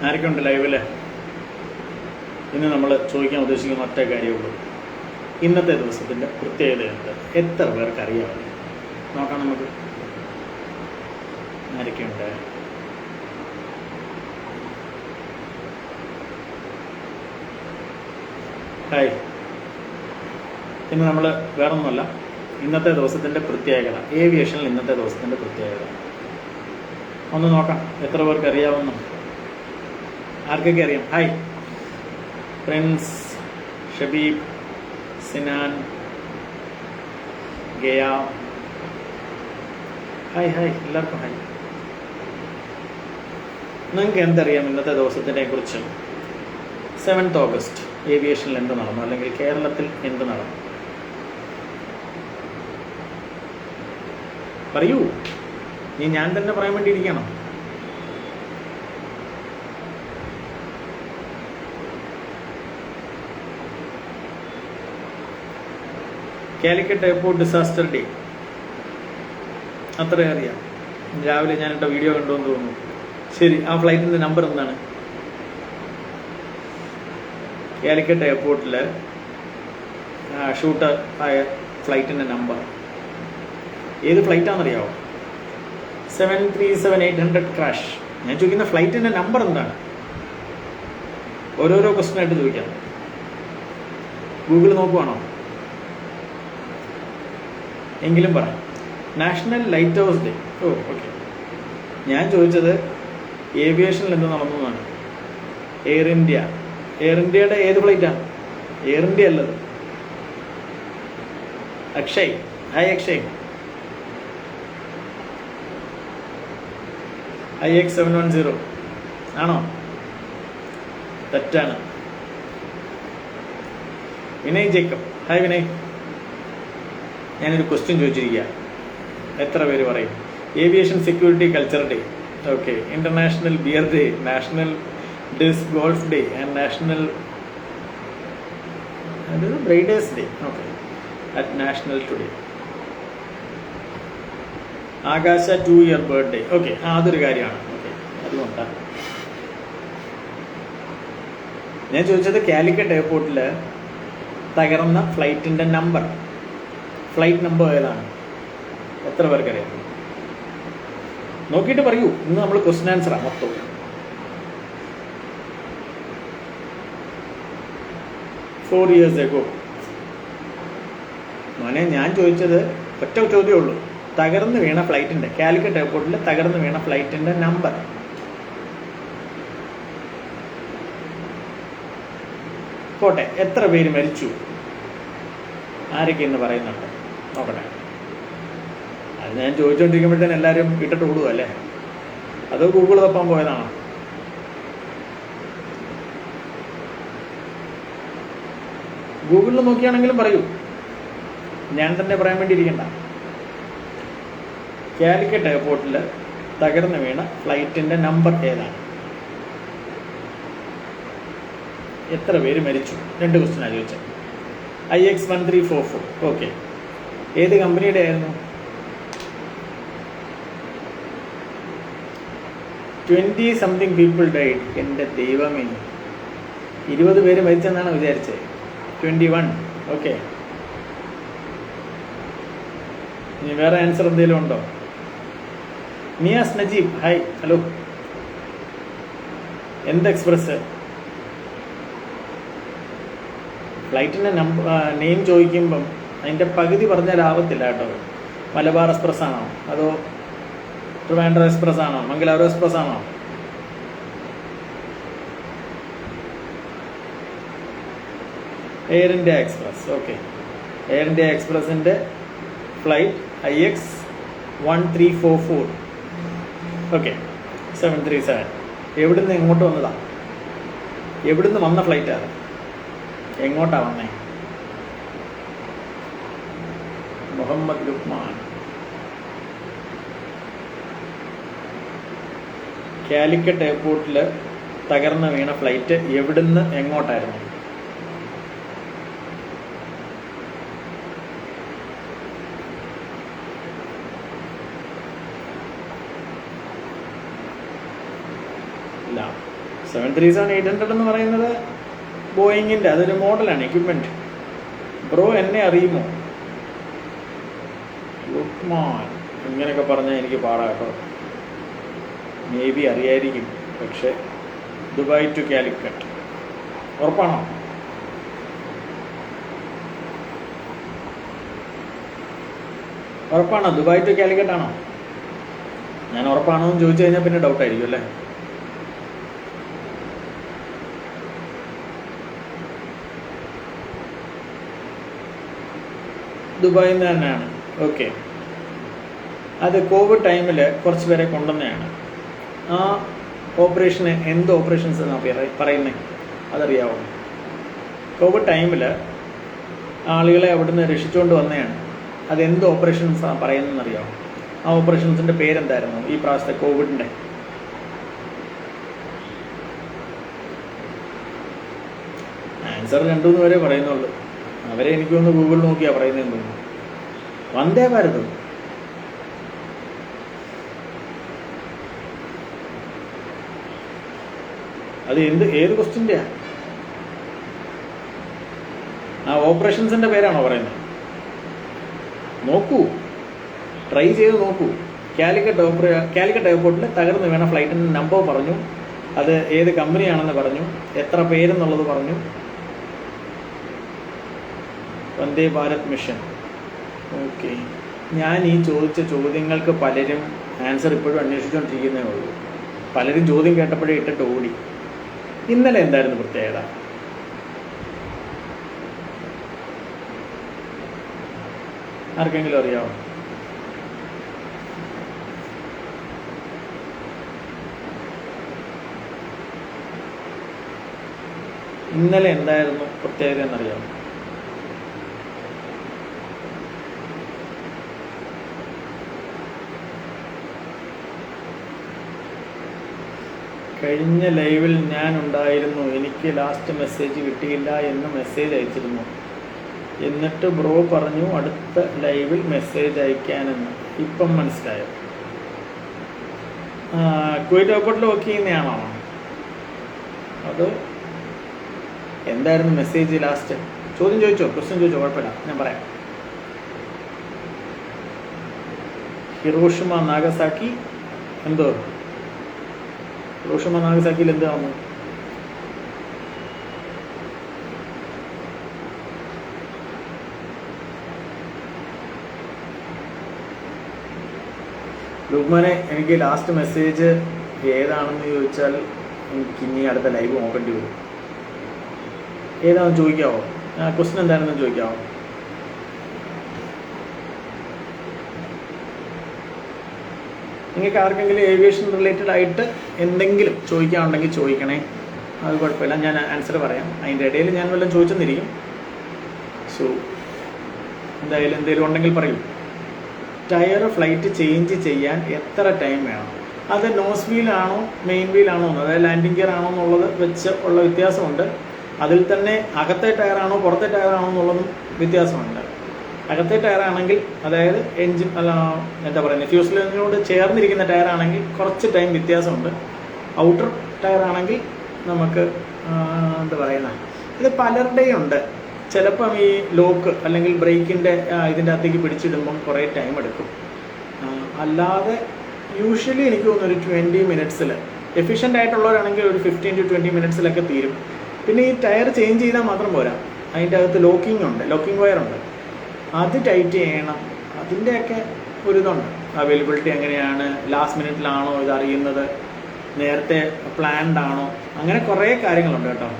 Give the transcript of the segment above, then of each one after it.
ആരൊക്കെയുണ്ട് ലൈവിൽ? ഇന്ന് നമ്മൾ ചോദിക്കാൻ ഉദ്ദേശിക്കുന്ന ഒറ്റ കാര്യമുള്ളൂ, ഇന്നത്തെ ദിവസത്തിൻ്റെ പ്രത്യേകത എന്ത്? എത്ര പേർക്ക് അറിയാമോ? നോക്കാം നമുക്ക്. ആരൊക്കെയുണ്ട്? ഹായ്. ഇന്ന് നമ്മൾ വേറൊന്നുമല്ല, ഇന്നത്തെ ദിവസത്തിൻ്റെ പ്രത്യേകത, ഏവിയേഷനിൽ ഇന്നത്തെ ദിവസത്തിൻ്റെ പ്രത്യേകത ഒന്ന് നോക്കാം. എത്ര പേർക്ക് അറിയാവുന്നു? ആർക്കൊക്കെ അറിയാം? Hi Prince, Shabeeb, Sinan, Gaya. Hi hi, എല്ലാവർക്കും ഹായ്. നിങ്ങൾക്ക് എന്തറിയാം ഇന്നത്തെ ദിവസത്തിനെ കുറിച്ച്? 7th ഓഗസ്റ്റ് ഏവിയേഷനിൽ എന്ത് നടന്നു, അല്ലെങ്കിൽ കേരളത്തിൽ എന്ത് നടന്നു? പറയൂ. ഞാൻ തന്നെ പറയാൻ വേണ്ടി ഇരിക്കണം. കാലിക്കറ്റ് എയർപോർട്ട് ഡിസാസ്റ്റർ ഡേ, അത്രേ അറിയാം. രാവിലെ ഞാനിട്ട വീഡിയോ കണ്ടുവെന്ന് തോന്നുന്നു. ശരി, ആ ഫ്ലൈറ്റിൻ്റെ നമ്പർ എന്താണ്? കാലിക്കറ്റ് എയർപോർട്ടിൽ ഷൂട്ട് ആയ ഫ്ലൈറ്റിൻ്റെ നമ്പർ ഏത് ഫ്ലൈറ്റാണെന്നറിയാമോ? 737-800 ക്രാഷ്. ഞാൻ ചോദിക്കുന്ന ഫ്ലൈറ്റിൻ്റെ നമ്പർ എന്താണ്? ഓരോരോ ക്വസ്റ്റ്യൻ ആയിട്ട് ചോദിക്കാം. ഗൂഗിൾ നോക്കുവാണോ? എങ്കിലും പറ. National lighthouse day. ഓ ഓക്കെ. ഞാൻ ചോദിച്ചത് ഏവിയേഷനിൽ എന്ത് നടന്നു എന്നാണ്. Air India. എയർ ഇന്ത്യയുടെ ഏത് ഫ്ലൈറ്റാണ്? എയർ ഇന്ത്യ അല്ലത്. അക്ഷയ്. ഹായ് അക്ഷയ്. IX710 ആണോ? തെറ്റാണ്. വിനയ് ജേക്കബ്. ഹായ് വിനയ്. ഞാനൊരു ക്വസ്റ്റ്യൻ ചോദിച്ചിരിക്കുക, എത്ര പേര് പറയും? Aviation security culture day. Okay. International beer day, national disc golf day and national brides day. Okay. At national today. Akasa 2-year birthday. Okay, അതൊരു കാര്യമാണ്. ഓക്കെ, അതുകൊണ്ടാണ് ഞാൻ ചോദിച്ചത്. കാലിക്കറ്റ് എയർപോർട്ടിൽ തകർന്ന ഫ്ലൈറ്റിൻ്റെ നമ്പർ, ഫ്ലൈറ്റ് നമ്പർ ഏതാണ്? എത്ര പേർക്കറിയാം? നോക്കിയിട്ട് പറയൂ. ഇന്ന് നമ്മൾ ക്വസ്റ്റ്യൻ ആൻസറാണ് മൊത്തം. Four years ago. മോനെ, ഞാൻ ചോദിച്ചത് ഒറ്റ ചോദ്യമേ ഉള്ളൂ. തകർന്നു വീണ ഫ്ലൈറ്റിൻ്റെ, കാലിക്കറ്റ് എയർപോർട്ടിൽ തകർന്നു വീണ ഫ്ലൈറ്റിൻ്റെ നമ്പർ. പോട്ടെ, എത്ര പേര് മരിച്ചു? ആരൊക്കെ ഇന്ന് പറയുന്നുണ്ട്? നോക്കട്ടെ. അത് ഞാൻ ചോദിച്ചുകൊണ്ടിരിക്കുമ്പോഴത്തേന് എല്ലാവരും ഇട്ടിട്ട് ഓടുക അല്ലേ? അതോ ഗൂഗിൾ തപ്പാൻ പോയതാണോ? ഗൂഗിളിൽ നോക്കിയാണെങ്കിലും പറയൂ, ഞാൻ തന്നെ പറയാൻ വേണ്ടി ഇരിക്കണ്ട. കാലിക്കറ്റ് എയർപോർട്ടിൽ തകർന്നു വീണ ഫ്ലൈറ്റിൻ്റെ നമ്പർ ഏതാണ്? എത്ര പേര് മരിച്ചു? 2 ക്വസ്റ്റ്യനാണ് ചോദിച്ചത്. IX1344. ഓക്കെ. ഏത് കമ്പനിയുടെ ആയിരുന്നു? 20-something people died. എൻ്റെ ദൈവമേ, 20 പേര് മരിച്ചെന്നാണ് വിചാരിച്ചത്. 21. ഓക്കെ. ഇനി വേറെ ആൻസർ എന്തെങ്കിലും ഉണ്ടോ? നിയാസ് നജീബ്. Hi, hello. എന്ത് എക്സ്പ്രസ്? ഫ്ലൈറ്റിൻ്റെ നെയിം ചോദിക്കുമ്പം അതിൻ്റെ പകുതി പറഞ്ഞാലാവത്തില്ല കേട്ടോ. മലബാർ എക്സ്പ്രസ് ആണോ, അതോ ട്രിവാൻഡ്രം എക്സ്പ്രസ് ആണോ, മംഗലാപുരം എക്സ്പ്രസ് ആണോ? Air India Express. Okay. Air India എക്സ്പ്രസിൻ്റെ ഫ്ലൈറ്റ് IX1344. ഓക്കെ. 737. എവിടുന്ന് എങ്ങോട്ട് വന്നതാ? എവിടുന്ന് വന്ന ഫ്ലൈറ്റാണ്? എങ്ങോട്ടാ വന്നേ? മുഹമ്മദ് ലുക്മാൻ. കാലിക്കറ്റ് എയർപോർട്ടിൽ തകർന്നു വീണ ഫ്ലൈറ്റ് എവിടുന്ന് എങ്ങോട്ടായിരുന്നു? ഇല്ല, 737-800 എന്ന് പറയുന്നത് ബോയിങ്ങിൻ്റെ അതൊരു മോഡലാണ്, എക്യുപ്മെൻറ്റ്. ബ്രോ എന്നെ അറിയുമോ? ലുക്മാൻ ഇങ്ങനെയൊക്കെ പറഞ്ഞാൽ എനിക്ക് പാടാട്ടോ. മേ ബി അറിയായിരിക്കും, പക്ഷെ ദുബായ് ടു കാലിക്കറ്റ് ഉറപ്പാണോ? ഉറപ്പാണോ? ദുബായ് ടു കാലിക്കറ്റ് ആണോ? ഞാൻ ഉറപ്പാണോ എന്ന് ചോദിച്ചു കഴിഞ്ഞാൽ പിന്നെ ഡൗട്ടായിരിക്കും അല്ലേ? ദുബായിൽ നിന്ന് തന്നെയാണ്. ഓക്കെ. അത് കോവിഡ് ടൈമിൽ കുറച്ച് പേരെ കൊണ്ടുവന്നതാണ്. ആ ഓപ്പറേഷന് എന്ത് ഓപ്പറേഷൻസ് എന്നാണ് പറയുന്നത് അതറിയാവോ? കോവിഡ് ടൈമിൽ ആളുകളെ അവിടുന്ന് രക്ഷിച്ചുകൊണ്ട് വന്നതാണ്. അതെന്ത് ഓപ്പറേഷൻസാണ് പറയുന്നതെന്നറിയാമോ? ആ ഓപ്പറേഷൻസിൻ്റെ പേരെന്തായിരുന്നു ഈ പ്രാവശ്യത്തെ കോവിഡിൻ്റെ? ആൻസർ 2-3 പേരെ പറയുന്നുള്ളൂ. അവരെ എനിക്കൊന്ന് ഗൂഗിൾ നോക്കിയാ പറയുന്നതെന്ന് തോന്നുന്നു. വന്ദേ ഭാരത്. അത് ഏത് ക്വസ്റ്റ്യൻ്റെയാ? ആ ഓപ്പറേഷൻസിന്റെ പേരാണോ പറയുന്നത്? നോക്കൂ, ട്രൈ ചെയ്ത് നോക്കൂ. കാലിക്കറ്റ് എയർപോർട്ടിൽ തകർന്നു വീണ ഫ്ലൈറ്റിൻ്റെ നമ്പർ പറഞ്ഞു, അത് ഏത് കമ്പനിയാണെന്ന് പറഞ്ഞു, എത്ര പേരെന്നുള്ളത് പറഞ്ഞു. വന്ദേ ഭാരത് മിഷൻ. ഓക്കെ. ഞാൻ ഈ ചോദിച്ച ചോദ്യങ്ങൾക്ക് പലരും ആൻസർ ഇപ്പോഴും അന്വേഷിച്ചുകൊണ്ടിരിക്കുന്നേ ഉള്ളൂ. പലരും ചോദ്യം കേട്ടപ്പോഴേ ഇട്ടിട്ട് ഓടി. ഇന്നലെ എന്തായിരുന്നു പ്രത്യേകത? ആർക്കെങ്കിലും അറിയാമോ? ഇന്നലെ എന്തായിരുന്നു പ്രത്യേകത എന്നറിയാമോ? കഴിഞ്ഞ ലൈവിൽ ഞാൻ ഉണ്ടായിരുന്നു, എനിക്ക് ലാസ്റ്റ് മെസ്സേജ് കിട്ടിയില്ല എന്ന് മെസ്സേജ് അയച്ചിരുന്നു. എന്നിട്ട് ബ്രോ പറഞ്ഞു അടുത്ത ലൈവിൽ മെസ്സേജ് അയക്കാനെന്ന്. ഇപ്പം മനസ്സിലായോ? കുവൈറ്റ് എയർപോർട്ടിൽ വർക്ക് ചെയ്യുന്നതാണോ? അത് എന്തായിരുന്നു മെസ്സേജ് ലാസ്റ്റ്? ചോദ്യം ചോദിച്ചോ, ക്വസ്റ്റ്യൻ ചോദിച്ചോ, കുഴപ്പമില്ല, ഞാൻ പറയാം. ഹിരോഷിമ നാഗസാക്കി എന്തോ? ഹിരോഷിമ നാഗസാക്കിയിൽ എന്താണെന്ന്? ലുക്മാനെ, എനിക്ക് ലാസ്റ്റ് മെസ്സേജ് ഏതാണെന്ന് ചോദിച്ചാൽ എനിക്ക് ഇനി അടുത്ത ലൈവ് നോക്കേണ്ടി വരും. ഏതാണെന്ന് ചോദിക്കാവോ? ക്വസ്റ്റ്യൻ എന്താണെന്ന് ചോദിക്കാവോ? നിങ്ങൾക്ക് ആർക്കെങ്കിലും ഏവിയേഷൻ റിലേറ്റഡ് ആയിട്ട് എന്തെങ്കിലും ചോദിക്കാനുണ്ടെങ്കിൽ ചോദിക്കണേ, അത് കുഴപ്പമില്ല, ഞാൻ ആൻസർ പറയാം. അതിൻ്റെ ഇടയിൽ ഞാൻ വല്ലതും ചോദിച്ചെന്നിരിക്കും. സോ എന്തായാലും എന്തെങ്കിലും ഉണ്ടെങ്കിൽ പറയൂ. ടയർ ഫ്ലൈറ്റ് ചേഞ്ച് ചെയ്യാൻ എത്ര ടൈം വേണം? അത് നോസ് വീലാണോ മെയിൻ വീലാണോ, അതായത് ലാൻഡിംഗ് ഗിയർ ആണോ എന്നുള്ളത് വെച്ച് ഉള്ള വ്യത്യാസമുണ്ട്. അതിൽ തന്നെ അകത്തെ ടയറാണോ പുറത്തെ ടയറാണോ എന്നുള്ളതും വ്യത്യാസമുണ്ട്. അകത്തെ ടയറാണെങ്കിൽ, അതായത് എൻജിൻ എന്താ പറയുന്നത്, ഫ്യൂസ്ലേജിനോട് ചേർന്നിരിക്കുന്ന ടയറാണെങ്കിൽ കുറച്ച് ടൈം വ്യത്യാസമുണ്ട്. ഔട്ടർ ടയറാണെങ്കിൽ നമുക്ക് എന്താ പറയുന്നത്, ഇത് പലരുടെയും ഉണ്ട്. ചിലപ്പം ഈ ലോക്ക് അല്ലെങ്കിൽ ബ്രേക്കിൻ്റെ ഇതിൻ്റെ അകത്തേക്ക് പിടിച്ചിടുമ്പം കുറേ ടൈം എടുക്കും. അല്ലാതെ യൂഷ്വലി എനിക്ക് തോന്നുന്നു ഒരു 20 മിനിറ്റ്സിൽ, എഫിഷ്യൻ്റ് ആയിട്ടുള്ളവരാണെങ്കിൽ ഒരു 15 to 20 മിനിറ്റ്സിലൊക്കെ തീരും. പിന്നെ ഈ ടയർ ചേഞ്ച് ചെയ്താൽ മാത്രം പോരാ, അതിൻ്റെ അകത്ത് ലോക്കിംഗ് വയർ ഉണ്ട്, അത് ടൈറ്റ് ചെയ്യണം. അതിൻ്റെയൊക്കെ ഒരിതുണ്ട്. അവൈലബിലിറ്റി എങ്ങനെയാണ്, ലാസ്റ്റ് മിനിറ്റിലാണോ ഇത് അറിയുന്നത്, നേരത്തെ പ്ലാൻഡ് ആണോ, അങ്ങനെ കുറേ കാര്യങ്ങളുണ്ട് കേട്ടോ.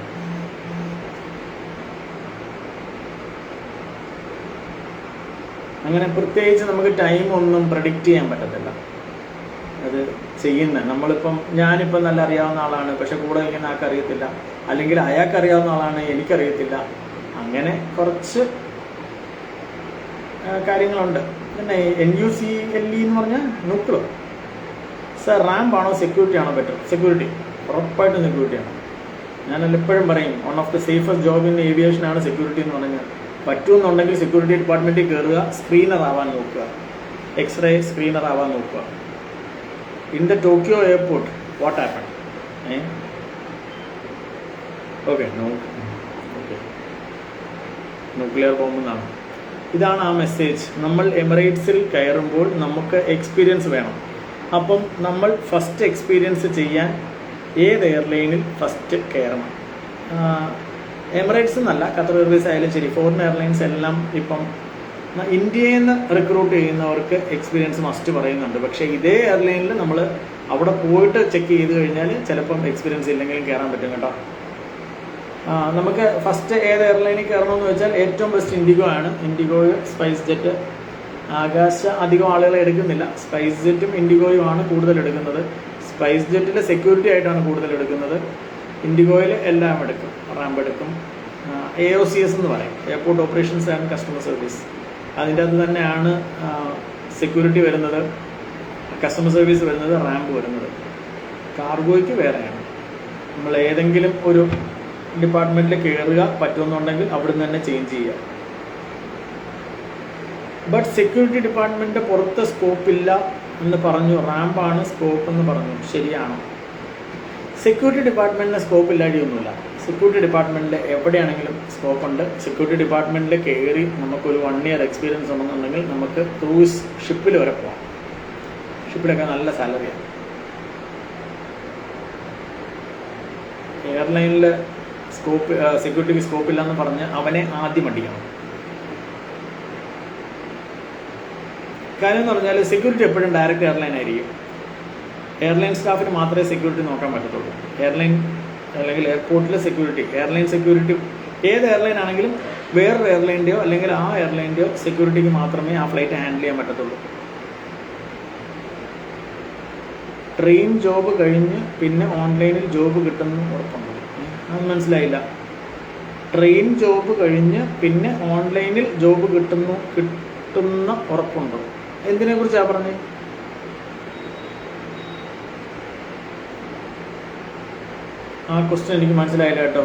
അങ്ങനെ പ്രത്യേകിച്ച് നമുക്ക് ടൈം ഒന്നും പ്രഡിക്റ്റ് ചെയ്യാൻ പറ്റത്തില്ല. അത് ഞാനിപ്പം നല്ല അറിയാവുന്ന ആളാണ്, പക്ഷെ കൂടെ ഇങ്ങനെ ആൾക്ക് അറിയത്തില്ല, അല്ലെങ്കിൽ അയാൾക്ക് അറിയാവുന്ന ആളാണ്, എനിക്കറിയത്തില്ല. അങ്ങനെ കുറച്ച് കാര്യങ്ങളുണ്ട്. പിന്നെ NUCLE എന്ന് പറഞ്ഞാൽ ന്യൂക്ലിയർ. സർ, റാമ്പ് ആണോ സെക്യൂരിറ്റി ആണോ ബെറ്റർ? സെക്യൂരിറ്റി, ഉറപ്പായിട്ടും സെക്യൂരിറ്റിയാണ്. ഞാനല്ല എപ്പോഴും പറയും, one of the safest job in aviation ആണ് സെക്യൂരിറ്റി എന്ന് പറഞ്ഞാൽ. പറ്റുമെന്നുണ്ടെങ്കിൽ സെക്യൂരിറ്റി ഡിപ്പാർട്ട്മെൻറ്റിൽ കയറുക, സ്ക്രീനർ ആവാൻ നോക്കുക, എക്സ്റേ സ്ക്രീനർ ആവാൻ നോക്കുക. In the Tokyo airport what happen? Okay nuclear bomb എന്നാണ്. ഇതാണ് ആ മെസ്സേജ്. നമ്മൾ എമിറേറ്റ്സിൽ കയറുമ്പോൾ നമുക്ക് എക്സ്പീരിയൻസ് വേണം. അപ്പം നമ്മൾ ഫസ്റ്റ് എക്സ്പീരിയൻസ് ചെയ്യാൻ ഏത് എയർലൈനിൽ ഫസ്റ്റ് കയറണം? എമിറേറ്റ്സ് എന്നല്ല, ഖത്തർ എയർവേസ് ആയാലും ശരി, ഫോറിൻ എയർലൈൻസ് എല്ലാം ഇപ്പം ഇന്ത്യയിൽ നിന്ന് റിക്രൂട്ട് ചെയ്യുന്നവർക്ക് എക്സ്പീരിയൻസ് മസ്റ്റ് പറയുന്നുണ്ട്. പക്ഷേ ഇതേ എയർലൈനിൽ നമ്മൾ അവിടെ പോയിട്ട് ചെക്ക് ചെയ്ത് കഴിഞ്ഞാൽ ചിലപ്പം എക്സ്പീരിയൻസ് ഇല്ലെങ്കിലും കയറാൻ പറ്റും കേട്ടോ. നമുക്ക് ഫസ്റ്റ് ഏത് എയർലൈനിൽ കയറണമെന്ന് വെച്ചാൽ ഏറ്റവും ബെസ്റ്റ് ഇൻഡിഗോ ആണ്. ഇൻഡിഗോ, സ്പൈസ് ജെറ്റ്, ആകാശ അധികം ആളുകളെ എടുക്കുന്നില്ല. സ്പൈസ് ജെറ്റും ഇൻഡിഗോയും ആണ് കൂടുതൽ എടുക്കുന്നത്. സ്പൈസ് ജെറ്റിൽ സെക്യൂരിറ്റി ആയിട്ടാണ് കൂടുതൽ എടുക്കുന്നത്. ഇൻഡിഗോയിൽ എല്ലാം എടുക്കും, റാമ്പ് എടുക്കും. AOCS എന്ന് പറയും, airport operations and customer service. അതിൻ്റെ അകത്ത് തന്നെയാണ് സെക്യൂരിറ്റി വരുന്നത്, കസ്റ്റമർ സർവീസ് വരുന്നത്, റാമ്പ് വരുന്നത്. കാർഗോയ്ക്ക് വേറെയാണ്. നമ്മൾ ഏതെങ്കിലും ഒരു ഡിപ്പാർട്ട്മെൻറ്റിൽ കയറുക പറ്റുമെന്നുണ്ടെങ്കിൽ അവിടുന്ന് തന്നെ ചേഞ്ച് ചെയ്യുക. ബട്ട് സെക്യൂരിറ്റി ഡിപ്പാർട്ട്മെൻറ്റ് പുറത്ത് സ്കോപ്പില്ല എന്ന് പറഞ്ഞു, റാമ്പാണ് സ്കോപ്പ് എന്ന് പറഞ്ഞു. ശരിയാണോ? സെക്യൂരിറ്റി ഡിപ്പാർട്ട്മെൻറ്റിന് സ്കോപ്പ് ഇല്ലാതെയൊന്നുമില്ല. സെക്യൂരിറ്റി ഡിപ്പാർട്ട്മെൻറ്റിൽ എവിടെയാണെങ്കിലും സ്കോപ്പ് ഉണ്ട്. സെക്യൂരിറ്റി ഡിപ്പാർട്ട്മെൻറ്റിൽ കയറി നമുക്കൊരു 1 year എക്സ്പീരിയൻസ് ഉണ്ടെന്നുണ്ടെങ്കിൽ നമുക്ക് ക്രൂസ് ഷിപ്പിൽ വരെ പോകാം. ഷിപ്പിലൊക്കെ നല്ല സാലറിയാണ്. എയർലൈനിൽ സ്കോപ്പ്, സെക്യൂരിറ്റിക്ക് സ്കോപ്പില്ല എന്ന് പറഞ്ഞ് അവനെ ആദ്യം അടിക്കണം. കാര്യം എന്ന് പറഞ്ഞാൽ സെക്യൂരിറ്റി എപ്പോഴും ഡയറക്റ്റ് എയർലൈൻ ആയിരിക്കും. എയർലൈൻ സ്റ്റാഫിന് മാത്രമേ സെക്യൂരിറ്റി നോക്കാൻ പറ്റത്തുള്ളൂ. എയർലൈൻ അല്ലെങ്കിൽ എയർപോർട്ടിലെ സെക്യൂരിറ്റി, എയർലൈൻ സെക്യൂരിറ്റി ഏത് എയർലൈൻ ആണെങ്കിലും വേറൊരു എയർലൈൻ്റെയോ അല്ലെങ്കിൽ ആ എയർലൈൻ്റെയോ സെക്യൂരിറ്റിക്ക് മാത്രമേ ആ ഫ്ലൈറ്റ് ഹാൻഡിൽ ചെയ്യാൻ പറ്റത്തുള്ളൂ. ട്രെയിൻ ജോബ് കഴിഞ്ഞ് പിന്നെ ഓൺലൈനിൽ ജോബ് കിട്ടുന്ന ഉറപ്പുണ്ട്. അത് മനസ്സിലായില്ല. ട്രെയിൻ ജോബ് കഴിഞ്ഞ് പിന്നെ ഓൺലൈനിൽ ജോബ് കിട്ടുന്ന ഉറപ്പുണ്ടോ? എന്തിനെ കുറിച്ചാണ് പറഞ്ഞത്? ആ ക്വസ്റ്റ്യൻ എനിക്ക് മനസ്സിലായില്ല കേട്ടോ.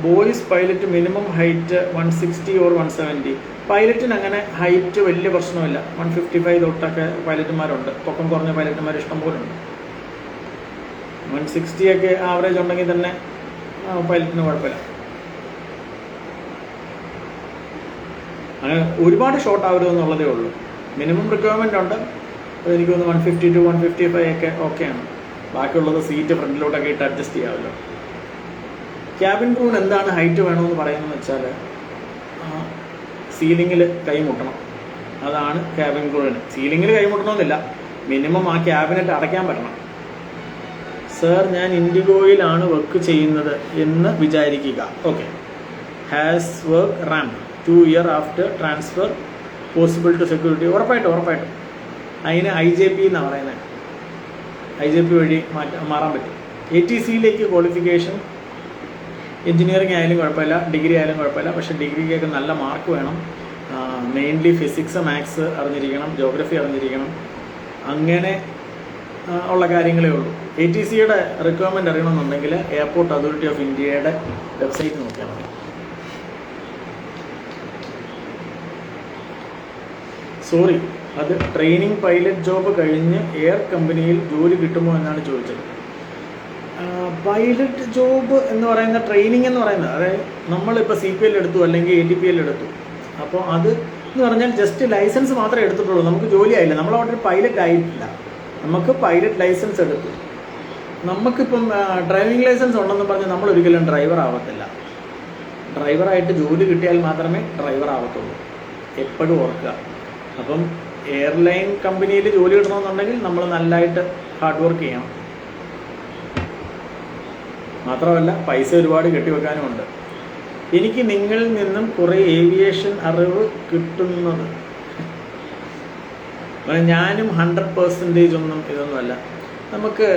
Boys pilot minimum height 160 or 170. പൈലറ്റിന് അങ്ങനെ ഹൈറ്റ് വലിയ പ്രശ്നമില്ല. 155 തൊട്ടൊക്കെ പൈലറ്റുമാരുണ്ട്. പൊക്കം കുറഞ്ഞ പൈലറ്റുമാർ ഇഷ്ടംപോലെ ഉണ്ട്. 160 ഒക്കെ ആവറേജ് ഉണ്ടെങ്കിൽ തന്നെ പൈലറ്റിന് കുഴപ്പമില്ല. അങ്ങനെ ഒരുപാട് ഷോർട്ട് ആവരുമെന്നുള്ളതേ ഉള്ളൂ. മിനിമം റിക്വയർമെൻ്റ് ഉണ്ട്. എനിക്ക് തോന്നുന്നു 150 to 155 ഒക്കെ ഓക്കെയാണ്. ബാക്കിയുള്ളത് സീറ്റ് ഫ്രണ്ടിലോട്ടൊക്കെ ഇട്ട് അഡ്ജസ്റ്റ് ചെയ്യാമല്ലോ. ക്യാബിൻ ക്രൂവിന് എന്താണ് ഹൈറ്റ് വേണമെന്ന് പറയുന്നത് വെച്ചാൽ സീലിങ്ങിൽ കൈമുട്ടണം. അതാണ് ക്യാബിൻ ക്രൂവിന്. സീലിങ്ങിൽ കൈമുട്ടണമെന്നില്ല, മിനിമം ആ ക്യാബിനറ്റ് അടയ്ക്കാൻ പറ്റണം. സർ, ഞാൻ ഇൻഡിഗോയിലാണ് വർക്ക് ചെയ്യുന്നത് എന്ന് വിചാരിക്കുക. Okay. Has work ramp 2 year after transfer possible to security. ഉറപ്പായിട്ടും അതിന് IJP എന്നാണ് പറയുന്നത്. IJP വഴി മാറാൻ പറ്റും. ATCയിലേക്ക് ക്വാളിഫിക്കേഷൻ എഞ്ചിനീയറിംഗ് ആയാലും കുഴപ്പമില്ല, ഡിഗ്രി ആയാലും കുഴപ്പമില്ല. പക്ഷേ ഡിഗ്രിക്കൊക്കെ നല്ല മാർക്ക് വേണം. മെയിൻലി ഫിസിക്സ്, മാത്സ് അറിഞ്ഞിരിക്കണം, ജോഗ്രഫി അറിഞ്ഞിരിക്കണം. അങ്ങനെ ഉള്ള കാര്യങ്ങളേ ഉള്ളൂ. ATCയുടെ റിക്വയർമെൻ്റ് അറിയണമെന്നുണ്ടെങ്കിൽ എയർപോർട്ട് അതോറിറ്റി ഓഫ് ഇന്ത്യയുടെ വെബ്സൈറ്റ് നോക്കിയാൽ മതി. സോറി, അത് ട്രെയിനിങ് പൈലറ്റ് ജോബ് കഴിഞ്ഞ് എയർ കമ്പനിയിൽ ജോലി കിട്ടുമോ എന്നാണ് ചോദിച്ചത്. പൈലറ്റ് ജോബ് എന്ന് പറയുന്ന ട്രെയിനിങ് എന്ന് പറയുന്നത്, അതായത് നമ്മളിപ്പോൾ CPL എടുത്തു അല്ലെങ്കിൽ ATPL എടുത്തു. അപ്പോൾ അത് എന്ന് പറഞ്ഞാൽ ജസ്റ്റ് ലൈസൻസ് മാത്രമേ എടുത്തിട്ടുള്ളൂ, നമുക്ക് ജോലി ആയില്ല. നമ്മളവിടെ ഒരു പൈലറ്റ് ആയിട്ടില്ല. നമുക്ക് പൈലറ്റ് ലൈസൻസ് എടുത്തു. നമുക്കിപ്പം ഡ്രൈവിംഗ് ലൈസൻസ് ഉണ്ടെന്ന് പറഞ്ഞ് നമ്മളൊരിക്കലും ഡ്രൈവർ ആവത്തില്ല. ഡ്രൈവറായിട്ട് ജോലി കിട്ടിയാൽ മാത്രമേ ഡ്രൈവർ ആവത്തുള്ളൂ, എപ്പോഴും ഓർക്കുക. അപ്പം എയർലൈൻ കമ്പനിയിൽ ജോലി കിട്ടണമെന്നുണ്ടെങ്കിൽ നമ്മൾ നല്ലതായിട്ട് ഹാർഡ് വർക്ക് ചെയ്യണം. മാത്രമല്ല പൈസ ഒരുപാട് കെട്ടിവെക്കാനുമുണ്ട്. എനിക്ക് നിങ്ങളിൽ നിന്നും കുറേ ഏവിയേഷൻ അറിവ് കിട്ടുന്നത്, ഞാനും 100% ഒന്നും ഇതൊന്നുമല്ല. നമുക്ക്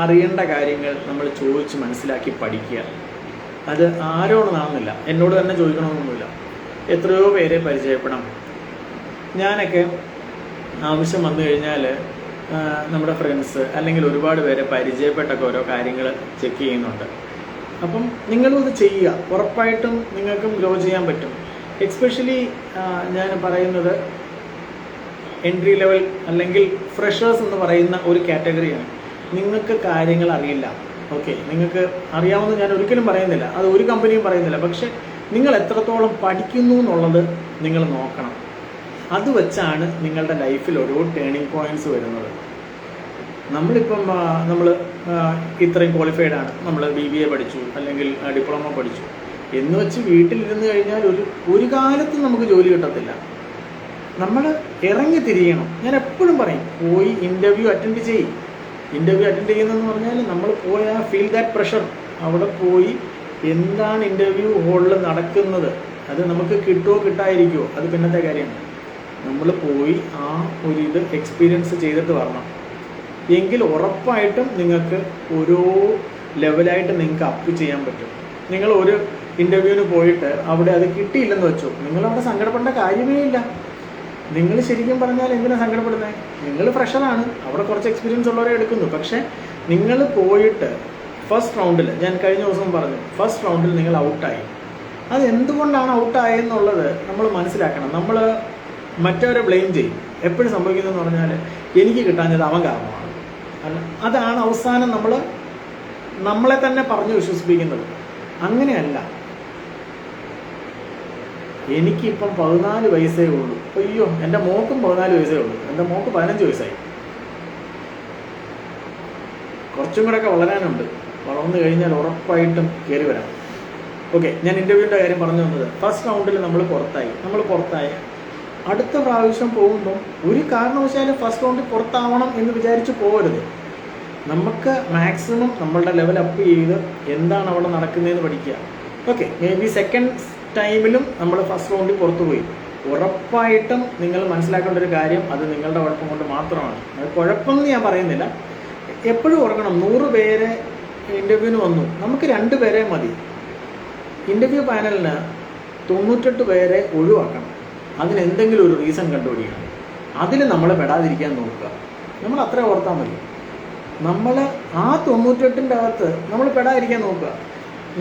അറിയേണ്ട കാര്യങ്ങൾ നമ്മൾ ചോദിച്ച് മനസ്സിലാക്കി പഠിക്കുക. അത് ആരോടൊന്നാണെന്നില്ല, എന്നോട് തന്നെ ചോദിക്കണമെന്നൊന്നുമില്ല. എത്രയോ പേരെ പരിചയപ്പെടാം. ഞാനൊക്കെ ആവശ്യം വന്നു കഴിഞ്ഞാൽ നമ്മുടെ ഫ്രണ്ട്സ് അല്ലെങ്കിൽ ഒരുപാട് പേരെ പരിചയപ്പെട്ടൊക്കെ ഓരോ കാര്യങ്ങൾ ചെക്ക് ചെയ്യുന്നുണ്ട്. അപ്പം നിങ്ങളും ഇത് ചെയ്യുക, ഉറപ്പായിട്ടും നിങ്ങൾക്കും ഗ്രോ ചെയ്യാൻ പറ്റും. എക്സ്പെഷ്യലി ഞാൻ പറയുന്നത് എൻട്രി ലെവൽ അല്ലെങ്കിൽ ഫ്രഷേഴ്സ് എന്ന് പറയുന്ന ഒരു കാറ്റഗറിയാണ്. നിങ്ങൾക്ക് കാര്യങ്ങൾ അറിയില്ല, ഓക്കെ, നിങ്ങൾക്ക് അറിയാമെന്ന് ഞാൻ ഒരിക്കലും പറയുന്നില്ല, അത് ഒരു കമ്പനിയും പറയുന്നില്ല. പക്ഷെ നിങ്ങൾ എത്രത്തോളം പഠിക്കുന്നു എന്നുള്ളത് നിങ്ങൾ നോക്കണം. അത് വെച്ചാണ് നിങ്ങളുടെ ലൈഫിൽ ഓരോ ടേണിംഗ് പോയിന്റ്സ് വരുന്നത്. നമ്മളിപ്പം നമ്മൾ ഇത്രയും ക്വാളിഫൈഡ് ആണ്, നമ്മൾ BBA പഠിച്ചു അല്ലെങ്കിൽ ഡിപ്ലോമ പഠിച്ചു എന്ന് വെച്ച് വീട്ടിലിരുന്ന് കഴിഞ്ഞാൽ ഒരു കാലത്തും നമുക്ക് ജോലി കിട്ടത്തില്ല. നമ്മൾ ഇറങ്ങി തിരിയണം. ഞാൻ എപ്പോഴും പറയും, പോയി ഇൻ്റർവ്യൂ അറ്റൻഡ് ചെയ്യും. ഇൻ്റർവ്യൂ അറ്റൻഡ് ചെയ്യുന്നതെന്ന് പറഞ്ഞാൽ നമ്മൾ പോയി ഫീൽ ദാറ്റ് പ്രഷർ. അവിടെ പോയി എന്താണ് ഇൻ്റർവ്യൂ ഹോളിൽ നടക്കുന്നത്, അത് നമുക്ക് കിട്ടുമോ കിട്ടാതിരിക്കുമോ അത് പിന്നത്തെ കാര്യമാണ്. നമ്മൾ പോയി ആ ഒരു ഇത് എക്സ്പീരിയൻസ് ചെയ്തിട്ട് വരണം. എങ്കിൽ ഉറപ്പായിട്ടും നിങ്ങൾക്ക് ഓരോ ലെവലായിട്ട് നിങ്ങൾക്ക് അപ്പ് ചെയ്യാൻ പറ്റും. നിങ്ങൾ ഒരു ഇൻ്റർവ്യൂവിന് പോയിട്ട് അവിടെ അത് കിട്ടിയില്ലെന്ന് വെച്ചോ, നിങ്ങളവിടെ സങ്കടപ്പെടേണ്ട കാര്യമേ ഇല്ല. നിങ്ങൾ ശരിക്കും പറഞ്ഞാൽ എന്തിനാണ് സങ്കടപ്പെടുന്നത്? നിങ്ങൾ ഫ്രഷറാണ്, അവിടെ കുറച്ച് എക്സ്പീരിയൻസ് ഉള്ളവരെ എടുക്കുന്നു. പക്ഷേ നിങ്ങൾ പോയിട്ട് ഫസ്റ്റ് റൗണ്ടിൽ, ഞാൻ കഴിഞ്ഞ ദിവസം പറഞ്ഞു, ഫസ്റ്റ് റൗണ്ടിൽ നിങ്ങൾ ഔട്ടായി. അത് എന്തുകൊണ്ടാണ് ഔട്ടായെന്നുള്ളത് നമ്മൾ മനസ്സിലാക്കണം. നമ്മൾ മറ്റവരെ ബ്ലെയിം ചെയ്യും. എപ്പോഴും സംഭവിക്കുന്നതെന്ന് പറഞ്ഞാൽ എനിക്ക് കിട്ടാഞ്ഞത് അവൻ കാരണമാണ്. അല്ല, അതാണ് അവസാനം നമ്മളെ തന്നെ പറഞ്ഞു വിശ്വസിപ്പിക്കുന്നത്. അങ്ങനെയല്ല. എനിക്കിപ്പം 14 വയസ്സേ ഉള്ളൂ. അയ്യോ, എൻ്റെ മോക്കും 14 വയസ്സേ ഉള്ളൂ. എൻ്റെ മോക്ക് 15 വയസ്സായി. കുറച്ചും കൂടെയൊക്കെ വളരാനുണ്ട്. വളർന്നു കഴിഞ്ഞാൽ ഉറപ്പായിട്ടും കയറി വരാം. ഓക്കെ, ഞാൻ ഇൻ്റർവ്യൂവിൻ്റെ കാര്യം പറഞ്ഞു വന്നത്, ഫസ്റ്റ് റൗണ്ടിൽ നമ്മൾ പുറത്തായി അടുത്ത പ്രാവശ്യം പോകുമ്പം ഒരു കാരണവശാലും ഫസ്റ്റ് റൗണ്ടിൽ പുറത്താവണം എന്ന് വിചാരിച്ച് പോകരുത്. നമുക്ക് മാക്സിമം നമ്മളുടെ ലെവൽ അപ്പ് ചെയ്ത് എന്താണ് അവിടെ നടക്കുന്നതെന്ന് പഠിക്കുക. ഓക്കെ, മേ ബി സെക്കൻഡ് ടൈമിലും നമ്മൾ ഫസ്റ്റ് റൗണ്ടിൽ പുറത്തുപോയി. ഉറപ്പായിട്ടും നിങ്ങൾ മനസ്സിലാക്കേണ്ട ഒരു കാര്യം, അത് നിങ്ങളുടെ കുഴപ്പം കൊണ്ട് മാത്രമാണ്. അത് കുഴപ്പമെന്ന് ഞാൻ പറയുന്നില്ല. എപ്പോഴും ഓർക്കണം, 100 പേര് ഇൻ്റർവ്യൂവിന് വന്നു, നമുക്ക് 2 പേരെ മതി. ഇൻ്റർവ്യൂ പാനലിന് 98 പേരെ ഒഴിവാക്കണം. അതിനെന്തെങ്കിലും ഒരു റീസൺ കണ്ടുപിടിക്കണം. അതിൽ നമ്മൾ പെടാതിരിക്കാൻ നോക്കുക. നമ്മൾ അത്ര ഓർത്താൽ മതി. നമ്മൾ ആ 98ൻ്റെ അകത്ത് നമ്മൾ പെടാതിരിക്കാൻ നോക്കുക.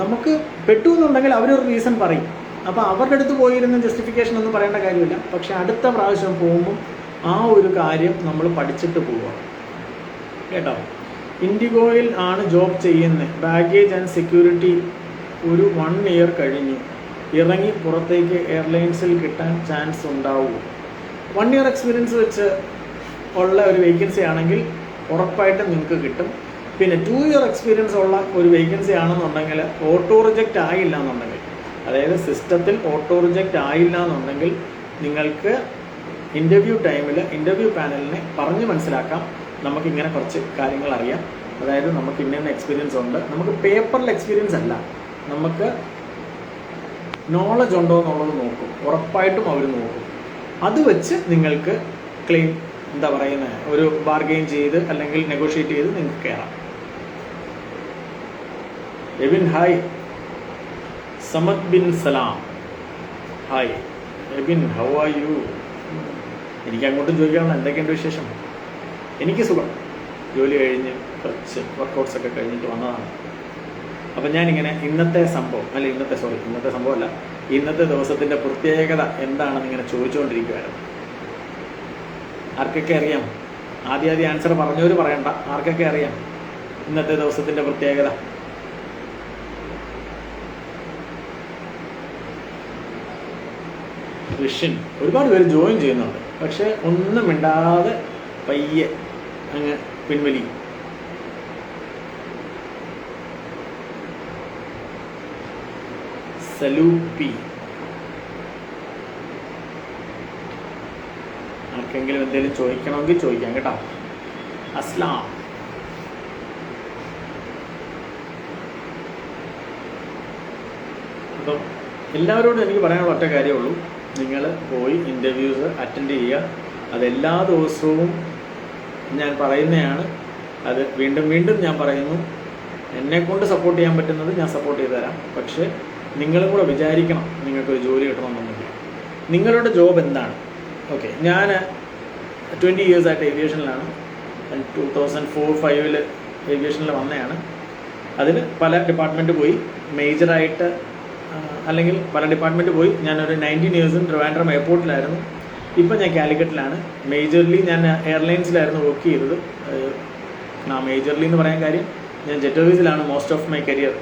നമുക്ക് പെട്ടു എന്നുണ്ടെങ്കിൽ അവരൊരു റീസൺ പറയും. അപ്പോൾ അവരുടെ അടുത്ത് പോയിരുന്ന ജസ്റ്റിഫിക്കേഷൻ ഒന്നും പറയേണ്ട കാര്യമില്ല. പക്ഷെ അടുത്ത പ്രാവശ്യം പോകുമ്പം ആ ഒരു കാര്യം നമ്മൾ പഠിച്ചിട്ട് പോവുക കേട്ടോ. ഇൻഡിഗോയിൽ ആണ് ജോബ് ചെയ്യുന്നത്. ബാഗേജ് ആൻഡ് സെക്യൂരിറ്റി ഒരു 1 ഇയർ കഴിഞ്ഞു. ഇറങ്ങി പുറത്തേക്ക് എയർലൈൻസിൽ കിട്ടാൻ ചാൻസ് ഉണ്ടാവുമോ? 1 ഇയർ എക്സ്പീരിയൻസ് വെച്ച് ഉള്ള ഒരു വേക്കൻസി ആണെങ്കിൽ ഉറപ്പായിട്ടും നിങ്ങൾക്ക് കിട്ടും. പിന്നെ 2 ഇയർ എക്സ്പീരിയൻസ് ഉള്ള ഒരു വേക്കൻസി ആണെന്നുണ്ടെങ്കിൽ, ഓട്ടോ റിജക്റ്റ് ആയില്ല എന്നുണ്ടെങ്കിൽ, അതായത് സിസ്റ്റത്തിൽ ഓട്ടോ റിജക്റ്റ് ആയില്ല എന്നുണ്ടെങ്കിൽ, നിങ്ങൾക്ക് ഇൻ്റർവ്യൂ ടൈമിൽ ഇൻ്റർവ്യൂ പാനലിനെ പറഞ്ഞ് മനസ്സിലാക്കാം, നമുക്കിങ്ങനെ കുറച്ച് കാര്യങ്ങൾ അറിയാം, അതായത് നമുക്ക് ഇന്ന എക്സ്പീരിയൻസ് ഉണ്ട്. നമുക്ക് പേപ്പറിൽ എക്സ്പീരിയൻസ് അല്ല, നമുക്ക് നോളജ് ഉണ്ടോ എന്നുള്ളത് നോക്കും. ഉറപ്പായിട്ടും അവർ നോക്കും. അത് വെച്ച് നിങ്ങൾക്ക് ക്ലെയിം ഒരു ബാർഗെയിൻ ചെയ്ത് അല്ലെങ്കിൽ നെഗോഷിയേറ്റ് ചെയ്ത് നിങ്ങൾക്ക് കയറാം. Ebin hi. Samad bin Salam hi. Ebin how are you? എനിക്ക് അങ്ങോട്ടും ചോദിക്കാനുള്ള എന്തൊക്കെയുണ്ട് വിശേഷം? എനിക്ക് സുഖം. ജോലി കഴിഞ്ഞ് കുറച്ച് വർക്കൗട്ട്സ് ഒക്കെ കഴിഞ്ഞിട്ട് വന്നതാണ്. അപ്പം ഞാനിങ്ങനെ ഇന്നത്തെ ദിവസത്തിൻ്റെ പ്രത്യേകത എന്താണെന്ന് ഇങ്ങനെ ചോദിച്ചുകൊണ്ടിരിക്കുകയായിരുന്നു. ആർക്കൊക്കെ അറിയാം? ആദ്യം ആൻസർ പറഞ്ഞവർ പറയണ്ട. ആർക്കൊക്കെ അറിയാം ഇന്നത്തെ ദിവസത്തിൻ്റെ പ്രത്യേകത? ഋഷിൻ, ഒരുപാട് പേര് ജോയിൻ ചെയ്യുന്നുണ്ട്, പക്ഷെ ഒന്നും മിണ്ടാതെ പയ്യെ അങ്ങ് പിൻവലിയും. സലൂപ്പി, ആർക്കെങ്കിലും എന്തെങ്കിലും ചോദിക്കണമെങ്കിൽ ചോദിക്കാം കേട്ടോ. അസ്ലാം, അപ്പം എല്ലാവരോടും എനിക്ക് പറയാനുള്ള ഒറ്റ കാര്യമുള്ളൂ, നിങ്ങൾ പോയി ഇൻ്റർവ്യൂസ് അറ്റൻഡ് ചെയ്യുക. അതെല്ലാ ദിവസവും ഞാൻ പറയുന്നതാണ്. അത് വീണ്ടും വീണ്ടും ഞാൻ പറയുന്നു. എന്നെക്കൊണ്ട് സപ്പോർട്ട് ചെയ്യാൻ പറ്റുന്നത് ഞാൻ സപ്പോർട്ട് ചെയ്ത് തരാം. പക്ഷേ നിങ്ങളും കൂടെ വിചാരിക്കണം നിങ്ങൾക്കൊരു ജോലി കിട്ടണമെന്നുണ്ടെങ്കിൽ നിങ്ങളുടെ ജോബ് എന്താണ്. ഓക്കെ, ഞാൻ 20 ഇയേഴ്സായിട്ട് ഏവിയേഷനിലാണ്. 2004-05 ഏവിയേഷനിൽ വന്നതാണ്. അതിൽ പല ഡിപ്പാർട്ട്മെൻറ്റ് പോയി, മേജറായിട്ട് അല്ലെങ്കിൽ പല ഡിപ്പാർട്ട്മെൻറ്റ് പോയി. ഞാനൊരു 19 ഇയേഴ്സും ട്രിവാൻഡ്രം എയർപോർട്ടിലായിരുന്നു. ഇപ്പം ഞാൻ കാലിക്കറ്റിലാണ്. മേജർലി ഞാൻ എയർലൈൻസിലായിരുന്നു വർക്ക് ചെയ്തത്. മേജർലി എന്ന് പറയാൻ കാര്യം ഞാൻ ജെറ്റ് സർവീസിലാണ് most of my career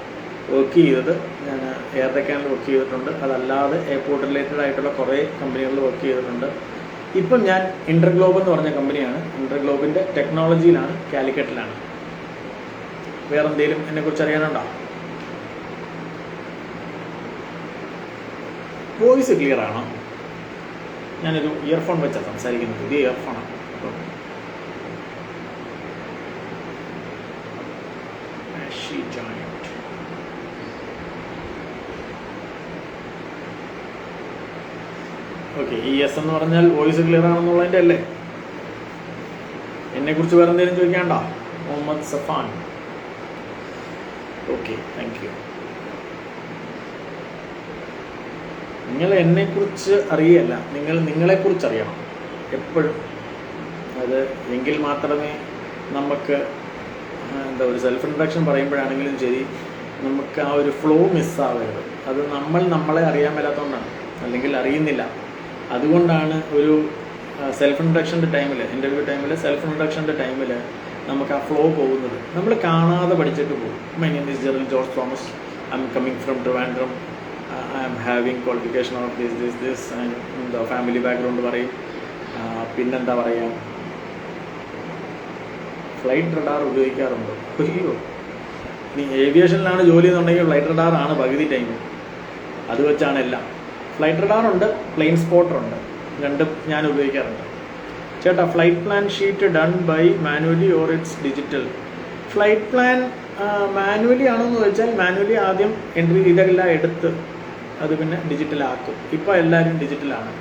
work ചെയ്തത്. ഞാൻ എയർ ഡെക്കാനിൽ വർക്ക് ചെയ്തിട്ടുണ്ട്. അതല്ലാതെ എയർപോർട്ട് റിലേറ്റഡ് ആയിട്ടുള്ള കുറേ കമ്പനികളിൽ വർക്ക് ചെയ്തിട്ടുണ്ട്. ഇപ്പം ഞാൻ ഇൻ്റർഗ്ലോബ് എന്ന് പറഞ്ഞ കമ്പനിയാണ്. ഇൻ്റർഗ്ലോബിൻ്റെ ടെക്നോളജിയിലാണ്, കാലിക്കറ്റിലാണ്. വേറെ എന്തെങ്കിലും എന്നെക്കുറിച്ച് അറിയാനുണ്ടോ? വോയിസ് ക്ലിയർ ആണോ? ഞാനൊരു ഇയർഫോൺ വെച്ചാണ് സംസാരിക്കുന്നത്. പുതിയ ഇയർഫോണാണ്. ഓക്കെ, ഈ എസ് എന്ന് പറഞ്ഞാൽ വോയിസ് ക്ലിയർ ആണെന്നുള്ളതിൻ്റെ അല്ലേ? എന്നെക്കുറിച്ച് വേറെ എന്തെങ്കിലും ചോദിക്കാണ്ടോ? Muhammad Safan. Okay, thank you. നിങ്ങൾ എന്നെക്കുറിച്ച് അറിയല്ല, നിങ്ങൾ നിങ്ങളെക്കുറിച്ച് അറിയണം എപ്പോഴും. അത് എങ്കിൽ മാത്രമേ നമുക്ക് എന്താ ഒരു സെൽഫ് ഇൻട്രഡക്ഷൻ പറയുമ്പോഴാണെങ്കിലും ശരി, നമുക്ക് ആ ഒരു ഫ്ലോ മിസ്സാവരുത്. അത് നമ്മളെ അറിയാൻ മേലാത്തതുകൊണ്ടാണ്, അല്ലെങ്കിൽ അറിയുന്നില്ല. അതുകൊണ്ടാണ് ഒരു സെൽഫ് ഇൻട്രഡക്ഷൻ്റെ ടൈമിൽ, ഇൻ്റർവ്യൂ ടൈമിൽ, സെൽഫ് ഇൻട്രഡക്ഷൻ്റെ ടൈമിൽ നമുക്ക് ആ ഫ്ലോ പോകുന്നത്. നമ്മൾ കാണാതെ പഠിച്ചിട്ട് പോകും. My name is Jeril George Thomas, I am coming from Trivandrum, I am having qualification of this എന്താ ഫാമിലി ബാക്ക്ഗ്രൗണ്ട് പറയും. പിന്നെന്താ പറയുക, ഫ്ലൈറ്റ് റഡാർ ഉപയോഗിക്കാറുണ്ട്. അയ്യോ, ഇനി ഏവിയേഷനിലാണ് ജോലി എന്നുണ്ടെങ്കിൽ ഫ്ലൈറ്റ് റഡാറാണ് പകുതി ടൈം. അത് വെച്ചാണ് എല്ലാം. ഫ്ലൈറ്റ് റഡാറുണ്ട്, പ്ലെയിൻ സ്പോട്ടറുണ്ട്, രണ്ടും ഞാൻ ഉപയോഗിക്കാറുണ്ട്. ചേട്ടാ, flight plan sheet done by manually or it's digital? Flight plan manually ആണെന്ന് വെച്ചാൽ മാനുവലി ആദ്യം എൻട്രി ഇതെല്ലാം എടുത്ത് അത് പിന്നെ ഡിജിറ്റലാക്കും. ഇപ്പോൾ എല്ലാവരും ഡിജിറ്റലാണ്.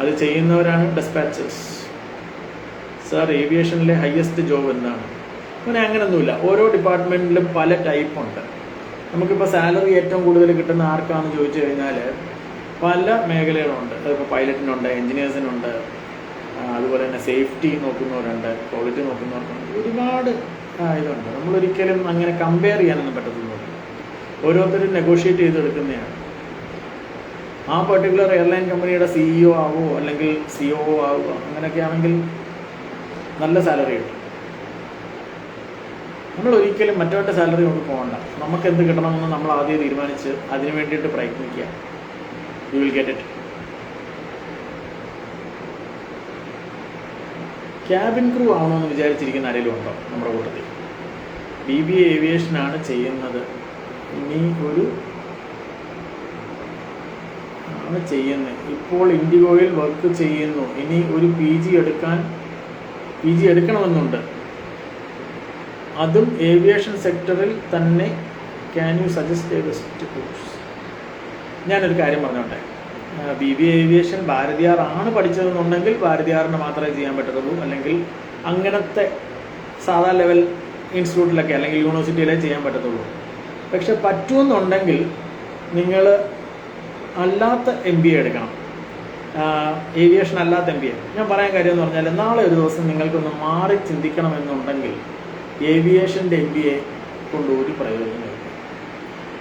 അത് ചെയ്യുന്നവരാണ് ഡെസ്പാച്ചേഴ്സ്. സാർ, ഏവിയേഷനിലെ ഹയസ്റ്റ് ജോബ് എന്താണ്? അങ്ങനെയൊന്നുമില്ല. ഓരോ ഡിപ്പാർട്ട്മെൻറ്റിലും പല ടൈപ്പുണ്ട്. നമുക്കിപ്പോൾ സാലറി ഏറ്റവും കൂടുതൽ കിട്ടുന്ന ആർക്കാണെന്ന് ചോദിച്ചു കഴിഞ്ഞാൽ പല മേഖലകളുണ്ട്. അതിപ്പോൾ പൈലറ്റിനുണ്ട്, എൻജിനീയേഴ്സിനുണ്ട്, അതുപോലെ തന്നെ സേഫ്റ്റി നോക്കുന്നവരുണ്ട്, ക്വാളിറ്റി നോക്കുന്നവർക്കുണ്ട്, ഒരുപാട് ഇതുണ്ട്. നമ്മളൊരിക്കലും അങ്ങനെ കമ്പയർ ചെയ്യാനൊന്നും പറ്റത്തൊന്നുമില്ല. ഓരോരുത്തരും നെഗോഷിയേറ്റ് ചെയ്തെടുക്കുന്നതാണ്. ആ പർട്ടിക്കുലർ എയർലൈൻ കമ്പനിയുടെ CEO ആവുമോ അല്ലെങ്കിൽ COO ആവുമോ അങ്ങനെയൊക്കെ ആണെങ്കിൽ നല്ല സാലറി കിട്ടും. നമ്മൾ ഒരിക്കലും മറ്റവരുടെ സാലറി കൊണ്ട് പോകണ്ട. നമുക്ക് എന്ത് കിട്ടണമെന്ന് നമ്മൾ ആദ്യം തീരുമാനിച്ച് അതിന് വേണ്ടിയിട്ട് പ്രയത്നിക്കുക. You will get it. Cabin crew ആവണമെന്ന് വിചാരിച്ചിരിക്കുന്ന ആരെങ്കിലും ഉണ്ടോ നമ്മുടെ കൂട്ടത്തിൽ? BBA ഏവിയേഷനാണ് ചെയ്യുന്നത്. ഇനി ഇപ്പോൾ ഇൻഡിഗോയിൽ വർക്ക് ചെയ്യുന്നു. ഇനി ഒരു PG എടുക്കണമെന്നുണ്ട്. അതും ഏവിയേഷൻ സെക്ടറിൽ തന്നെ. Can you suggest A best course? ഞാനൊരു കാര്യം പറഞ്ഞോട്ടെ. BBA ഏവിയേഷൻ ഭാരതിയാർ ആണ് പഠിച്ചതെന്നുണ്ടെങ്കിൽ ഭാരതിയാറിന് മാത്രമേ ചെയ്യാൻ പറ്റത്തുള്ളൂ. അല്ലെങ്കിൽ അങ്ങനത്തെ സാധാ ലെവൽ ഇൻസ്റ്റിറ്റ്യൂട്ടിലൊക്കെ അല്ലെങ്കിൽ യൂണിവേഴ്സിറ്റിയിലേ ചെയ്യാൻ പറ്റത്തുള്ളൂ. പക്ഷെ പറ്റുമെന്നുണ്ടെങ്കിൽ നിങ്ങൾ അല്ലാത്ത MBA എടുക്കണം. ഏവിയേഷൻ അല്ലാത്ത MBA. ഞാൻ പറയാൻ കാര്യം എന്ന് പറഞ്ഞാൽ, നാളെ ഒരു ദിവസം നിങ്ങൾക്കൊന്ന് മാറി ചിന്തിക്കണമെന്നുണ്ടെങ്കിൽ ഏവിയേഷൻ്റെ MBA കൊണ്ട് ഒരു പ്രയോജനമില്ല.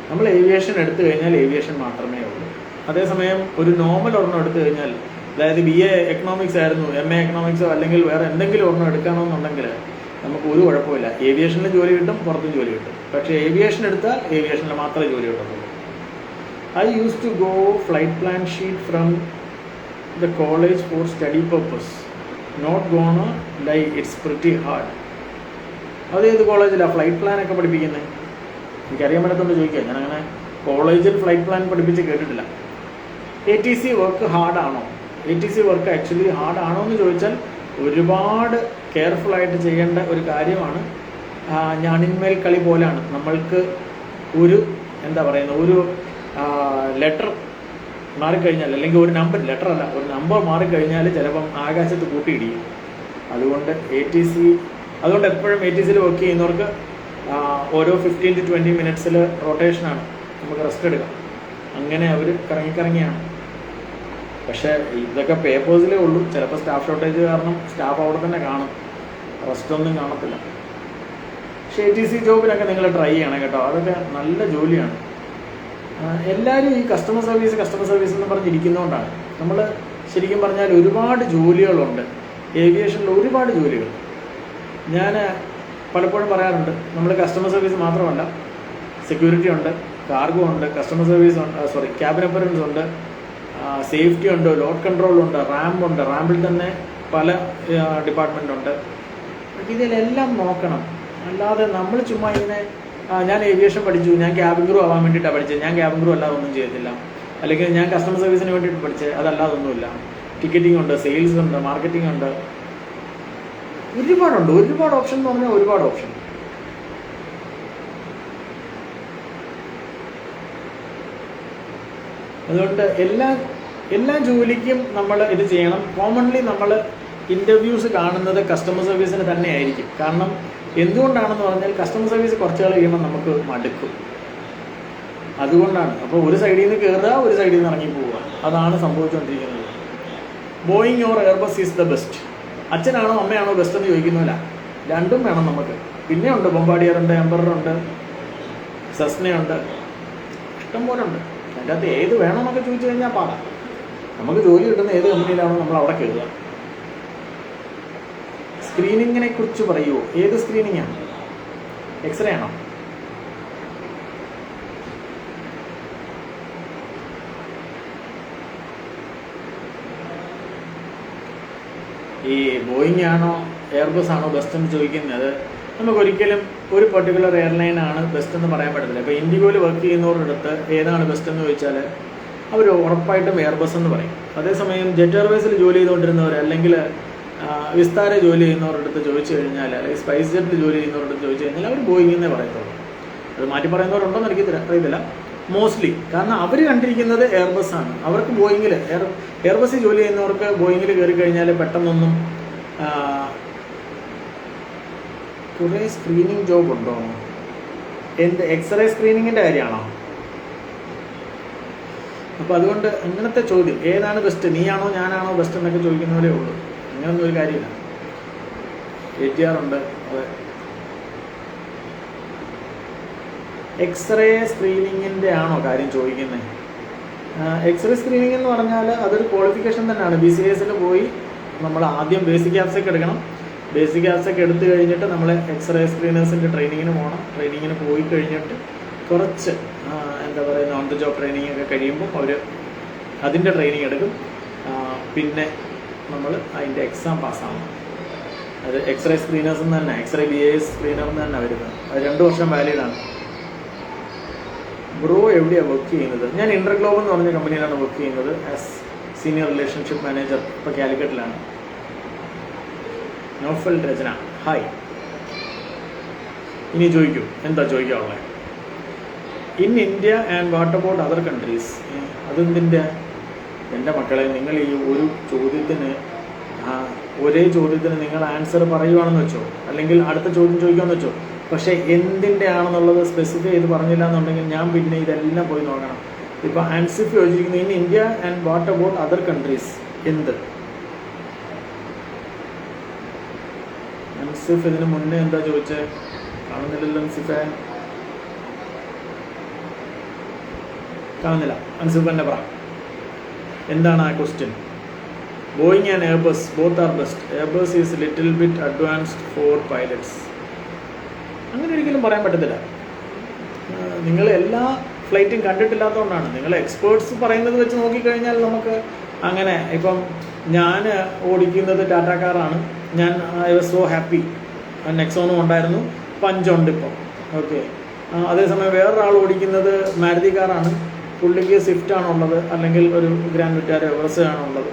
നമ്മൾ ഏവിയേഷൻ എടുത്തു കഴിഞ്ഞാൽ ഏവിയേഷൻ മാത്രമേ ഉള്ളൂ. അതേസമയം ഒരു നോർമൽ ഒരെണ്ണം എടുത്തു കഴിഞ്ഞാൽ, അതായത് BA എക്കണോമിക്സ് ആയിരുന്നു, MA എക്കണോമിക്സോ അല്ലെങ്കിൽ വേറെ എന്തെങ്കിലും ഒരെണ്ണം എടുക്കണമെന്നുണ്ടെങ്കിൽ നമുക്ക് ഒരു കുഴപ്പമില്ല. ഏവിയേഷനിൽ ജോലി കിട്ടും, പുറത്തും ജോലി കിട്ടും. പക്ഷേ ഏവിയേഷൻ എടുത്താൽ ഏവിയേഷനിൽ മാത്രമേ ജോലി കിട്ടത്തുള്ളൂ. I used to go flight plan sheet from the college for study purpose. Not gonna lie, it's pretty hard. അതേത് കോളേജിലാണ് ഫ്ലൈറ്റ് പ്ലാനൊക്കെ പഠിപ്പിക്കുന്നത്? എനിക്കറിയാൻ പറ്റത്തോണ്ട് ചോദിക്കുക. ഞാനങ്ങനെ കോളേജിൽ ഫ്ലൈറ്റ് പ്ലാൻ പഠിപ്പിച്ച് കേട്ടിട്ടില്ല. ATC വർക്ക് ഹാർഡാണോ? ATC വർക്ക് ആക്ച്വലി ഹാർഡാണോ എന്ന് ചോദിച്ചാൽ ഒരുപാട് കെയർഫുള്ളായിട്ട് ചെയ്യേണ്ട ഒരു കാര്യമാണ്. ഞാണിന്മേൽ കളി പോലെയാണ്. നമ്മൾക്ക് ഒരു ഒരു ലെറ്റർ മാറിക്കഴിഞ്ഞാൽ, അല്ലെങ്കിൽ ഒരു നമ്പർ, ലെറ്റർ അല്ല, ഒരു നമ്പർ മാറിക്കഴിഞ്ഞാൽ ചിലപ്പം ആകാശത്ത് കൂട്ടിയിടിക്കും. അതുകൊണ്ട് എപ്പോഴും ATCയിൽ വർക്ക് ചെയ്യുന്നവർക്ക് ഓരോ 15 to 20 മിനിറ്റ്സിൽ റൊട്ടേഷനാണ്. നമുക്ക് റെസ്റ്റ് എടുക്കാം. അങ്ങനെ അവർ കറങ്ങിയാണ്. പക്ഷേ ഇതൊക്കെ പേപ്പേഴ്സിലേ ഉള്ളൂ. ചിലപ്പോൾ സ്റ്റാഫ് ഷോർട്ടേജ് കാരണം സ്റ്റാഫ് അവിടെ തന്നെ കാണും, റെസ്റ്റൊന്നും കാണത്തില്ല. പക്ഷേ ATC ജോബിനൊക്കെ നിങ്ങൾ ട്രൈ ചെയ്യണം കേട്ടോ. അതൊക്കെ നല്ല ജോലിയാണ്. എല്ലാവരും ഈ കസ്റ്റമർ സർവീസ് എന്ന് പറഞ്ഞിരിക്കുന്നതുകൊണ്ടാണ്. നമ്മൾ ശരിക്കും പറഞ്ഞാൽ ഒരുപാട് ജോലികളുണ്ട് ഏവിയേഷനിൽ, ഒരുപാട് ജോലികൾ. ഞാൻ പലപ്പോഴും പറയാറുണ്ട്, നമ്മൾ കസ്റ്റമർ സർവീസ് മാത്രമല്ല, സെക്യൂരിറ്റി ഉണ്ട്, കാർഗോ ഉണ്ട്, കസ്റ്റമർ സർവീസ് ഉണ്ട്, ക്യാബിൻ അപ്പറൻസ് ഉണ്ട്, സേഫ്റ്റി ഉണ്ട്, ലോഡ് കൺട്രോൾ ഉണ്ട്, റാമ്പ് ഉണ്ട്, റാമ്പിൽ തന്നെ പല ഡിപ്പാർട്ട്മെൻ്റ് ഉണ്ട്. ഇതിലെല്ലാം നോക്കണം. അല്ലാതെ നമ്മൾ ചുമ്മാ ഇങ്ങനെ ഞാൻ ഏവിയേഷൻ പഠിച്ചു, ഞാൻ ക്യാബിൻ ക്രൂ ആവാൻ വേണ്ടിയിട്ടാണ് പഠിച്ചത്, ഞാൻ ക്യാബിൻ ക്രൂ അല്ലാതെ ഒന്നും ചെയ്യത്തില്ല, അല്ലെങ്കിൽ ഞാൻ കസ്റ്റമർ സർവീസിന് വേണ്ടിയിട്ട് പഠിച്ചത്, അതല്ലാതൊന്നുമില്ല. ടിക്കറ്റിംഗ് ഉണ്ട്, സെയിൽസ് ഉണ്ട്, മാർക്കറ്റിംഗ് ഉണ്ട്, ഒരുപാടുണ്ട്. ഒരുപാട് ഓപ്ഷൻ എന്ന് പറഞ്ഞാൽ ഒരുപാട് ഓപ്ഷൻ. അതുകൊണ്ട് എല്ലാ ജോലിക്കും നമ്മൾ ഇത് ചെയ്യണം. കോമൺലി നമ്മൾ ഇൻ്റർവ്യൂസ് കാണുന്നത് കസ്റ്റമർ സർവീസിന് തന്നെ ആയിരിക്കും. കാരണം എന്തുകൊണ്ടാണെന്ന് പറഞ്ഞാൽ കസ്റ്റമർ സർവീസ് കുറച്ച് നാൾ കഴിയുമ്പോൾ നമുക്ക് മടുക്കും. അതുകൊണ്ടാണ്. അപ്പോൾ ഒരു സൈഡിൽ നിന്ന് കയറുക, ഒരു സൈഡിൽ നിന്ന് ഇറങ്ങി പോവുക, അതാണ് സംഭവിച്ചുകൊണ്ടിരിക്കുന്നത്. Boeing or Airbus is the best. അച്ഛനാണോ അമ്മയാണോ ബെസ്റ്റ് എന്ന് ചോദിക്കുന്നില്ല, രണ്ടും വേണം നമുക്ക്. പിന്നെ ഉണ്ട് ബൊംബാർഡിയർ ഉണ്ട്, എംപറർ ഉണ്ട്, സെസ്നയുണ്ട്, ഇഷ്ടംപോലെ ഉണ്ട്. അതിൻ്റെ അകത്ത് ഏത് വേണമെന്നൊക്കെ ചോദിച്ചു കഴിഞ്ഞാൽ പാടാം. നമുക്ക് ജോലി കിട്ടുന്ന ഏത് കമ്പനിയിലാണോ നമ്മൾ അവിടെ കയറുക. സ്ക്രീനിങ്ങിനെ കുറിച്ച് പറയുമോ? ഏത് സ്ക്രീനിങ്ങാണ്? എക്സ്റേ ആണോ? ഈ ബോയിങ് ആണോ എയർബസ് ആണോ ബെസ്റ്റ് എന്ന് ചോദിക്കുന്നത് നമുക്കൊരിക്കലും ഒരു പെർട്ടിക്കുലർ എയർലൈൻ ആണ് ബെസ്റ്റ് എന്ന് പറയാൻ പറ്റത്തില്ല. ഇപ്പോൾ ഇൻഡിഗോയിൽ വർക്ക് ചെയ്യുന്നവരുടെ ഏതാണ് ബെസ്റ്റ് എന്ന് ചോദിച്ചാൽ അവർ ഉറപ്പായിട്ടും എയർബസ് എന്ന് പറയും. അതേസമയം ജെറ്റ് എയർവേസിൽ ജോലി ചെയ്തുകൊണ്ടിരുന്നവർ, അല്ലെങ്കിൽ വിസ്താര ജോലി ചെയ്യുന്നവരുടെ അടുത്ത് ചോദിച്ചു കഴിഞ്ഞാൽ, അല്ലെങ്കിൽ സ്പൈസ് ജെറ്റിൽ ജോലി ചെയ്യുന്നവരുടെ അടുത്ത് ചോദിച്ചു കഴിഞ്ഞാൽ അവർ ബോയിങ് എന്നേ പറയത്തുള്ളൂ. അത് മാറ്റി പറയുന്നവരുണ്ടോയെന്ന് എനിക്ക് അറിയത്തില്ല. മോസ്റ്റ്ലി കാരണം അവർ കണ്ടിരിക്കുന്നത് എയർബസ് ആണ്. അവർക്ക് ബോയിങ്ങിൽ എയർബസിൽ ജോലി ചെയ്യുന്നവർക്ക് ബോയിങ്ങിൽ കയറി കഴിഞ്ഞാൽ പെട്ടെന്നൊന്നും കുറേ സ്ക്രീനിങ് ജോബ് ഉണ്ടോ? എക്സ്റേ സ്ക്രീനിങ്ങിൻ്റെ കാര്യമാണോ? അപ്പോൾ അതുകൊണ്ട് അങ്ങനത്തെ ചോദ്യം, ഏതാണ് ബെസ്റ്റ്, നീയാണോ ഞാനാണോ ബെസ്റ്റ് എന്നൊക്കെ ചോദിക്കുന്നവരേ ഉള്ളൂ. അങ്ങനൊന്നും ഒരു കാര്യമില്ല. ATR ഉണ്ട്. അതെ, എക്സ്റേ സ്ക്രീനിങ്ങിൻ്റെ ആണോ കാര്യം ചോദിക്കുന്നത്? എക്സ്റേ സ്ക്രീനിങ് എന്ന് പറഞ്ഞാൽ അതൊരു ക്വാളിഫിക്കേഷൻ തന്നെയാണ്. BCS പോയി നമ്മൾ ആദ്യം ബേസിക് ആപ്സൊക്കെ എടുക്കണം. ബേസിക് ആപ്സൊക്കെ എടുത്തു കഴിഞ്ഞിട്ട് നമ്മൾ എക്സ്റേ സ്ക്രീനേഴ്സിൻ്റെ ട്രെയിനിങ്ങിന് പോകണം. ട്രെയിനിങ്ങിന് പോയി കഴിഞ്ഞിട്ട് കുറച്ച് എന്താ പറയുക, ഓൺ ദ ജോബ് ട്രെയിനിങ് ഒക്കെ കഴിയുമ്പോൾ അവർ അതിൻ്റെ ട്രെയിനിങ് എടുക്കും. പിന്നെ നമ്മൾ അതിൻ്റെ എക്സാം പാസ്സാവണം. അത് എക്സ്റേ സ്ക്രീനേഴ്സ് എന്ന് തന്നെ, എക്സ്റേ BAS സ്ക്രീനർ എന്ന് തന്നെ വരുന്നത്. അത് 2 വർഷം വാലിഡാണ്. ബ്രോ എവിടെയാണ് വർക്ക് ചെയ്യുന്നത്? ഞാൻ ഇന്റർഗ്ലോബൽ എന്ന് പറഞ്ഞ കമ്പനിയിലാണ് വർക്ക് ചെയ്യുന്നത് ആസ് സീനിയർ റിലേഷൻഷിപ്പ് മാനേജർ. ഇപ്പോൾ കാലിക്കറ്റിലാണ്. നോഫൽ രചന, ഹായ്. ഇനി ചോദിക്കൂ, എന്താ ചോദിക്കാനുള്ളത്? In India and what about other countries? അതെന്തിൻ്റെ? എൻ്റെ മക്കളെ, നിങ്ങൾ ഈ ഒരു ചോദ്യത്തിന് ഒരേ ചോദ്യത്തിന് നിങ്ങൾ ആൻസർ പറയുവാണെന്ന് വെച്ചോ, അല്ലെങ്കിൽ അടുത്ത ചോദ്യം ചോദിക്കാമെന്ന് വെച്ചോ, പക്ഷേ എന്തിൻ്റെ ആണെന്നുള്ളത് സ്പെസിഫൈ ചെയ്ത് പറഞ്ഞില്ല എന്നുണ്ടെങ്കിൽ ഞാൻ പിന്നെ ഇതെല്ലാം പോയി നോക്കണം. ഇപ്പോൾ ആൻസിഫ് ചോദിച്ചിരിക്കുന്നത് in India and what about other countries, എന്ത്? അൻസിഫ് ഇതിന് മുന്നേ എന്താ ചോദിച്ചത്? കാണുന്നില്ലല്ലോ അൻസിഫെ, കാണുന്നില്ല. അൻസിഫ് തന്നെ പറ, എന്താണ് ആ question? Boeing and Airbus both are best. Airbus is little bit advanced for pilots. അങ്ങനെ ഒരിക്കലും പറയാൻ പറ്റത്തില്ല. നിങ്ങൾ എല്ലാ ഫ്ലൈറ്റും കണ്ടിട്ടില്ലാത്തതുകൊണ്ടാണ്. നിങ്ങൾ എക്സ്പേർട്സ് പറയുന്നത് വെച്ച് നോക്കിക്കഴിഞ്ഞാൽ നമുക്ക് അങ്ങനെ, ഇപ്പം ഞാൻ ഓടിക്കുന്നത് ടാറ്റ കാറാണ്. ഞാൻ ഐ വാസ് സോ ഹാപ്പി. നെക്സോണും ഉണ്ടായിരുന്നു, പഞ്ചുണ്ട് ഇപ്പോൾ. ഓക്കെ. അതേസമയം വേറൊരാൾ ഓടിക്കുന്നത് മാരുതി കാറാണ്. പുള്ളിക്ക് സ്വിഫ്റ്റാണുള്ളത്, അല്ലെങ്കിൽ ഒരു ഗ്രാൻഡ് വിറ്റാരോ എവറസ്റ്റ് ആണുള്ളത്.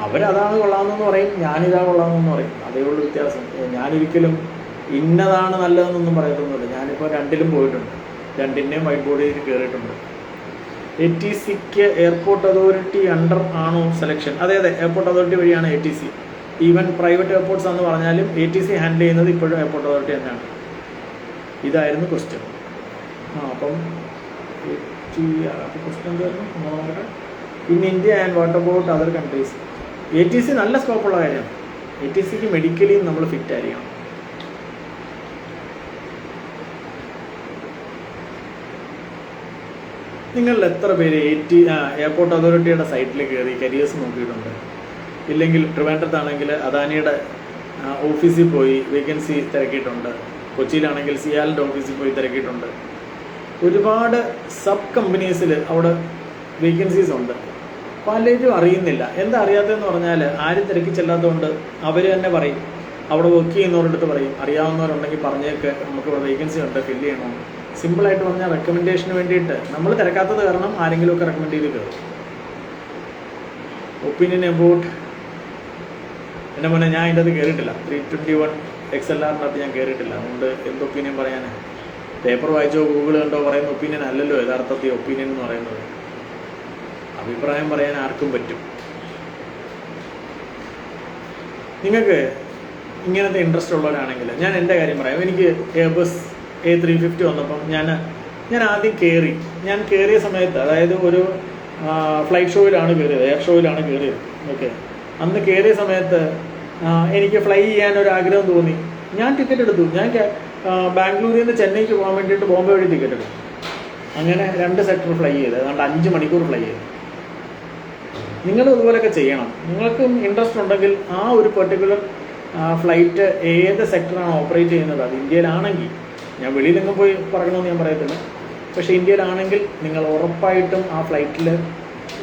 അവരതാണ് കൊള്ളാമെന്ന് പറയും, ഞാനിതാ കൊള്ളാമെന്ന് പറയും. അതേ ഉള്ളൂ വ്യത്യാസം. ഞാനൊരിക്കലും ഇന്നതാണ് നല്ലതെന്നൊന്നും പറയത്തൊന്നുമില്ല. ഞാനിപ്പോൾ രണ്ടിലും പോയിട്ടുണ്ട്, രണ്ടിൻ്റെയും വൈറ്റ് ബോർഡിൽ കയറിയിട്ടുണ്ട്. ATCക്ക് എയർപോർട്ട് അതോറിറ്റി അണ്ടർ ആണോ സെലക്ഷൻ? അതെ, എയർപോർട്ട് അതോറിറ്റി വഴിയാണ് ATC. ഈവൻ പ്രൈവറ്റ് എയർപോർട്ട്സ് എന്ന് പറഞ്ഞാലും ATC ഹാൻഡിൽ ചെയ്യുന്നത് ഇപ്പോഴും എയർപോർട്ട് അതോറിറ്റി തന്നെയാണ്. ഇതായിരുന്നു ക്വസ്റ്റ്യൻ. അപ്പം ക്വസ്റ്റ്യൻ എന്തായിരുന്നു നോക്കട്ടെ. In India and what about other countries? ATC നല്ല സ്കോപ്പുള്ള കാര്യമാണ്. ATCക്ക് മെഡിക്കലിയും നമ്മൾ ഫിറ്റ് ആയിരിക്കണം. നിങ്ങളിൽ എത്ര പേര് എയർപോർട്ട് അതോറിറ്റിയുടെ സൈറ്റിൽ കയറി കരിയേഴ്സ് നോക്കിയിട്ടുണ്ട്? ഇല്ലെങ്കിൽ ട്രിവാൻഡ്രത്താണെങ്കിൽ അദാനിയുടെ ഓഫീസിൽ പോയി വേക്കൻസി തിരക്കിയിട്ടുണ്ട്. കൊച്ചിയിലാണെങ്കിൽ സിയാലിൻ്റെ ഓഫീസിൽ പോയി തിരക്കിയിട്ടുണ്ട്. ഒരുപാട് സബ് കമ്പനീസിൽ അവിടെ വേക്കൻസീസ് ഉണ്ട്. പലരും അറിയുന്നില്ല. എന്താ അറിയാത്തതെന്ന് പറഞ്ഞാൽ ആരും തിരക്കി ചെല്ലാത്തതുകൊണ്ട് അവർ തന്നെ പറയും, അവിടെ വർക്ക് ചെയ്യുന്നവരുടെ പറയും, അറിയാവുന്നവരുണ്ടെങ്കിൽ പറഞ്ഞേക്ക്, നമുക്കിവിടെ വേക്കൻസി ഉണ്ട്, ഫില്ല് ചെയ്യണം. സിമ്പിളായിട്ട് പറഞ്ഞാൽ റെക്കമെൻഡേഷന് വേണ്ടിയിട്ട് നമ്മൾ തിരക്കാത്തത് കാരണം ആരെങ്കിലുമൊക്കെ റെക്കമെൻഡ് ചെയ്ത് കയറും. ഒപ്പീനിയൻ അബൌട്ട് എൻ്റെ മുന്നേ ഞാൻ അതിൻ്റെ അത് കയറിയിട്ടില്ല. 321 XLR ഞാൻ കയറിയിട്ടില്ല. അതുകൊണ്ട് എന്ത് ഒപ്പീനിയൻ പറയാൻ? പേപ്പർ വായിച്ചോ ഗൂഗിൾ കണ്ടോ പറയുന്ന ഒപ്പീനിയൻ അല്ലല്ലോ യഥാർത്ഥത്തിൽ ഒപ്പീനിയൻ എന്ന് പറയുന്നത്. അഭിപ്രായം പറയാൻ ആർക്കും പറ്റും. നിങ്ങൾക്ക് ഇങ്ങനത്തെ ഇൻട്രസ്റ്റ് ഉള്ളവരാണെങ്കിൽ ഞാൻ എൻ്റെ കാര്യം പറയാം. എനിക്ക് എയർബസ് A350 വന്നപ്പം ഞാൻ ആദ്യം കയറി. ഞാൻ കയറിയ സമയത്ത്, അതായത് ഒരു ഫ്ലൈറ്റ് ഷോയിലാണ് കയറിയത്, എയർ ഷോയിലാണ് കയറിയത്. ഓക്കെ, അന്ന് കയറിയ സമയത്ത് എനിക്ക് ഫ്ലൈ ചെയ്യാൻ ഒരു ആഗ്രഹം തോന്നി. ഞാൻ ടിക്കറ്റ് എടുത്തു. ഞാൻ ബാംഗ്ലൂരിൽ നിന്ന് ചെന്നൈക്ക് പോകാൻ വേണ്ടിയിട്ട് ബോംബെ വഴി ടിക്കറ്റ് എടുത്തു. അങ്ങനെ 2 സെക്ടർ ഫ്ലൈ ചെയ്ത് അതുകൊണ്ട് 5 മണിക്കൂർ ഫ്ലൈ ചെയ്തു. നിങ്ങളും ഇതുപോലെയൊക്കെ ചെയ്യണം. നിങ്ങൾക്കും ഇൻട്രസ്റ്റ് ഉണ്ടെങ്കിൽ ആ ഒരു പെർട്ടിക്കുലർ ഫ്ലൈറ്റ് ഏത് സെക്ടറാണ് ഓപ്പറേറ്റ് ചെയ്യുന്നത്, അത് ഇന്ത്യയിലാണെങ്കിൽ, ഞാൻ വെളിയിലെങ്ങും പോയി പറയണമെന്ന് ഞാൻ പറയത്തില്ല, പക്ഷേ ഇന്ത്യയിലാണെങ്കിൽ നിങ്ങൾ ഉറപ്പായിട്ടും ആ ഫ്ലൈറ്റിൽ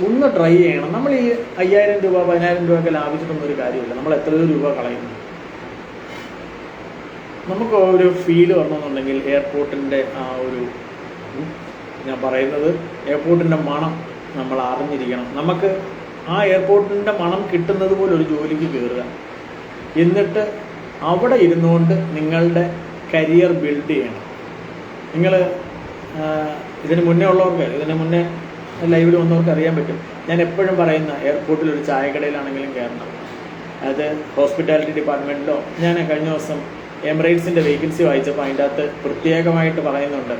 ഒന്ന് ട്രൈ ചെയ്യണം. നമ്മൾ ഈ 5000 രൂപ 10000 രൂപയൊക്കെ ലാഭിച്ചിട്ടൊന്നും ഒരു കാര്യമില്ല. നമ്മൾ എത്രയോ രൂപ കളയുന്നു. നമുക്ക് ഒരു ഫീല് വരണമെന്നുണ്ടെങ്കിൽ എയർപോർട്ടിൻ്റെ ആ ഒരു, ഞാൻ പറയുന്നത് എയർപോർട്ടിൻ്റെ മണം നമ്മൾ അറിഞ്ഞിരിക്കണം. നമുക്ക് ആ എയർപോർട്ടിൻ്റെ മണം കിട്ടുന്നത് പോലെ ഒരു ജോലിക്ക് കയറുക, എന്നിട്ട് അവിടെ ഇരുന്നുകൊണ്ട് നിങ്ങളുടെ കരിയർ ബിൽഡ് ചെയ്യണം. നിങ്ങൾ ഇതിന് മുന്നേ ലൈവിൽ വന്നവർക്ക് അറിയാൻ പറ്റും. ഞാൻ എപ്പോഴും പറയുന്ന എയർപോർട്ടിൽ ഒരു ചായക്കടയിലാണെങ്കിലും കയറണം. അത് ഹോസ്പിറ്റാലിറ്റി ഡിപ്പാർട്ട്മെൻറ്റിലോ, ഞാൻ കഴിഞ്ഞ ദിവസം എമിറേറ്റ്സിൻ്റെ വേക്കൻസി വായിച്ചപ്പോൾ അതിൻ്റെ അകത്ത് പ്രത്യേകമായിട്ട് പറയുന്നുണ്ട്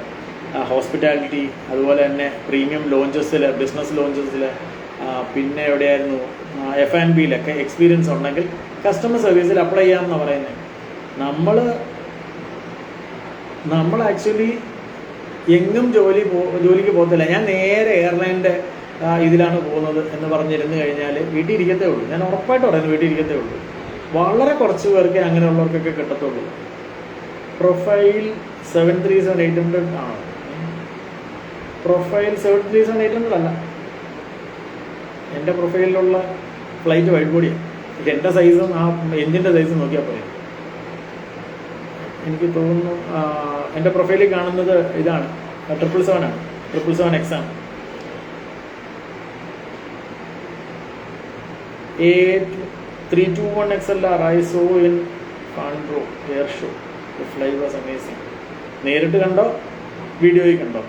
ഹോസ്പിറ്റാലിറ്റി, അതുപോലെ തന്നെ പ്രീമിയം ലോഞ്ചസിൽ, ബിസിനസ് ലോഞ്ചസിൽ, പിന്നെ എവിടെയായിരുന്നു F&Bയിലൊക്കെ എക്സ്പീരിയൻസ് ഉണ്ടെങ്കിൽ കസ്റ്റമർ സർവീസിൽ അപ്ലൈ ചെയ്യാമെന്നാണ് പറയുന്നത്. നമ്മൾ ആക്ച്വലി എങ്ങും ജോലിക്ക് പോകത്തില്ല. ഞാൻ നേരെ എയർലൈൻ്റെ ഇതിലാണ് പോകുന്നത് എന്ന് പറഞ്ഞിരുന്നു കഴിഞ്ഞാൽ വീട്ടിൽ ഇരിക്കത്തേ ഉള്ളൂ. ഞാൻ ഉറപ്പായിട്ട് പറയുന്നു, വീട്ടിൽ ഇരിക്കത്തേ ഉള്ളൂ. വളരെ കുറച്ച് പേർക്ക് അങ്ങനെയുള്ളവർക്കൊക്കെ കിട്ടത്തുള്ളൂ. പ്രൊഫൈൽ 737-800 ആണോ? പ്രൊഫൈൽ 737-800 അല്ല. എൻ്റെ പ്രൊഫൈലിലുള്ള ഫ്ലൈറ്റ് വൈഡ് ബോഡിയാണ്. എൻ്റെ സൈസും ആ എഞ്ചിൻ്റെ സൈസും നോക്കിയാൽ പോയി. എനിക്ക് തോന്നുന്നു എൻ്റെ പ്രൊഫൈലിൽ കാണുന്നത് ഇതാണ്, 777 ആണ്, 777X ആണ്. A321 XLR I saw in Farnborough air show. The flight was amazing. നേരിട്ട് കണ്ടോ വീഡിയോയിൽ കണ്ടോ?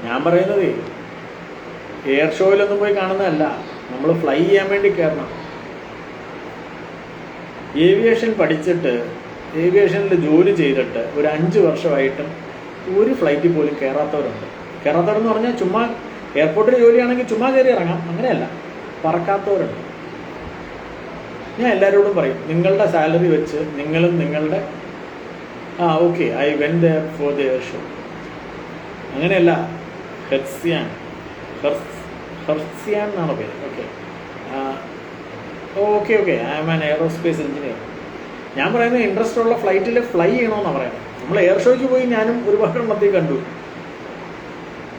ഞാൻ പറയുന്നത് എയർ ഷോയിലൊന്നും പോയി കാണുന്നതല്ല, നമ്മൾ ഫ്ലൈ ചെയ്യാൻ വേണ്ടി കയറണം. ഏവിയേഷൻ പഠിച്ചിട്ട്, ഏവിയേഷനിൽ ജോലി ചെയ്തിട്ട് ഒരു 5 വർഷമായിട്ടും ഒരു ഫ്ലൈറ്റിൽ പോലും കയറാത്തവരുണ്ട്. കയറാത്തവരെന്ന് പറഞ്ഞാൽ ചുമ്മാ എയർപോർട്ടിൽ ജോലിയാണെങ്കിൽ ചുമ്മാ കയറി ഇറങ്ങാം, അങ്ങനെയല്ല, പറക്കാത്തവരുണ്ട്. ഞാൻ എല്ലാവരോടും പറയും, നിങ്ങളുടെ സാലറി വെച്ച് നിങ്ങളും നിങ്ങളുടെ okay I went there for the air show, അങ്ങനെയല്ല, ഹെർസിയാൻ എന്നാണ് പേര്. Okay I am an aerospace engineer. ഞാൻ പറയുന്നത് ഇൻട്രസ്റ്റ് ഉള്ള ഫ്ലൈറ്റിൽ ഫ്ലൈ ചെയ്യണമെന്നാണ് പറയുന്നത്. നമ്മൾ എയർ ഷോയ്ക്ക് പോയി ഞാനും ഒരുപാട് എണ്ണത്തിൽ കണ്ടു,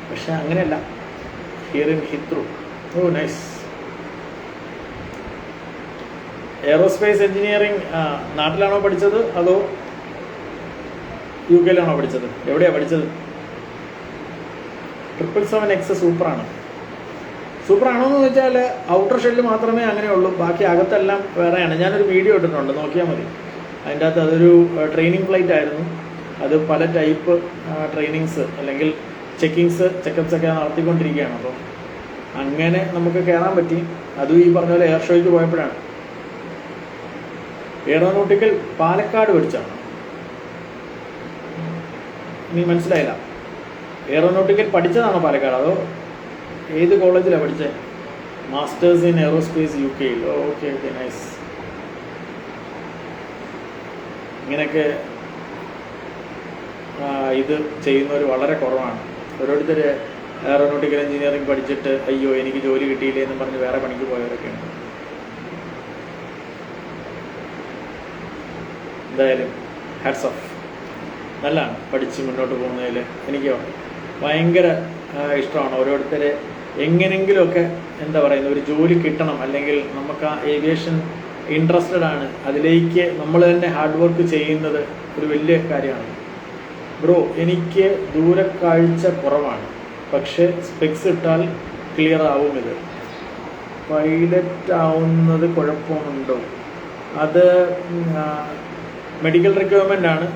പക്ഷെ അങ്ങനെയല്ല. Here in Heathrow. Oh nice. Aerospace engineering നാട്ടിലാണോ പഠിച്ചത് അതോ UK പഠിച്ചത്? എവിടെയാണ് പഠിച്ചത്? 777X സൂപ്പറാണ്. സൂപ്പറാണോ എന്ന് ചോദിച്ചാൽ ഔട്ടർ ഷെല്ല് മാത്രമേ അങ്ങനെയുള്ളൂ, ബാക്കി അകത്തെല്ലാം വേറെയാണ്. ഞാനൊരു വീഡിയോ ഇട്ടിട്ടുണ്ട്, നോക്കിയാൽ മതി. അതിൻ്റെ അകത്ത് അതൊരു ട്രെയിനിങ് ഫ്ലൈറ്റ് ആയിരുന്നു. അത് പല ടൈപ്പ് ട്രെയിനിങ്സ് അല്ലെങ്കിൽ ചെക്കപ്സ് ഒക്കെ നടത്തിക്കൊണ്ടിരിക്കുകയാണ്. അപ്പം അങ്ങനെ നമുക്ക് കയറാൻ പറ്റി. അതും ഈ പറഞ്ഞ പോലെ എയർ ഷോയ്ക്ക് പോയപ്പോഴാണ്. എയറോനോട്ടിക്കൽ പാലക്കാട് പഠിച്ചാണ്. നീ മനസ്സിലായില്ല, എയറോനോട്ടിക്കൽ പഠിച്ചതാണോ പാലക്കാട്, അതോ ഏത് കോളേജിലാണ് പഠിച്ചത്? Masters in aerospace UK. Okay nice. ഇങ്ങനെയൊക്കെ ഇത് ചെയ്യുന്നവർ വളരെ കുറവാണ്. ഓരോരുത്തർ എയറോനോട്ടിക്കൽ എഞ്ചിനീയറിംഗ് പഠിച്ചിട്ട് അയ്യോ എനിക്ക് ജോലി കിട്ടിയില്ലേ എന്നും പറഞ്ഞ് വേറെ പണിക്ക് പോയവരൊക്കെയാണ്. എന്തായാലും ഹാറ്റ്സ് ഓഫ്. നല്ലതാണ് പഠിച്ച് മുന്നോട്ട് പോകുന്നതിൽ. എനിക്ക് ഭയങ്കര ഇഷ്ടമാണ്. ഓരോരുത്തരെ എങ്ങനെങ്കിലുമൊക്കെ എന്താ പറയുന്നത് ഒരു ജോലി കിട്ടണം, അല്ലെങ്കിൽ നമുക്ക് ആ ഏവിയേഷൻ ഇൻട്രസ്റ്റഡ് ആണ്, അതിലേക്ക് നമ്മൾ തന്നെ ഹാർഡ് വർക്ക് ചെയ്യുന്നത് ഒരു വലിയ കാര്യമാണ്. ബ്രോ, എനിക്ക് ദൂരക്കാഴ്ച കുറവാണ്, പക്ഷേ സ്പെക്സ് ഇട്ടാൽ ക്ലിയർ ആവും. ഇത് പൈലറ്റ് ആവുന്നത് കുഴപ്പമുണ്ടോ? അത് മെഡിക്കൽ റിക്വയർമെൻ്റ് ആണ്,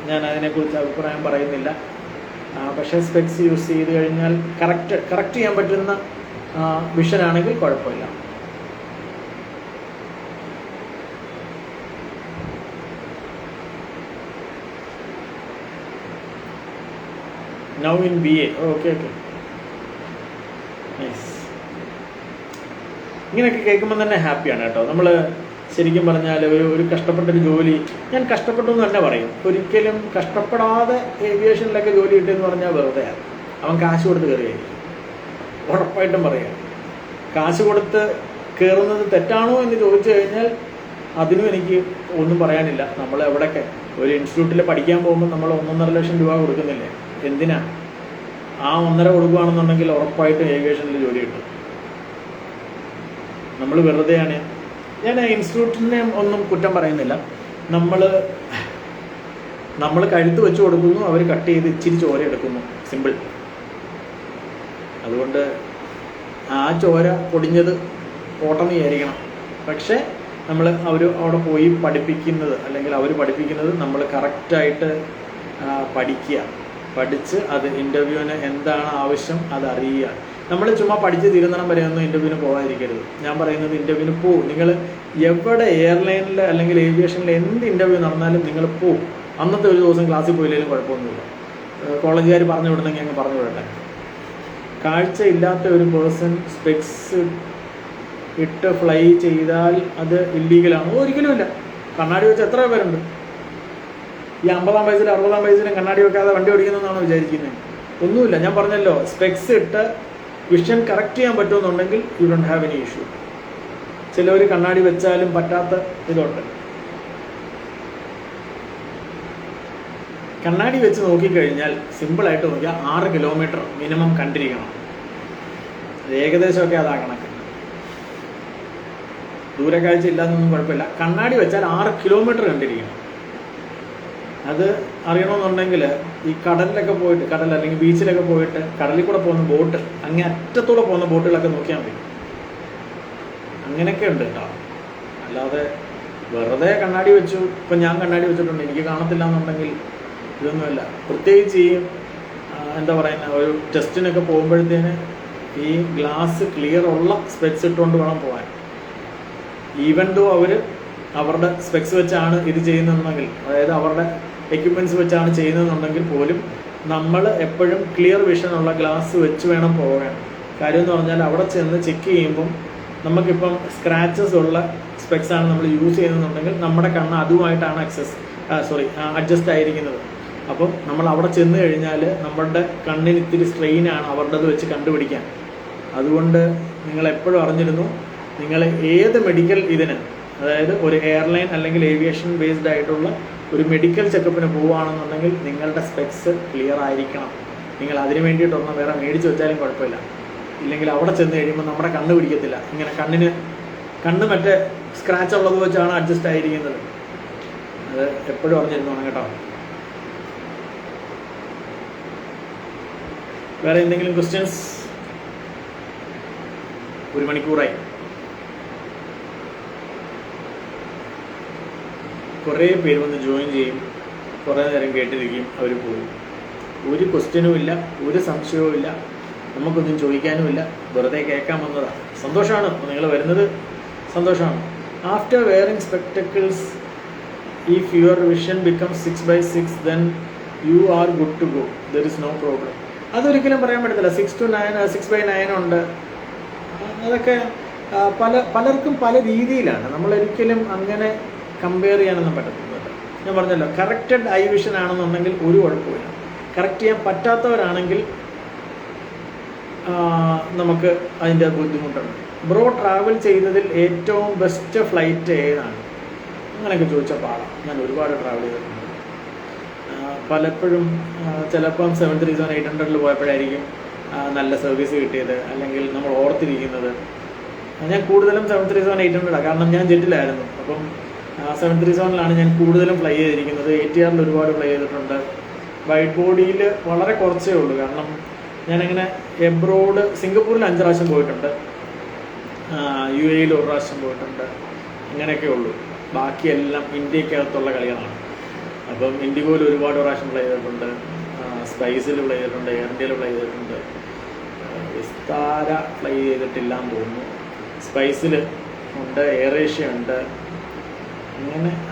ഞാൻ അതിനെക്കുറിച്ച് അഭിപ്രായം പറയുന്നില്ല. പക്ഷേ സ്പെക്സ് യൂസ് ചെയ്ത് കഴിഞ്ഞാൽ കറക്റ്റ് ചെയ്യാൻ പറ്റുന്ന വിഷനാണെങ്കിൽ കുഴപ്പമില്ല. Now in BA. Okay. Nice. ഇങ്ങനെയൊക്കെ കേൾക്കുമ്പോൾ തന്നെ ഹാപ്പിയാണ് കേട്ടോ. നമ്മൾ ശരിക്കും പറഞ്ഞാൽ ഒരു കഷ്ടപ്പെട്ടൊരു ജോലി, ഞാൻ കഷ്ടപ്പെട്ടു എന്ന് തന്നെ പറയും. ഒരിക്കലും കഷ്ടപ്പെടാതെ ഏവിയേഷനിലൊക്കെ ജോലി കിട്ടിയെന്ന് പറഞ്ഞാൽ വെറുതെയാണ്. അവൻ കാശ് കൊടുത്ത് കയറിയായിരിക്കും, ഉറപ്പായിട്ടും പറയാം. കാശ് കൊടുത്ത് കയറുന്നത് തെറ്റാണോ എന്ന് ചോദിച്ചു കഴിഞ്ഞാൽ അതിനും എനിക്ക് ഒന്നും പറയാനില്ല. നമ്മൾ എവിടെയൊക്കെ ഒരു ഇൻസ്റ്റിറ്റ്യൂട്ടിൽ പഠിക്കാൻ പോകുമ്പോൾ നമ്മൾ 1.5 ലക്ഷം രൂപ കൊടുക്കുന്നില്ലേ? എന്തിനാ? ആ 1.5 കൊടുക്കുകയാണെന്നുണ്ടെങ്കിൽ ഉറപ്പായിട്ടും ഏവിയേഷനിൽ ജോലി കിട്ടും. നമ്മൾ വെറുതെയാണ്. ഞാൻ ഇൻസ്റ്റിറ്റ്യൂട്ടിനെ ഒന്നും കുറ്റം പറയുന്നില്ല. നമ്മൾ കഴുത്ത് വെച്ച് കൊടുക്കുന്നു, അവർ കട്ട് ചെയ്ത് ഇച്ചിരി ചോര എടുക്കുന്നു, സിമ്പിൾ. അതുകൊണ്ട് ആ ചോര പൊടിഞ്ഞത് പോട്ടെന്ന് വിചാരിക്കണം. പക്ഷേ അവർ അവിടെ പോയി പഠിപ്പിക്കുന്നത്, അല്ലെങ്കിൽ അവർ പഠിപ്പിക്കുന്നത് നമ്മൾ കറക്റ്റായിട്ട് പഠിച്ച് അത് ഇൻ്റർവ്യൂവിന് എന്താണ് ആവശ്യം അത് അറിയുക. നമ്മൾ ചുമ്മാ പഠിച്ച് തീരുന്നിടം വരെ ഒന്നും ഇൻ്റർവ്യൂവിന് പോകാതിരിക്കരുത്. ഞാൻ പറയുന്നത് ഇൻ്റർവ്യൂവിന് പോവും. നിങ്ങൾ എവിടെ എയർലൈനിൽ അല്ലെങ്കിൽ ഏവിയേഷനിൽ എന്ത് ഇൻ്റർവ്യൂ നടന്നാലും നിങ്ങൾ പോവും. അന്നത്തെ ഒരു ദിവസം ക്ലാസ്സിൽ പോയില്ലെങ്കിലും കുഴപ്പമൊന്നുമില്ല. കോളേജുകാർ പറഞ്ഞു വിടണമെങ്കിൽ അങ്ങ് പറഞ്ഞു വിടട്ടെ. കാഴ്ച ഇല്ലാത്ത ഒരു പേഴ്സൺ സ്പെക്സ് ഇട്ട് ഫ്ലൈ ചെയ്താൽ അത് ഇല്ലീഗലാണ്? ഒരിക്കലുമില്ല. കണ്ണാടി വെച്ച് എത്ര പേരുണ്ട് ഈ 50-ാം വയസ്സിലും 60-ാം വയസ്സിലും കണ്ണാടി വെക്കാതെ വണ്ടി ഓടിക്കുന്നതെന്നാണോ വിചാരിക്കുന്നത്? ഒന്നുമില്ല. ഞാൻ പറഞ്ഞല്ലോ, സ്പെക്സ് ഇട്ട് വിഷൻ കറക്റ്റ് ചെയ്യാൻ പറ്റുമെന്നുണ്ടെങ്കിൽ you don't have any issue. ചിലവർ കണ്ണാടി വെച്ചാലും പറ്റാത്ത ഇതുണ്ട്. കണ്ണാടി വെച്ച് നോക്കിക്കഴിഞ്ഞാൽ സിമ്പിളായിട്ട് നോക്കിയാൽ 6 കിലോമീറ്റർ മിനിമം കണ്ടിരിക്കണം. ഏകദേശമൊക്കെ അതാ കണക്ക്. ദൂരക്കാഴ്ച ഇല്ലാതൊന്നും കുഴപ്പമില്ല. കണ്ണാടി വെച്ചാൽ 6 കിലോമീറ്റർ കണ്ടിരിക്കണം. അത് അറിയണമെന്നുണ്ടെങ്കിൽ ഈ കടലിലൊക്കെ പോയിട്ട്, കടൽ അല്ലെങ്കിൽ ബീച്ചിലൊക്കെ പോയിട്ട് കടലിൽ കൂടെ പോകുന്ന ബോട്ട്, അങ്ങേ അറ്റത്തൂടെ പോകുന്ന ബോട്ടുകളൊക്കെ നോക്കിയാൽ മതി. അങ്ങനെയൊക്കെ ഉണ്ട് കേട്ടോ. അല്ലാതെ വെറുതെ കണ്ണാടി വെച്ചു, ഇപ്പം ഞാൻ കണ്ണാടി വെച്ചിട്ടുണ്ട്, എനിക്ക് കാണത്തില്ല എന്നുണ്ടെങ്കിൽ ഇതൊന്നുമില്ല. പ്രത്യേകിച്ച് ഈ എന്താ പറയുന്ന ഒരു ടെസ്റ്റിനൊക്കെ പോകുമ്പോഴത്തേന് ഈ ഗ്ലാസ് ക്ലിയർ ഉള്ള സ്പെക്സ് ഇട്ടുകൊണ്ട് വേണം പോകാൻ. ഈവൻ ദോ അവരുടെ സ്പെക്സ് വെച്ചാണ് ഇത് ചെയ്യുന്നതെങ്കിൽ, അതായത് അവരുടെ എക്യുപ്മെൻറ്റ്സ് വെച്ചാണ് ചെയ്യുന്നതെന്നുണ്ടെങ്കിൽ പോലും നമ്മൾ എപ്പോഴും ക്ലിയർ വിഷനുള്ള ഗ്ലാസ് വെച്ച് വേണം പോകാൻ. കാര്യം എന്ന് പറഞ്ഞാൽ അവിടെ ചെന്ന് ചെക്ക് ചെയ്യുമ്പം നമുക്കിപ്പം സ്ക്രാച്ചസ് ഉള്ള സ്പെക്സ് ആണ് നമ്മൾ യൂസ് ചെയ്യുന്നതെന്നുണ്ടെങ്കിൽ നമ്മുടെ കണ്ണ് അതുമായിട്ടാണ് അഡ്ജസ്റ്റ് ആയിരിക്കുന്നത്. അപ്പം നമ്മൾ അവിടെ ചെന്ന് കഴിഞ്ഞാൽ നമ്മളുടെ കണ്ണിന് ഇത്തിരി സ്ട്രെയിനാണ് അവരുടേത് വെച്ച് കണ്ടുപിടിക്കാൻ. അതുകൊണ്ട് നിങ്ങൾ എപ്പോഴും അറിഞ്ഞിരുന്നു, നിങ്ങൾ ഏത് മെഡിക്കൽ ഇതിന്, അതായത് ഒരു എയർലൈൻ അല്ലെങ്കിൽ ഏവിയേഷൻ ബേസ്ഡ് ആയിട്ടുള്ള ഒരു മെഡിക്കൽ ചെക്കപ്പിന് പോവുകയാണെന്നുണ്ടെങ്കിൽ നിങ്ങളുടെ സ്പെക്സ് ക്ലിയർ ആയിരിക്കണം. നിങ്ങൾ അതിന് വേണ്ടിയിട്ടൊന്നും വേറെ മേടിച്ച് വെച്ചാലും കുഴപ്പമില്ല. ഇല്ലെങ്കിൽ അവിടെ ചെന്ന് കഴിയുമ്പോൾ നമ്മുടെ കണ്ണ് പിടിക്കത്തില്ല. ഇങ്ങനെ കണ്ണ് മറ്റേ സ്ക്രാച്ച് ഉള്ളത് വെച്ചാണ് അഡ്ജസ്റ്റ് ആയിരിക്കുന്നത്. അത് എപ്പോഴും അറിഞ്ഞിരുന്നോണം കേട്ടോ. വേറെ എന്തെങ്കിലും ക്വസ്റ്റ്യൻസ്? 1 മണിക്കൂറായി. കുറേ പേര് വന്ന് ജോയിൻ ചെയ്യും, കുറേ നേരം കേട്ടിരിക്കും, അവർ പോകും. ഒരു ക്വസ്റ്റ്യനും ഇല്ല, ഒരു സംശയവും ഇല്ല, നമുക്കൊന്നും ചോദിക്കാനുമില്ല, വെറുതെ കേൾക്കാൻ വന്നതാണ്. സന്തോഷമാണ് നിങ്ങൾ വരുന്നത്, സന്തോഷമാണ്. After wearing spectacles if your vision becomes 6/6 then you are good to go, there is no problem. അതൊരിക്കലും പറയാൻ പറ്റത്തില്ല. 6/9 ഉണ്ട്. അതൊക്കെ പലർക്കും പല രീതിയിലാണ്. നമ്മളൊരിക്കലും അങ്ങനെ കമ്പയർ ചെയ്യാനൊന്നും പറ്റത്തില്ല. ഞാൻ പറഞ്ഞല്ലോ, കറക്റ്റഡ് ഐ വിഷൻ ആണെന്നുണ്ടെങ്കിൽ ഒരു കുഴപ്പമില്ല. കറക്റ്റ് ചെയ്യാൻ പറ്റാത്തവരാണെങ്കിൽ നമുക്ക് അതിൻ്റെ ബുദ്ധിമുട്ടുണ്ട്. ബ്രോ ട്രാവൽ ചെയ്തതിൽ ഏറ്റവും ബെസ്റ്റ് ഫ്ലൈറ്റ് ഏതാണ്? അങ്ങനെയൊക്കെ ചോദിച്ചാൽ പാടാം. ഞാൻ ഒരുപാട് ട്രാവൽ ചെയ്തിട്ടുണ്ട്. പലപ്പോഴും ചിലപ്പം 737-800 പോയപ്പോഴായിരിക്കും നല്ല സർവീസ് കിട്ടിയത്, അല്ലെങ്കിൽ നമ്മൾ ഓർത്തിരിക്കുന്നത്. ഞാൻ കൂടുതലും 737-800 കാരണം ഞാൻ ജെറ്റിലായിരുന്നു. അപ്പം 737 ഞാൻ കൂടുതലും ഫ്ലൈ ചെയ്തിരിക്കുന്നത്. ATR ഒരുപാട് ഫ്ലൈ ചെയ്തിട്ടുണ്ട്. വൈഡ് ബോഡിയിൽ വളരെ കുറച്ചേ ഉള്ളൂ. കാരണം ഞാനങ്ങനെ എബ്രോഡ് സിംഗപ്പൂരിൽ 5 പ്രാവശ്യം പോയിട്ടുണ്ട്, UAE 1 പ്രാവശ്യം പോയിട്ടുണ്ട്, അങ്ങനെയൊക്കെ ഉള്ളൂ. ബാക്കിയെല്ലാം ഇന്ത്യക്കകത്തുള്ള കളികളാണ്. അപ്പം ഇൻഡിഗോയിൽ ഒരുപാട് പ്രാവശ്യം ഫ്ലൈ ചെയ്തിട്ടുണ്ട്, സ്പൈസിൽ ഫ്ലൈ ചെയ്തിട്ടുണ്ട്, എയർ ഇന്ത്യയിൽ ഫ്ലൈ ചെയ്തിട്ടുണ്ട്. വിസ്താര ഫ്ലൈ ചെയ്തിട്ടില്ലാന്ന് തോന്നുന്നു. സ്പൈസിൽ ഉണ്ട്, എയർ ഏഷ്യ ഉണ്ട്,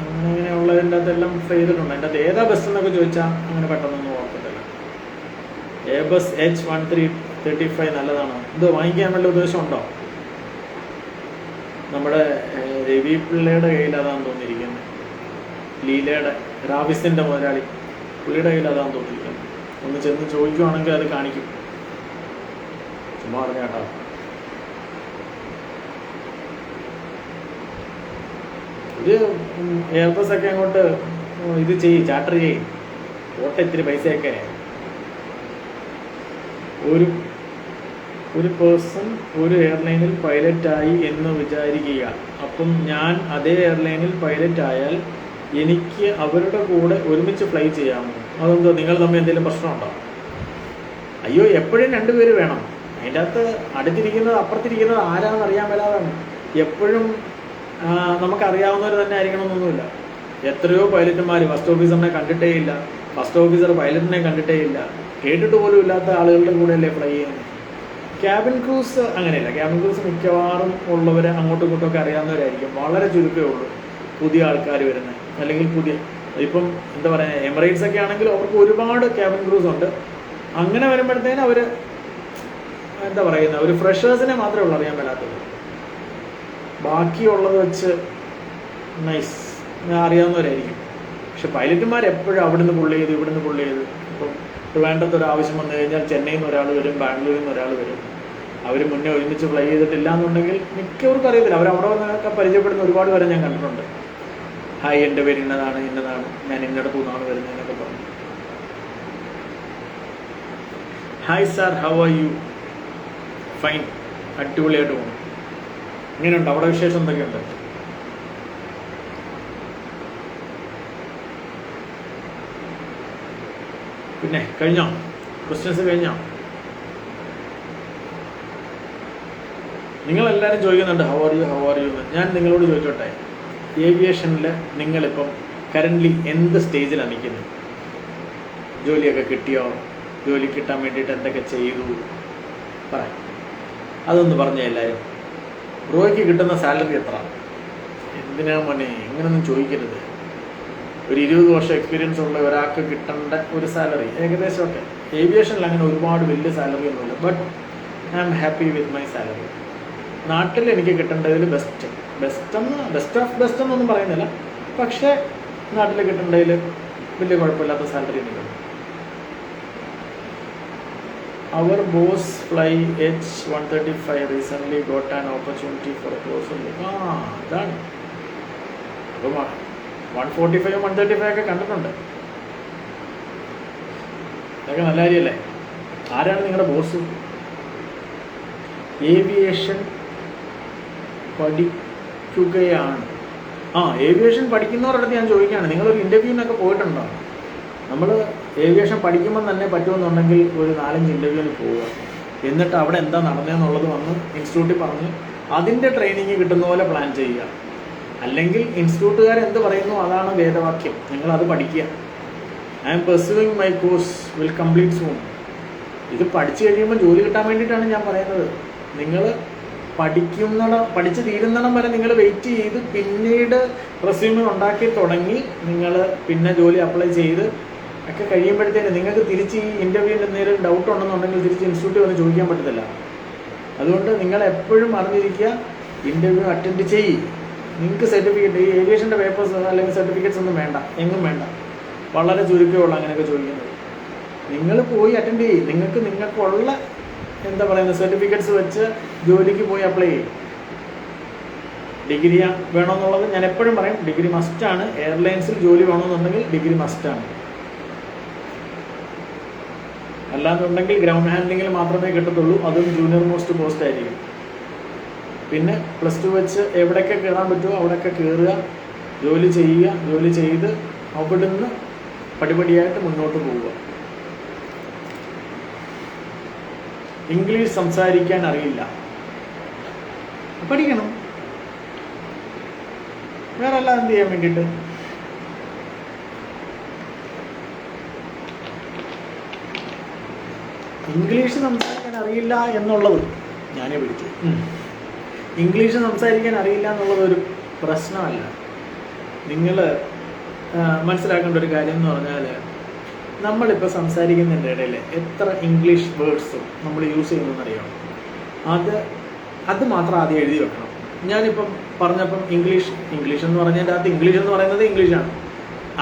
അങ്ങനെയുള്ളതിൻ്റെ അകത്തെല്ലാം ഫ്ലൈ ചെയ്തിട്ടുണ്ട്. അതിൻ്റെ അകത്ത് ഏതാ ബെസ്റ്റ് എന്നൊക്കെ ചോദിച്ചാൽ അങ്ങനെ പെട്ടെന്നൊന്നും ഓർക്കത്തില്ല. എയർബസ് H1335 നല്ലതാണ്. ഇത് വാങ്ങിക്കാൻ വല്ല ഉദ്ദേശമുണ്ടോ? നമ്മുടെ രവി പിള്ളയുടെ കയ്യിൽ അതാന്ന് തോന്നിയിരിക്കുന്നത്, ലീലയുടെ റാവിസിൻ്റെ മുതലാളി, പുള്ളിയുടെ കയ്യിൽ അതാന്ന് തോന്നിയിരിക്കുന്നത്. ഒന്ന് ചെന്ന് ചോദിക്കുവാണെങ്കിൽ അത് കാണിക്കും. ചുമ്മാ പറഞ്ഞാട്ടോ. ഒരു എയർബസ് ഒക്കെ അങ്ങോട്ട് ഇത് ചാർട്ടർ ചെയ്യും, ഓട്ട ഇത്തിരി പൈസയൊക്കെ. ഒരു പേഴ്സൺ ഒരു എയർലൈനിൽ പൈലറ്റായി എന്ന് വിചാരിക്കുക. അപ്പം ഞാൻ അതേ എയർലൈനിൽ പൈലറ്റ് ആയാൽ എനിക്ക് അവരുടെ കൂടെ ഒരുമിച്ച് ഫ്ലൈ ചെയ്യാമോ? അതെന്തോ നിങ്ങൾ തമ്മിൽ എന്തെങ്കിലും പ്രശ്നമുണ്ടോ? അയ്യോ, എപ്പോഴും 2 പേര് വേണം. അതിൻ്റെ അകത്ത് അടുത്തിരിക്കുന്നത് അപ്പുറത്തിരിക്കുന്നത് ആരാണെന്ന് അറിയാൻ മേലാതാണ്. എപ്പോഴും നമുക്കറിയാവുന്നവർ തന്നെ ആയിരിക്കണമെന്നൊന്നുമില്ല. എത്രയോ പൈലറ്റുമാർ ഫസ്റ്റ് ഓഫീസറിനെ കണ്ടിട്ടേ ഇല്ല, ഫസ്റ്റ് ഓഫീസർ പൈലറ്റിനെ കണ്ടിട്ടേ ഇല്ല, കേട്ടിട്ട് പോലും ഇല്ലാത്ത ആളുകളുടെ കൂടെയല്ലേ ഫ്ലൈ ചെയ്യുന്നത്. ക്യാബിൻ ക്രൂസ് അങ്ങനെയല്ല. ക്യാബിൻ ക്രൂസ് മിക്കവാറും ഉള്ളവരെ അങ്ങോട്ടും ഇങ്ങോട്ടുമൊക്കെ അറിയാവുന്നവരായിരിക്കും. വളരെ ചുരുക്കമേ ഉള്ളൂ പുതിയ ആൾക്കാർ വരുന്നത്, അല്ലെങ്കിൽ ഇപ്പം എന്താ പറയുക, എമിറേറ്റ്സ് ഒക്കെ ആണെങ്കിൽ അവർക്ക് ഒരുപാട് ക്യാബിൻ ക്രൂസ് ഉണ്ട്. അങ്ങനെ വരുമ്പോഴത്തേന് അവർ എന്താ പറയുന്നത്, ഒരു ഫ്രഷേഴ്സിനെ മാത്രമേ ഉള്ളൂ അറിയാൻ മേലാത്തത്. ബാക്കിയുള്ളത് വെച്ച് നൈസ് അറിയാവുന്നവരായിരിക്കും. പക്ഷെ പൈലറ്റുമാർ എപ്പോഴും അവിടുന്ന് പുള്ളി ചെയ്ത് ഇവിടുന്ന് പുള്ളി ചെയ്ത്. ഇപ്പം വേണ്ടത്തൊരു ആവശ്യം വന്നു കഴിഞ്ഞാൽ ചെന്നൈയിൽ നിന്ന് ഒരാൾ വരും, ബാംഗ്ലൂരിൽ നിന്ന് ഒരാൾ വരും. അവർ മുന്നേ ഒരുമിച്ച് ഫ്ലൈ ചെയ്തിട്ടില്ല എന്നുണ്ടെങ്കിൽ മിക്കവർക്കും അറിയത്തില്ല. അവരവിടെ വന്നൊക്കെ പരിചയപ്പെടുന്ന ഒരുപാട് പേരെ ഞാൻ കണ്ടിട്ടുണ്ട്. ഹായ്, എൻ്റെ പേര് ഇന്നതാണ്, ഞാൻ ഇന്നടത്തു നിന്നാണ് വരുന്നതെന്നൊക്കെ പറഞ്ഞു. Hi sir, how are U? Fine, അടിപൊളിയായിട്ട് പോകുന്നു. ഇങ്ങനെയുണ്ട് അവിടെ വിശേഷം എന്തൊക്കെയുണ്ട്? പിന്നെ കഴിഞ്ഞോ? ക്വസ്റ്റ്യൻസ് കഴിഞ്ഞോ? നിങ്ങളെല്ലാവരും ചോദിക്കുന്നുണ്ട് ഹൗ ആർ യു എന്ന്. ഞാൻ നിങ്ങളോട് ചോദിച്ചോട്ടെ, ഏവിയേഷനിൽ നിങ്ങളിപ്പം കറൻ്റ്ലി എന്ത് സ്റ്റേജിലാണ് നിൽക്കുന്നത്? ജോലിയൊക്കെ കിട്ടിയോ? ജോലി കിട്ടാൻ വേണ്ടിയിട്ട് എന്തൊക്കെ ചെയ്തു? പറയാം, അതൊന്ന് പറഞ്ഞേ എല്ലാവരും. ബ്രോയ്ക്ക് കിട്ടുന്ന സാലറി എത്ര? എന്തിനാ മോനെ ഇങ്ങനൊന്നും ചോദിക്കരുത്. ഒരു 20 വർഷം എക്സ്പീരിയൻസ് ഉള്ള ഒരാൾക്ക് കിട്ടേണ്ട ഒരു സാലറി ഏകദേശമൊക്കെ. ഏവിയേഷനിൽ അങ്ങനെ ഒരുപാട് വലിയ സാലറി ഒന്നുമില്ല. But I am happy with my salary. നാട്ടിൽ എനിക്ക് കിട്ടേണ്ടതിൽ ബെസ്റ്റ് ഓഫ് ബെസ്റ്റ് എന്നൊന്നും പറയുന്നില്ല, പക്ഷേ നാട്ടിൽ കിട്ടേണ്ടതിൽ വലിയ കുഴപ്പമില്ലാത്ത സാലറി എനിക്ക്. Our boss fly H135 recently got an opportunity for a course. അതാണ്. അപ്പം 145 135 ഒക്കെ കണ്ടിട്ടുണ്ട്. ഇതൊക്കെ നല്ല കാര്യമല്ലേ? ആരാണ് നിങ്ങളുടെ ബോസ്? ഏവിയേഷൻ പഠിക്കുകയാണ്. ഏവിയേഷൻ പഠിക്കുന്നവരടുത്ത് ഞാൻ ചോദിക്കുകയാണ്, നിങ്ങളൊരു ഇൻ്റർവ്യൂവിനൊക്കെ പോയിട്ടുണ്ടോ? നമ്മൾ ഏവിയേഷൻ പഠിക്കുമ്പോൾ തന്നെ പറ്റുമെന്നുണ്ടെങ്കിൽ ഒരു 4-5 ഇൻ്റർവ്യൂവിന് പോവുക. എന്നിട്ട് അവിടെ എന്താ നടന്നതെന്നുള്ളത് വന്ന് ഇൻസ്റ്റിറ്റ്യൂട്ടിൽ പറഞ്ഞ് അതിൻ്റെ ട്രെയിനിങ് കിട്ടുന്ന പോലെ പ്ലാൻ ചെയ്യുക. അല്ലെങ്കിൽ ഇൻസ്റ്റിറ്റ്യൂട്ടുകാർ എന്ത് പറയുന്നു അതാണ് വേദവാക്യം, നിങ്ങളത് പഠിക്കുക. I am pursuing my course, will complete soon. ഇത് പഠിച്ചു കഴിയുമ്പോൾ ജോലി കിട്ടാൻ വേണ്ടിയിട്ടാണ് ഞാൻ പറയുന്നത്. നിങ്ങൾ പഠിച്ച് തീരുന്നിടം വരെ നിങ്ങൾ വെയിറ്റ് ചെയ്ത് പിന്നീട് റെസ്യൂമെ ഉണ്ടാക്കി തുടങ്ങി നിങ്ങൾ പിന്നെ ജോലി അപ്ലൈ ചെയ്ത് ഒക്കെ കഴിയുമ്പോഴത്തേന് നിങ്ങൾക്ക് തിരിച്ച് ഈ ഇൻ്റർവ്യൂവിൻ്റെ എന്തെങ്കിലും ഡൗട്ട് ഉണ്ടെന്നുണ്ടെങ്കിൽ തിരിച്ച് ഇൻസ്റ്റിറ്റ്യൂട്ടിൽ വന്ന് ചോദിക്കാൻ പറ്റത്തില്ല. അതുകൊണ്ട് നിങ്ങൾ എപ്പോഴും അറിഞ്ഞിരിക്കുക, ഇൻ്റർവ്യൂ അറ്റൻഡ് ചെയ്യ്. നിങ്ങൾക്ക് സർട്ടിഫിക്കറ്റ്, ഈ ഏവിയേഷൻ്റെ പേപ്പേഴ്സ് അല്ലെങ്കിൽ സർട്ടിഫിക്കറ്റ്സ് ഒന്നും വേണ്ട, എങ്ങും വേണ്ട. വളരെ ചുരുക്കമുള്ള അങ്ങനെയൊക്കെ ചോദിക്കുന്നത്. നിങ്ങൾ പോയി അറ്റൻഡ് ചെയ്യ്. നിങ്ങൾക്കുള്ള എന്താ പറയുന്നത് സർട്ടിഫിക്കറ്റ്സ് വെച്ച് ജോലിക്ക് പോയി അപ്ലൈ ചെയ്യും. ഡിഗ്രി വേണമെന്നുള്ളത് ഞാൻ എപ്പോഴും പറയും, ഡിഗ്രി മസ്റ്റാണ്. എയർലൈൻസിൽ ജോലി വേണമെന്നുണ്ടെങ്കിൽ ഡിഗ്രി മസ്റ്റാണ്. അല്ലാന്നുണ്ടെങ്കിൽ ഗ്രൗണ്ട് ഹാൻഡ്ലിങ്ങിൽ മാത്രമേ കിട്ടത്തുള്ളൂ, അതും ജൂനിയർ മോസ്റ്റ് പോസ്റ്റ് ആയിരിക്കും. പിന്നെ +2 വെച്ച് എവിടെയൊക്കെ കയറാൻ പറ്റുമോ അവിടെയൊക്കെ കയറുക, ജോലി ചെയ്യുക, ജോലി ചെയ്ത് അവിടുന്ന് പടിപടിയായിട്ട് മുന്നോട്ട് പോവുക. ഇംഗ്ലീഷ് സംസാരിക്കാൻ അറിയില്ല, പഠിക്കണം. വേറെ എല്ലാം എന്ത് ചെയ്യാൻ വേണ്ടിയിട്ട്? ഇംഗ്ലീഷ് സംസാരിക്കാൻ അറിയില്ല എന്നുള്ളത് ഞാനേ പിടിച്ചു. ഇംഗ്ലീഷ് സംസാരിക്കാൻ അറിയില്ല എന്നുള്ളത് ഒരു പ്രശ്നമല്ല. നിങ്ങൾ മനസ്സിലാക്കേണ്ട ഒരു കാര്യം എന്ന് പറഞ്ഞാൽ, നമ്മളിപ്പോൾ സംസാരിക്കുന്നതിൻ്റെ ഇടയിൽ എത്ര ഇംഗ്ലീഷ് വേർഡ്സ് നമ്മൾ യൂസ് ചെയ്യുന്നതെന്നറിയാം. അത് മാത്രം ആദ്യം എഴുതി വെക്കണം. ഞാനിപ്പം പറഞ്ഞപ്പം ഇംഗ്ലീഷ് എന്ന് പറഞ്ഞതിൻ്റെ അകത്ത് ഇംഗ്ലീഷ് എന്ന് പറയുന്നത് ഇംഗ്ലീഷാണ്,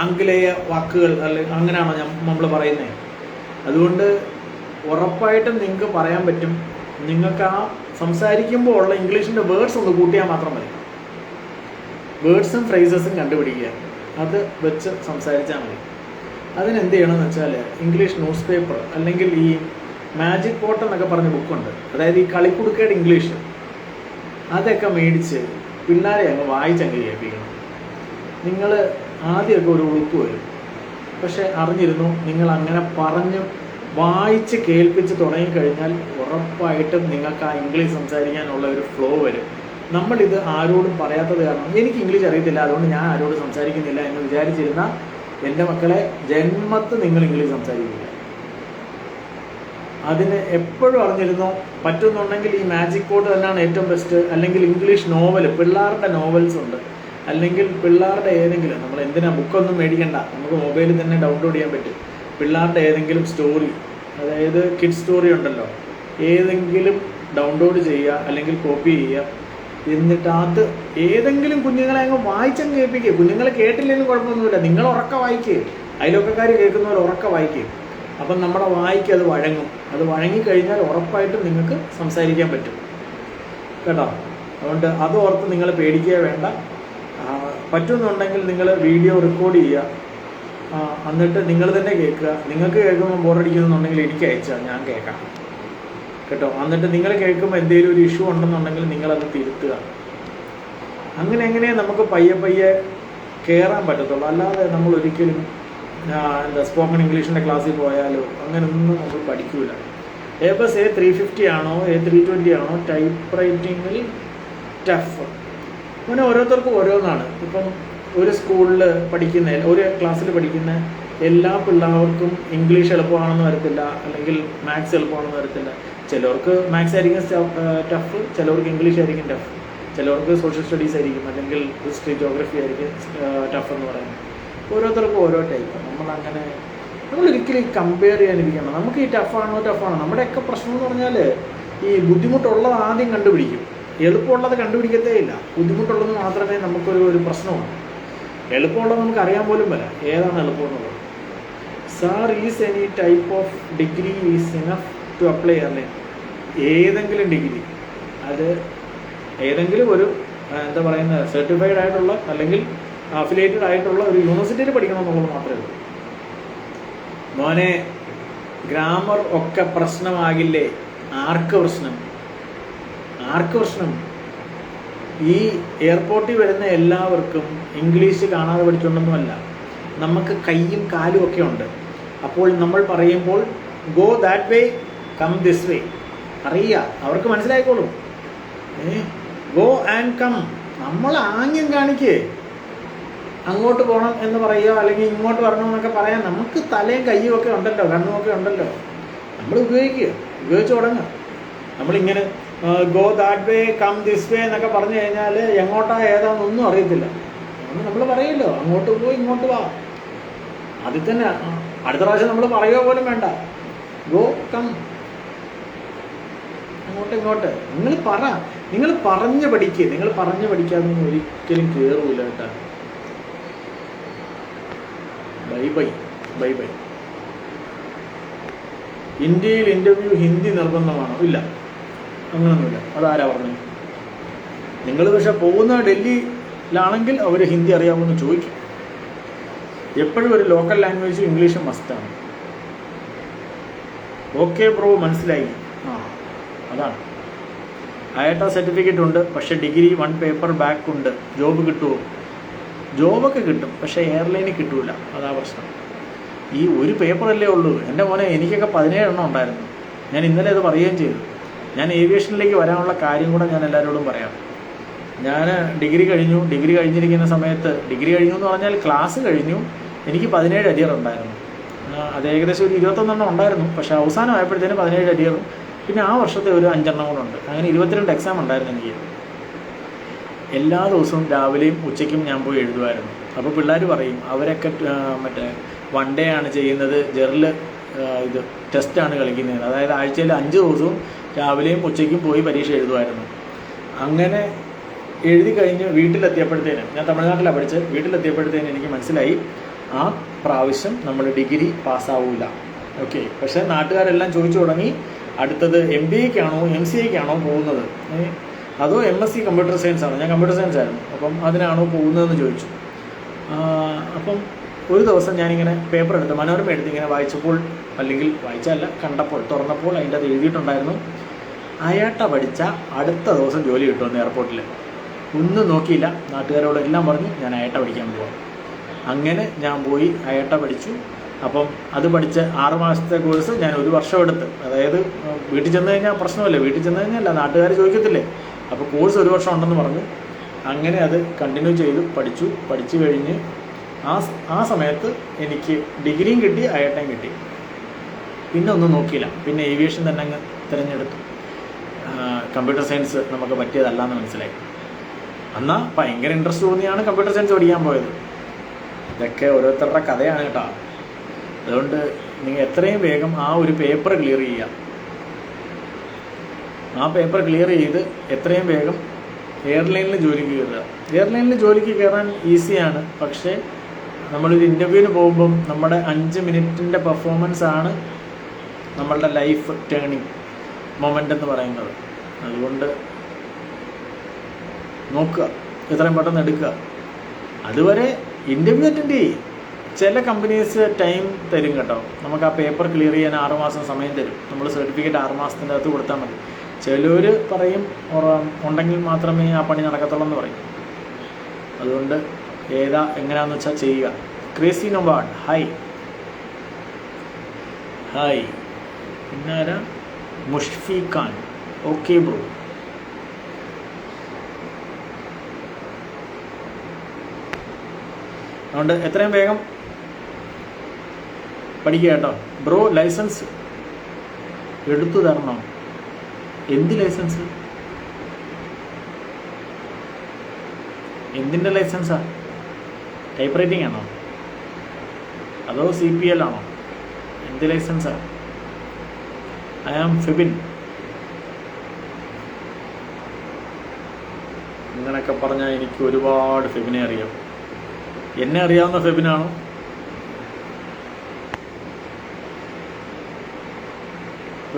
ആംഗലേയ വാക്കുകൾ അല്ലെങ്കിൽ അങ്ങനെയാണോ നമ്മൾ പറയുന്നത്. അതുകൊണ്ട് ഉറപ്പായിട്ടും നിങ്ങൾക്ക് പറയാൻ പറ്റും. നിങ്ങൾക്ക് ആ സംസാരിക്കുമ്പോൾ ഉള്ള ഇംഗ്ലീഷിൻ്റെ വേർഡ്സ് ഒന്ന് കൂട്ടിയാൽ മാത്രം മതി. വേർഡ്സും ഫ്രേസസും കണ്ടുപിടിക്കുക, അത് വെച്ച് സംസാരിച്ചാൽ മതി. അതിനെന്ത് ചെയ്യണമെന്ന് വെച്ചാൽ, ഇംഗ്ലീഷ് ന്യൂസ് പേപ്പർ അല്ലെങ്കിൽ ഈ മാജിക് പോട്ട് എന്നൊക്കെ പറഞ്ഞ ബുക്കുണ്ട്, അതായത് ഈ കളിക്കുടുക്കയുടെ ഇംഗ്ലീഷ്, അതൊക്കെ മേടിച്ച് പിള്ളേരെ അങ്ങ് വായിച്ചങ്ങ് കേൾപ്പിക്കണം. നിങ്ങൾ ആദ്യമൊക്കെ ഒരു ഉളുപ്പ് വരും, പക്ഷെ അറിഞ്ഞിരുന്നു, നിങ്ങൾ അങ്ങനെ പറഞ്ഞ് വായിച്ച് കേൾപ്പിച്ച് തുടങ്ങിക്കഴിഞ്ഞാൽ ഉറപ്പായിട്ടും നിങ്ങൾക്ക് ആ ഇംഗ്ലീഷ് സംസാരിക്കാനുള്ള ഒരു ഫ്ലോ വരും. നമ്മളിത് ആരോടും പറയാത്തത് കാരണം എനിക്ക് ഇംഗ്ലീഷ് അറിയത്തില്ല, അതുകൊണ്ട് ഞാൻ ആരോടും സംസാരിക്കുന്നില്ല എന്ന് വിചാരിച്ചിരുന്ന എൻ്റെ മക്കളെ, ജന്മത്ത് നിങ്ങൾ ഇംഗ്ലീഷ് സംസാരിക്കില്ല. അതിന് എപ്പോഴും അറിഞ്ഞിരുന്നോ, പറ്റുന്നുണ്ടെങ്കിൽ ഈ മാജിക് കോഡ് തന്നെയാണ് ഏറ്റവും ബെസ്റ്റ്. അല്ലെങ്കിൽ ഇംഗ്ലീഷ് നോവൽ, പിള്ളേരുടെ നോവൽസ് ഉണ്ട്, അല്ലെങ്കിൽ പിള്ളേരുടെ ഏതെങ്കിലും, നമ്മൾ എന്തിനാ ബുക്കൊന്നും മേടിക്കണ്ട, നമുക്ക് മൊബൈലിൽ തന്നെ ഡൗൺലോഡ് ചെയ്യാൻ പറ്റും. പിള്ളേരുടെ ഏതെങ്കിലും സ്റ്റോറി, അതായത് കിഡ് സ്റ്റോറി ഉണ്ടല്ലോ, ഏതെങ്കിലും ഡൗൺലോഡ് ചെയ്യുക അല്ലെങ്കിൽ കോപ്പി ചെയ്യുക. എന്നിട്ട് അത് ഏതെങ്കിലും കുഞ്ഞുങ്ങളെ അങ്ങ് വായിച്ചങ്ങ് കേൾപ്പിക്കുക. കുഞ്ഞുങ്ങളെ കേട്ടില്ലെങ്കിലും കുഴപ്പമൊന്നുമില്ല, നിങ്ങൾ ഉറക്ക വായിക്കുക, അയൽവക്കക്കാർ കേൾക്കുന്നവർ ഉറക്ക വായിക്കുക. അപ്പം നമ്മുടെ വായിക്ക് അത് വഴങ്ങും. അത് വഴങ്ങിക്കഴിഞ്ഞാൽ ഉറപ്പായിട്ടും നിങ്ങൾക്ക് സംസാരിക്കാൻ പറ്റും കേട്ടോ. അതുകൊണ്ട് അത് ഓർത്ത് നിങ്ങൾ പേടിക്കുക വേണ്ട. പറ്റുന്നുണ്ടെങ്കിൽ നിങ്ങൾ വീഡിയോ റെക്കോർഡ് ചെയ്യുക, എന്നിട്ട് നിങ്ങൾ തന്നെ കേൾക്കുക. നിങ്ങൾക്ക് കേൾക്കുമ്പോൾ ബോറടിക്കുന്നുണ്ടെങ്കിൽ എനിക്ക് അയച്ചാൽ ഞാൻ കേൾക്കാം കേട്ടോ. എന്നിട്ട് നിങ്ങൾ കേൾക്കുമ്പോൾ എന്തെങ്കിലും ഒരു ഇഷ്യൂ ഉണ്ടെന്നുണ്ടെങ്കിൽ നിങ്ങളത് തിരുത്തുക. അങ്ങനെ നമുക്ക് പയ്യെ കയറാൻ പറ്റത്തുള്ളൂ. അല്ലാതെ നമ്മൾ ഒരിക്കലും സ്പോക്കൺ ഇംഗ്ലീഷിൻ്റെ ക്ലാസ്സിൽ പോയാലോ അങ്ങനെയൊന്നും നമ്മൾ പഠിക്കൂല. A+A 350 ആണോ A320 ആണോ ടൈപ്പ് റൈറ്റിങ്ങിൽ ടഫ്, അങ്ങനെ ഓരോരുത്തർക്കും ഓരോന്നാണ്. ഇപ്പം ഒരു സ്കൂളിൽ പഠിക്കുന്ന, ഒരു ക്ലാസ്സിൽ പഠിക്കുന്ന എല്ലാ പിള്ളേർക്കും ഇംഗ്ലീഷ് എളുപ്പമാണെന്ന് വരത്തില്ല, അല്ലെങ്കിൽ മാത്സ് എളുപ്പമാണെന്ന് വരത്തില്ല. ചിലവർക്ക് മാത്സ് ആയിരിക്കും ടഫ്, ചിലവർക്ക് ഇംഗ്ലീഷ് ആയിരിക്കും ടഫ്, ചിലവർക്ക് സോഷ്യൽ സ്റ്റഡീസ് ആയിരിക്കും, അല്ലെങ്കിൽ ഹിസ്റ്ററി ജോഗ്രഫി ആയിരിക്കും ടഫ് എന്ന് പറയുന്നത്. ഓരോരുത്തർക്കും ഓരോ ടൈപ്പ്. നമ്മളൊരിക്കലും കമ്പയർ ചെയ്യാനിരിക്കണം. നമുക്ക് ഈ ടഫാണോ നമ്മുടെയൊക്കെ പ്രശ്നം എന്ന് പറഞ്ഞാൽ ഈ ബുദ്ധിമുട്ടുള്ളത് ആദ്യം കണ്ടുപിടിക്കും, എളുപ്പമുള്ളത് കണ്ടുപിടിക്കത്തേ ഇല്ല. ബുദ്ധിമുട്ടുള്ളത് മാത്രമേ നമുക്കൊരു പ്രശ്നമുള്ളൂ. എളുപ്പമുള്ളത് നമുക്ക് അറിയാൻ പോലും വരാം ഏതാണ് എളുപ്പമെന്നുള്ളത്. Sir is any type of degree is enough to apply അല്ലേ? ഏതെങ്കിലും ഡിഗ്രി, അത് ഏതെങ്കിലും ഒരു എന്താ പറയുന്നത് സർട്ടിഫൈഡ് ആയിട്ടുള്ള അല്ലെങ്കിൽ അഫിലിയേറ്റഡ് ആയിട്ടുള്ള ഒരു യൂണിവേഴ്സിറ്റിയിൽ പഠിക്കണമെന്നുള്ളത് മാത്രമേ ഉള്ളൂ. മോനെ, ഗ്രാമർ ഒക്കെ പ്രശ്നമാകില്ലേ? ആർക്ക് പ്രശ്നം? ഈ എയർപോർട്ടിൽ വരുന്ന എല്ലാവർക്കും ഇംഗ്ലീഷ് കാണാതെ പഠിച്ചുകൊണ്ടൊന്നുമല്ല, നമുക്ക് കൈയും കാലും ഒക്കെ ഉണ്ട്. അപ്പോൾ നമ്മൾ പറയുമ്പോൾ go that way come this way അറിയുക, അവർക്ക് മനസ്സിലായിക്കോളും. ഗോ ആൻഡ് കം, നമ്മൾ ആംഗ്യം കാണിക്കേ, അങ്ങോട്ട് പോകണം എന്ന് പറയുക അല്ലെങ്കിൽ ഇങ്ങോട്ട് വരണമെന്നൊക്കെ പറയാൻ നമുക്ക് തലയും കയ്യും ഒക്കെ ഉണ്ടല്ലോ, കണ്ണും ഒക്കെ ഉണ്ടല്ലോ. നമ്മൾ ഉപയോഗിച്ച് തുടങ്ങുക. നമ്മളിങ്ങനെ go that way come this way എന്നൊക്കെ പറഞ്ഞു കഴിഞ്ഞാൽ എങ്ങോട്ടാ ഏതാണെന്നൊന്നും അറിയത്തില്ല. അതുകൊണ്ട് നമ്മൾ പറയുമല്ലോ, അങ്ങോട്ട് പോയി ഇങ്ങോട്ട് വാ. അതിൽ തന്നെ അടുത്ത പ്രാവശ്യം നമ്മൾ പറയുക പോലും വേണ്ട, ഗോ കം, ഇങ്ങോട്ട്. നിങ്ങൾ പറഞ്ഞ് പഠിക്കുക. നിങ്ങൾ പറഞ്ഞ് പഠിക്കാതൊന്നും ഒരിക്കലും കയറൂല കേട്ടോ. ബൈ. ഇന്ത്യയിൽ ഇന്റർവ്യൂ ഹിന്ദി നിർബന്ധമാണോ? ഇല്ല, അങ്ങനൊന്നുമില്ല. അതാരാ പറഞ്ഞു? നിങ്ങൾ പക്ഷെ പോകുന്ന ഡൽഹിയിലാണെങ്കിൽ അവർ ഹിന്ദി അറിയാമെന്ന് ചോദിക്കും. എപ്പോഴും ഒരു ലോക്കൽ ലാംഗ്വേജും ഇംഗ്ലീഷും മസ്റ്റാണ്. ഓക്കെ ബ്രോ, മനസ്സിലായി. ആ, അതാണ്. IATA സർട്ടിഫിക്കറ്റ് ഉണ്ട്, പക്ഷേ ഡിഗ്രി 1 പേപ്പർ ബാക്ക് ഉണ്ട്. ജോബ് കിട്ടുമോ? ജോബൊക്കെ കിട്ടും, പക്ഷേ എയർലൈനിൽ കിട്ടൂല. അതാ പ്രശ്നം. ഈ ഒരു പേപ്പറല്ലേ ഉള്ളൂ. എൻ്റെ മോനെ, എനിക്കൊക്കെ 17 എണ്ണം ഉണ്ടായിരുന്നു. ഞാൻ ഇന്നലെ അത് പറയുകയും ചെയ്തു. ഞാൻ ഏവിയേഷനിലേക്ക് വരാനുള്ള കാര്യം കൂടെ ഞാൻ എല്ലാവരോടും പറയാം. ഞാൻ ഡിഗ്രി കഴിഞ്ഞിരിക്കുന്ന സമയത്ത്, ഡിഗ്രി കഴിഞ്ഞു എന്ന് പറഞ്ഞാൽ ക്ലാസ് കഴിഞ്ഞു, എനിക്ക് 17 അരിയർ ഉണ്ടായിരുന്നു. അത് ഏകദേശം ഒരു 21 എണ്ണം ഉണ്ടായിരുന്നു. പക്ഷേ അവസാനമായപ്പോഴത്തേനും 17 അരിയറും പിന്നെ ആ വർഷത്തെ ഒരു 5 എണ്ണം കൂടെ ഉണ്ട്. അങ്ങനെ 22 എക്സാം ഉണ്ടായിരുന്നു എനിക്ക്. എല്ലാ ദിവസവും രാവിലെയും ഉച്ചയ്ക്കും ഞാൻ പോയി എഴുതുമായിരുന്നു. അപ്പോൾ പിള്ളേർ പറയും അവരൊക്കെ മറ്റേ 1 ഡേ ആണ് ചെയ്യുന്നത്, ജെറിൽ ഇത് ടെസ്റ്റാണ് കളിക്കുന്നത്. അതായത് ആഴ്ചയിൽ 5 ദിവസവും രാവിലെയും ഉച്ചയ്ക്കും പോയി പരീക്ഷ എഴുതുമായിരുന്നു. അങ്ങനെ എഴുതി കഴിഞ്ഞ് വീട്ടിലെത്തിയപ്പോഴത്തേനും, ഞാൻ തമിഴ്നാട്ടിലാണ് പഠിച്ചത്, വീട്ടിലെത്തിയപ്പോഴത്തേനും എനിക്ക് മനസ്സിലായി ആ പ്രാവശ്യം നമ്മൾ ഡിഗ്രി പാസ്സാവില്ല. ഓക്കെ, പക്ഷേ നാട്ടുകാരെല്ലാം ചോദിച്ചു തുടങ്ങി, അടുത്തത് MBAക്കാണോ MCAക്കാണോ പോകുന്നത്, അതോ MSc കമ്പ്യൂട്ടർ സയൻസ് ആണോ? ഞാൻ കമ്പ്യൂട്ടർ സയൻസ് ആയിരുന്നു. അപ്പം അതിനാണോ പോകുന്നതെന്ന് ചോദിച്ചു. അപ്പം ഒരു ദിവസം ഞാനിങ്ങനെ പേപ്പർ എടുത്ത്, മനോരമ എടുത്ത് ഇങ്ങനെ വായിച്ചപ്പോൾ, അല്ലെങ്കിൽ വായിച്ചല്ല, കണ്ടപ്പോൾ, തുറന്നപ്പോൾ അതിൻ്റെ അത് എഴുതിയിട്ടുണ്ടായിരുന്നു, IATA പഠിച്ച അടുത്ത ദിവസം ജോലി കിട്ടുമെന്ന് എയർപോർട്ടിൽ. ഒന്നും നോക്കിയില്ല, നാട്ടുകാരോടെല്ലാം പറഞ്ഞു ഞാൻ IATA പഠിക്കാൻ പോവാം. അങ്ങനെ ഞാൻ പോയി IATA പഠിച്ചു. അപ്പം അത് പഠിച്ച് 6 മാസത്തെ കോഴ്സ് ഞാൻ 1 വർഷം എടുത്ത്. അതായത് വീട്ടിൽ ചെന്ന് കഴിഞ്ഞാൽ പ്രശ്നമല്ലേ, വീട്ടിൽ ചെന്ന് കഴിഞ്ഞാൽ നാട്ടുകാർ ചോദിക്കത്തില്ലേ. അപ്പോൾ കോഴ്സ് 1 വർഷം ഉണ്ടെന്ന് പറഞ്ഞു. അങ്ങനെ അത് കണ്ടിന്യൂ ചെയ്തു, പഠിച്ചു കഴിഞ്ഞ് ആ സമയത്ത് എനിക്ക് ഡിഗ്രിയും കിട്ടി, IATAയും കിട്ടി. പിന്നെ ഒന്നും നോക്കിയില്ല, പിന്നെ ഏവിയേഷൻ തന്നെ അങ്ങ് തിരഞ്ഞെടുത്തു. കമ്പ്യൂട്ടർ സയൻസ് നമുക്ക് പറ്റിയതല്ലാന്ന് മനസ്സിലായി. എന്നാൽ ഭയങ്കര ഇൻട്രസ്റ്റ് തോന്നിയാണ് കമ്പ്യൂട്ടർ സയൻസ് പഠിക്കാൻ പോയത്. ഇതൊക്കെ ഓരോരുത്തരുടെ കഥയാണ് കേട്ടോ. അതുകൊണ്ട് നിങ്ങൾ എത്രയും വേഗം ആ ഒരു പേപ്പർ ക്ലിയർ ചെയ്യുക. ആ പേപ്പർ ക്ലിയർ ചെയ്ത് എത്രയും വേഗം എയർലൈനിൽ ജോലിക്ക് കയറുക. എയർലൈനിൽ ജോലിക്ക് കയറാൻ ഈസിയാണ്, പക്ഷേ നമ്മളൊരു ഇൻ്റർവ്യൂവിന് പോകുമ്പം നമ്മുടെ 5 മിനിറ്റിൻ്റെ പെർഫോമൻസ് ആണ് നമ്മളുടെ ലൈഫ് ടേണിങ് മൊമെൻ്റ് എന്ന് പറയുന്നത്. അതുകൊണ്ട് നോക്കുക, എത്രയും പെട്ടെന്ന് എടുക്കുക. അതുവരെ ഇൻ്റർവ്യൂ അറ്റൻഡ് ചെയ്യും. ചില കമ്പനീസ് ടൈം തരും കേട്ടോ, നമുക്ക് ആ പേപ്പർ ക്ലിയർ ചെയ്യാൻ 6 മാസം സമയം തരും. നമ്മൾ സർട്ടിഫിക്കറ്റ് 6 മാസത്തിൻ്റെ അകത്ത് കൊടുത്താൽ മതി. ചിലർ പറയും ഉണ്ടെങ്കിൽ മാത്രമേ ആ പണി നടക്കത്തുള്ളൂ എന്ന് പറയും. അതുകൊണ്ട് എങ്ങനെയാണെന്ന് വെച്ചാൽ ചെയ്യുക. Crazy nobody, hi. പിന്നെ ആരാ? Mushfikhan, okay bro. അതുകൊണ്ട് എത്രയും വേഗം പഠിക്കുക കേട്ടോ. ബ്രോ, ലൈസൻസ് എടുത്തു തരണം. എന്ത് ലൈസൻസ്? എന്തിൻ്റെ ലൈസൻസാ? ടൈപ്പ് റൈറ്റിംഗ് ആണോ അതോ CPL ആണോ? എന്ത് ലൈസൻസാ? I am Febin. ഇങ്ങനെയൊക്കെ പറഞ്ഞാൽ എനിക്ക് ഒരുപാട് ഫെബിനെ അറിയാം. എന്നെ അറിയാവുന്ന ഫെബിനാണോ?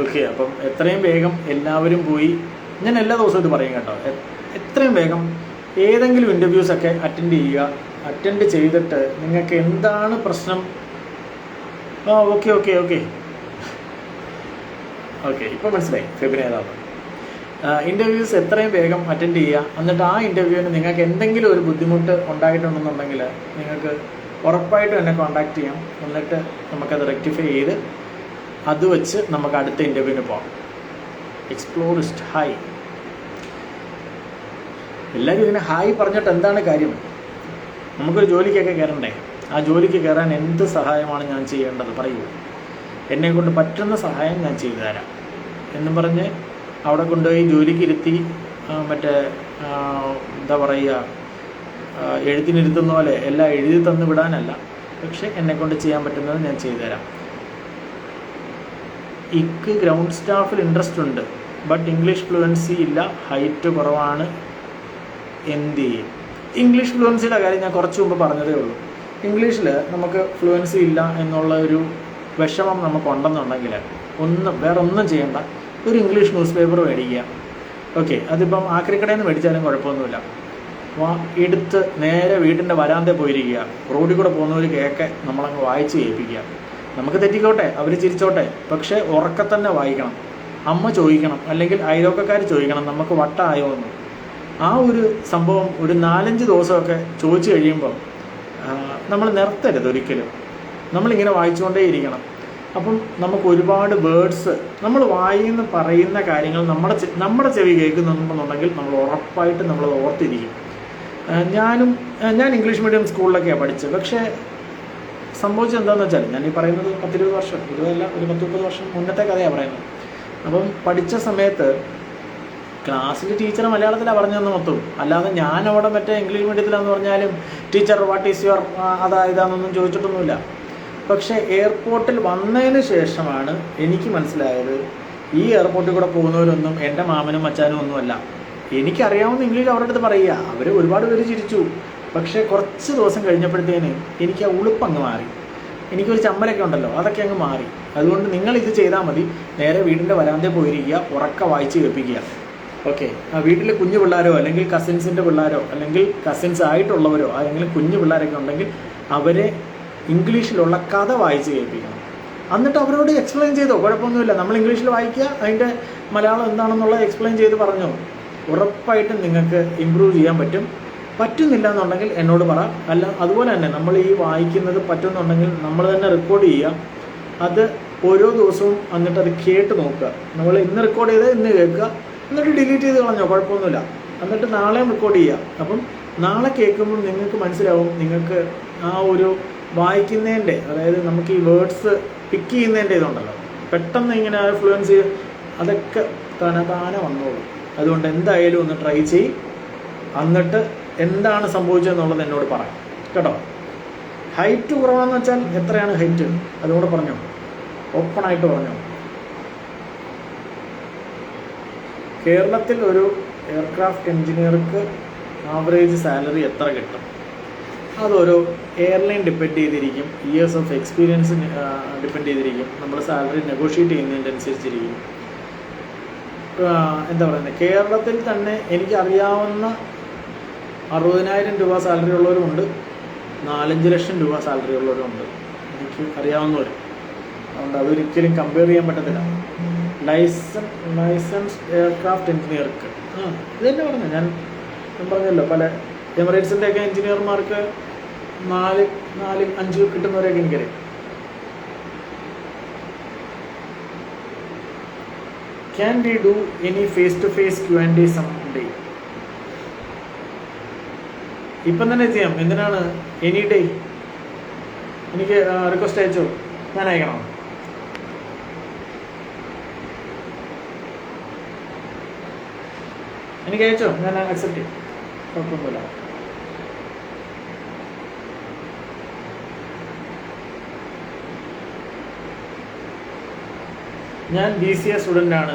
ഓക്കെ, അപ്പം എത്രയും വേഗം എല്ലാവരും പോയി, ഞാൻ എല്ലാ ദിവസവും ഇത് പറയും കേട്ടോ, എത്രയും വേഗം ഏതെങ്കിലും ഇൻ്റർവ്യൂസൊക്കെ അറ്റൻഡ് ചെയ്യുക. അറ്റൻഡ് ചെയ്തിട്ട് നിങ്ങൾക്ക് എന്താണ് പ്രശ്നം, ഓക്കെ ഇപ്പോൾ മനസ്സിലായി ഫെബിൻ ഏതാണ്. ഇൻ്റർവ്യൂസ് എത്രയും വേഗം അറ്റൻഡ് ചെയ്യുക. എന്നിട്ട് ആ ഇൻ്റർവ്യൂവിന് നിങ്ങൾക്ക് എന്തെങ്കിലും ഒരു ബുദ്ധിമുട്ട് ഉണ്ടായിട്ടുണ്ടെന്നുണ്ടെങ്കിൽ നിങ്ങൾക്ക് ഉറപ്പായിട്ടും എന്നെ കോൺടാക്റ്റ് ചെയ്യാം. എന്നിട്ട് നമുക്കത് റെക്ടിഫൈ ചെയ്ത് അത് വെച്ച് നമുക്ക് അടുത്ത ഇൻ്റർവ്യൂവിന് പോകാം. എക്സ്പ്ലോറിസ്റ്റ്, ഹായ്. എല്ലാവരും ഇതിനെ ഹായ് പറഞ്ഞിട്ട് എന്താണ് കാര്യം? നമുക്കൊരു ജോലിക്കൊക്കെ കയറണ്ടേ? ആ ജോലിക്ക് കയറാൻ എന്ത് സഹായമാണ് ഞാൻ ചെയ്യേണ്ടത് പറയൂ. എന്നെക്കൊണ്ട് പറ്റുന്ന സഹായം ഞാൻ ചെയ്തു തരാം എന്നും പറഞ്ഞ് അവിടെ കൊണ്ടുപോയി ജോലിക്ക് ഇരുത്തി എന്താ പറയുക, എഴുത്തിനിരുത്തുന്ന പോലെ എല്ലാം എഴുതി തന്നു വിടാനല്ല, പക്ഷെ എന്നെക്കൊണ്ട് ചെയ്യാൻ പറ്റുന്നത് ഞാൻ ചെയ്തു തരാം. ഗ്രൗണ്ട് സ്റ്റാഫിൽ ഇൻട്രസ്റ്റ് ഉണ്ട്, ബട്ട് ഇംഗ്ലീഷ് ഫ്ലുവൻസി ഇല്ല, ഹൈറ്റ് കുറവാണ്, എന്ത് ചെയ്യും? ഇംഗ്ലീഷ് ഫ്ലുവൻസിയുടെ കാര്യം ഞാൻ കുറച്ച് മുമ്പ് പറഞ്ഞതേ ഉള്ളൂ. ഇംഗ്ലീഷിൽ നമുക്ക് ഫ്ലുവൻസി ഇല്ല എന്നുള്ള ഒരു വിഷമം നമുക്കുണ്ടെന്നുണ്ടെങ്കിൽ വേറെ ഒന്നും ചെയ്യണ്ട, ഒരു ഇംഗ്ലീഷ് ന്യൂസ് പേപ്പർ മേടിക്കുക. ഓക്കെ, അതിപ്പം ആക്രിക്കടയിൽ നിന്ന് മേടിച്ചാലും കുഴപ്പമൊന്നുമില്ല. എടുത്ത് നേരെ വീട്ടിൻ്റെ വരാന്തയിൽ പോയിരിക്കുക, റോഡിൽ കൂടെ പോകുന്നവർ കേൾക്കെ നമ്മളങ്ങ് വായിച്ച് കേൾപ്പിക്കുക. നമുക്ക് തെറ്റിക്കോട്ടെ, അവർ ചിരിച്ചോട്ടെ, പക്ഷേ ഉറക്കെ തന്നെ വായിക്കണം. അമ്മ ചോദിക്കണം, അല്ലെങ്കിൽ അയൽവക്കക്കാർ ചോദിക്കണം നമുക്ക് വട്ടായോ എന്ന്. ആ ഒരു സംഭവം ഒരു 4-5 ദിവസമൊക്കെ ചോദിച്ചു കഴിയുമ്പോൾ നമ്മൾ നിർത്തരുത് ഒരിക്കലും. നമ്മളിങ്ങനെ വായിച്ചുകൊണ്ടേ ഇരിക്കണം. അപ്പം നമുക്ക് ഒരുപാട് വേർഡ്സ് നമ്മൾ വായിന്ന് പറയുന്ന കാര്യങ്ങൾ നമ്മുടെ ചെവി കേൾക്കുന്നുണ്ടെന്നുണ്ടെങ്കിൽ നമ്മൾ ഉറപ്പായിട്ട് നമ്മളത് ഓർത്തിരിക്കും. ഞാൻ ഇംഗ്ലീഷ് മീഡിയം സ്കൂളിലൊക്കെയാണ് പഠിച്ചത്. പക്ഷേ സംഭവിച്ചത് എന്താണെന്ന് വെച്ചാൽ, ഞാൻ ഈ പറയുന്നത് 10-20 വർഷം, 20 ഒരു 10-30 വർഷം മുന്നത്തെ കഥയാണ് പറയുന്നത്. അപ്പം പഠിച്ച സമയത്ത് ക്ലാസ്സിൽ ടീച്ചർ മലയാളത്തിലാണ് പറഞ്ഞതെന്ന് മൊത്തം, അല്ലാതെ ഞാൻ അവിടെ മറ്റേ ഇംഗ്ലീഷ് മീഡിയത്തിലാന്ന് പറഞ്ഞാലും ടീച്ചർ വാട്ട് ഈസ് യുവർ ഇതാണെന്നൊന്നും ചോദിച്ചിട്ടൊന്നുമില്ല. പക്ഷേ എയർപോർട്ടിൽ വന്നതിന് ശേഷമാണ് എനിക്ക് മനസ്സിലായത്, ഈ എയർപോർട്ടിൽ കൂടെ പോകുന്നവരൊന്നും എൻ്റെ മാമനും മച്ചാനും ഒന്നുമല്ല. എനിക്കറിയാവുന്ന ഇംഗ്ലീഷ് അവരുടെ അടുത്ത് പറയുക, അവർ ഒരുപാട് പേര് ചിരിച്ചു. പക്ഷേ കുറച്ച് ദിവസം കഴിഞ്ഞപ്പോഴത്തേന് എനിക്ക് ആ ഉളുപ്പങ്ങ് മാറി. എനിക്കൊരു ചമ്മലൊക്കെ ഉണ്ടല്ലോ, അതൊക്കെ അങ്ങ് മാറി. അതുകൊണ്ട് നിങ്ങൾ ഇത് ചെയ്താൽ മതി. നേരെ വീടിൻ്റെ വരാന്തയിൽ പോയിരിക്കുക, ഉറക്ക വായിച്ച് കേൾപ്പിക്കുക. ഓക്കെ, ആ വീട്ടിൽ കുഞ്ഞു പിള്ളേരോ അല്ലെങ്കിൽ കസിൻസിൻ്റെ പിള്ളേരോ അല്ലെങ്കിൽ കസിൻസ് ആയിട്ടുള്ളവരോ അല്ലെങ്കിൽ കുഞ്ഞു പിള്ളേരൊക്കെ ഉണ്ടെങ്കിൽ അവരെ ഇംഗ്ലീഷിലുള്ള കഥ വായിച്ച് കേൾപ്പിക്കണം. എന്നിട്ട് അവരോട് എക്സ്പ്ലെയിൻ ചെയ്തോ, കുഴപ്പമൊന്നുമില്ല. നമ്മൾ ഇംഗ്ലീഷിൽ വായിക്കുക, അതിൻ്റെ മലയാളം എന്താണെന്നുള്ളത് എക്സ്പ്ലെയിൻ ചെയ്ത് പറഞ്ഞോ, ഉറപ്പായിട്ടും നിങ്ങൾക്ക് ഇമ്പ്രൂവ് ചെയ്യാൻ പറ്റും. പറ്റുന്നില്ല എന്നുണ്ടെങ്കിൽ എന്നോട് പറ. അല്ല, അതുപോലെ തന്നെ നമ്മൾ ഈ വായിക്കുന്നത് പറ്റുന്നുണ്ടെങ്കിൽ നമ്മൾ തന്നെ റെക്കോർഡ് ചെയ്യുക. അത് ഓരോ ദിവസവും എന്നിട്ട് അത് കേട്ട് നോക്കുക. നമ്മൾ ഇന്ന് റെക്കോർഡ് ചെയ്ത് ഇന്ന് കേൾക്കുക, എന്നിട്ട് ഡിലീറ്റ് ചെയ്ത് കളഞ്ഞോ, കുഴപ്പമൊന്നുമില്ല. എന്നിട്ട് നാളെയും റെക്കോർഡ് ചെയ്യുക. അപ്പം നാളെ കേൾക്കുമ്പോൾ നിങ്ങൾക്ക് മനസ്സിലാവും, നിങ്ങൾക്ക് ആ ഒരു വായിക്കുന്നതിൻ്റെ, അതായത് നമുക്ക് ഈ വേർഡ്സ് പിക്ക് ചെയ്യുന്നതിൻ്റെ ഇതുണ്ടല്ലോ, പെട്ടെന്ന് ഇങ്ങനെ ഫ്ലുവൻസി അതൊക്കെ താനെ വന്നോളൂ. അതുകൊണ്ട് എന്തായാലും ഒന്ന് ട്രൈ ചെയ്യ്. എന്നിട്ട് എന്താണ് സംഭവിച്ചതെന്നുള്ളത് എന്നോട് പറയാം കേട്ടോ. ഹൈറ്റ് കുറവാന്ന് വെച്ചാൽ എത്രയാണ് ഹൈറ്റ്, അതുകൂടെ പറഞ്ഞോ, ഓപ്പണായിട്ട് പറഞ്ഞോ. കേരളത്തിൽ ഒരു എയർക്രാഫ്റ്റ് എഞ്ചിനീയർക്ക് ആവറേജ് സാലറി എത്ര കിട്ടും? അതൊരു എയർലൈൻ ഡിപ്പെൻഡ് ചെയ്തിരിക്കും, ഇയേഴ്സ് ഓഫ് എക്സ്പീരിയൻസ് ഡിപ്പെൻഡ് ചെയ്തിരിക്കും, നമ്മൾ സാലറി നെഗോഷിയേറ്റ് ചെയ്യുന്നതിൻ്റെ അനുസരിച്ചിരിക്കും. എന്താ പറയുന്നത്, കേരളത്തിൽ തന്നെ എനിക്കറിയാവുന്ന 60,000 രൂപ സാലറി ഉള്ളവരുമുണ്ട്, 4-5 ലക്ഷം രൂപ സാലറി ഉള്ളവരുമുണ്ട്, എനിക്ക് അറിയാവുന്നവർ. അതുകൊണ്ട് അതൊരിക്കലും കമ്പയർ ചെയ്യാൻ പറ്റത്തില്ല. ലൈസൻസ് എയർക്രാഫ്റ്റ് എഞ്ചിനീയർക്ക് ഇത് തന്നെ പറഞ്ഞു. ഞാൻ പറഞ്ഞല്ലോ, പല എമിറേറ്റ്സിൻ്റെ ഒക്കെ എഞ്ചിനീയർമാർക്ക് 4-5 കിട്ടുന്നവരെയൊക്കെ എനിക്കറിയാം. Can we do any face-to-face Q&A someday? ഇപ്പം തന്നെ ചെയ്യാം. എന്തിനാണ് എനി ഡേ? എനിക്ക് റിക്വസ്റ്റ് അയച്ചോ, ഞാൻ അയക്കണോ? എനിക്ക് അയച്ചോ, ഞാൻ അക്സെപ്റ്റ് ചെയ്യും, കുഴപ്പമൊന്നുമില്ല. ഞാൻ BCA സ്റ്റുഡൻ്റ് ആണ്.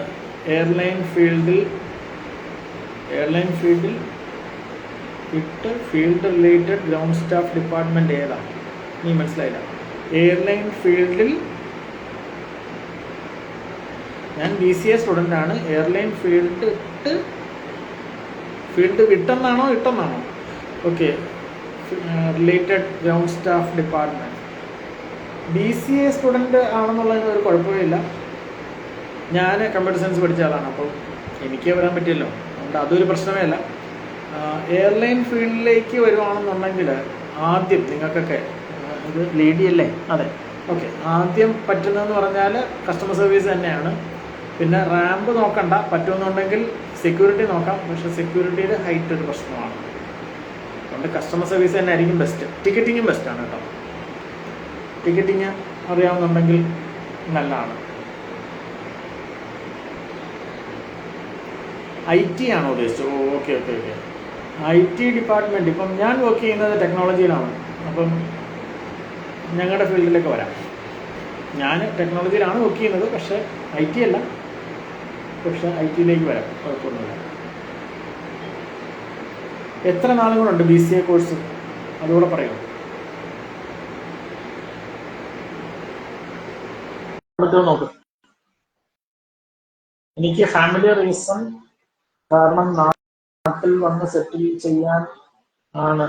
എയർലൈൻ ഫീൽഡിൽ field related ground staff department ഏതാണ്? നീ മനസ്സിലായില്ല. എയർലൈൻ ഫീൽഡിൽ ഞാൻ BCA സ്റ്റുഡൻ്റ് ആണ്. എയർലൈൻ ഫീൽഡ് വിട്ടെന്നാണോ ഇട്ടെന്നാണോ? Okay, related ground staff department. BCA student ആണെന്നുള്ളതിന് ഒരു കുഴപ്പമില്ല. ഞാൻ കമ്പ്യൂട്ടർ സയൻസ് പഠിച്ച ആളാണ്, അപ്പോൾ എനിക്ക് വരാൻ പറ്റിയല്ലോ, അതുകൊണ്ട് അതൊരു പ്രശ്നമേ അല്ല. എയർലൈൻ ഫീൽഡിലേക്ക് വരുവാണെന്നുണ്ടെങ്കിൽ ആദ്യം നിങ്ങൾക്കൊക്കെ, ഇത് ലേഡി അല്ലേ? അതെ, ഓക്കെ. ആദ്യം പറ്റുന്നതെന്ന് പറഞ്ഞാൽ കസ്റ്റമർ സർവീസ് തന്നെയാണ്. പിന്നെ റാമ്പ് നോക്കണ്ട, പറ്റുമെന്നുണ്ടെങ്കിൽ സെക്യൂരിറ്റി നോക്കാം. പക്ഷേ സെക്യൂരിറ്റിയുടെ ഹൈറ്റ് ഒരു പ്രശ്നമാണ്. അതുകൊണ്ട് കസ്റ്റമർ സർവീസ് തന്നെ ആയിരിക്കും ബെസ്റ്റ്. ടിക്കറ്റിങ്ങും ബെസ്റ്റാണ് കേട്ടോ. ടിക്കറ്റിങ് അറിയാവുന്നുണ്ടെങ്കിൽ നല്ലതാണ്. IT ആണോ ഉദ്ദേശിച്ചത്? ഓക്കെ. IT department. ഇപ്പം ഞാൻ വർക്ക് ചെയ്യുന്നത് ടെക്നോളജിയിലാണ്. അപ്പം ഞങ്ങളുടെ ഫീൽഡിലേക്ക് വരാം. ഞാൻ ടെക്നോളജിയിലാണ് വർക്ക് ചെയ്യുന്നത്, പക്ഷേ IT അല്ല. പക്ഷേ IT-യിലേക്ക് വരാം, കുഴപ്പമൊന്നുമില്ല. എത്ര നാളും കൂടെ ഉണ്ട് BCA കോഴ്സ്? അതുകൂടെ പറയാം. നോക്ക്, എനിക്ക് ഫാമിലി റീസൺ കാരണം നാട്ടിൽ വന്ന് സെറ്റിൽ ചെയ്യാൻ ആണ്.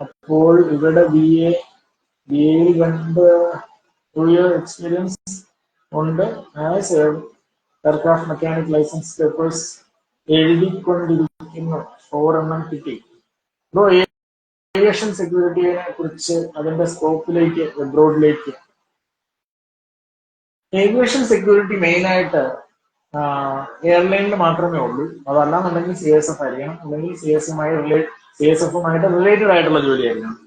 അപ്പോൾ ഇവിടെ BA കണ്ട് 2 year experience ഉണ്ട്. As aircraft mechanic licence papers എഴുതിക്കൊണ്ടിരിക്കുന്നു. 4 കിട്ടി. ബ്രോ, ഏവിയേഷൻ സെക്യൂരിറ്റിയെ കുറിച്ച് അതിന്റെ സ്കോപ്പിലേക്ക്, എബ്രോഡിലേക്ക്. ഏവിയേഷൻ സെക്യൂരിറ്റി മെയിൻ ആയിട്ട് എയർലൈനിൽ മാത്രമേ ഉള്ളൂ. അതല്ലാന്നുണ്ടെങ്കിൽ CSF ആയിരിക്കണം, അല്ലെങ്കിൽ CSFുമായിട്ട് റിലേറ്റഡ് ആയിട്ടുള്ള ജോലിയായിരിക്കണം.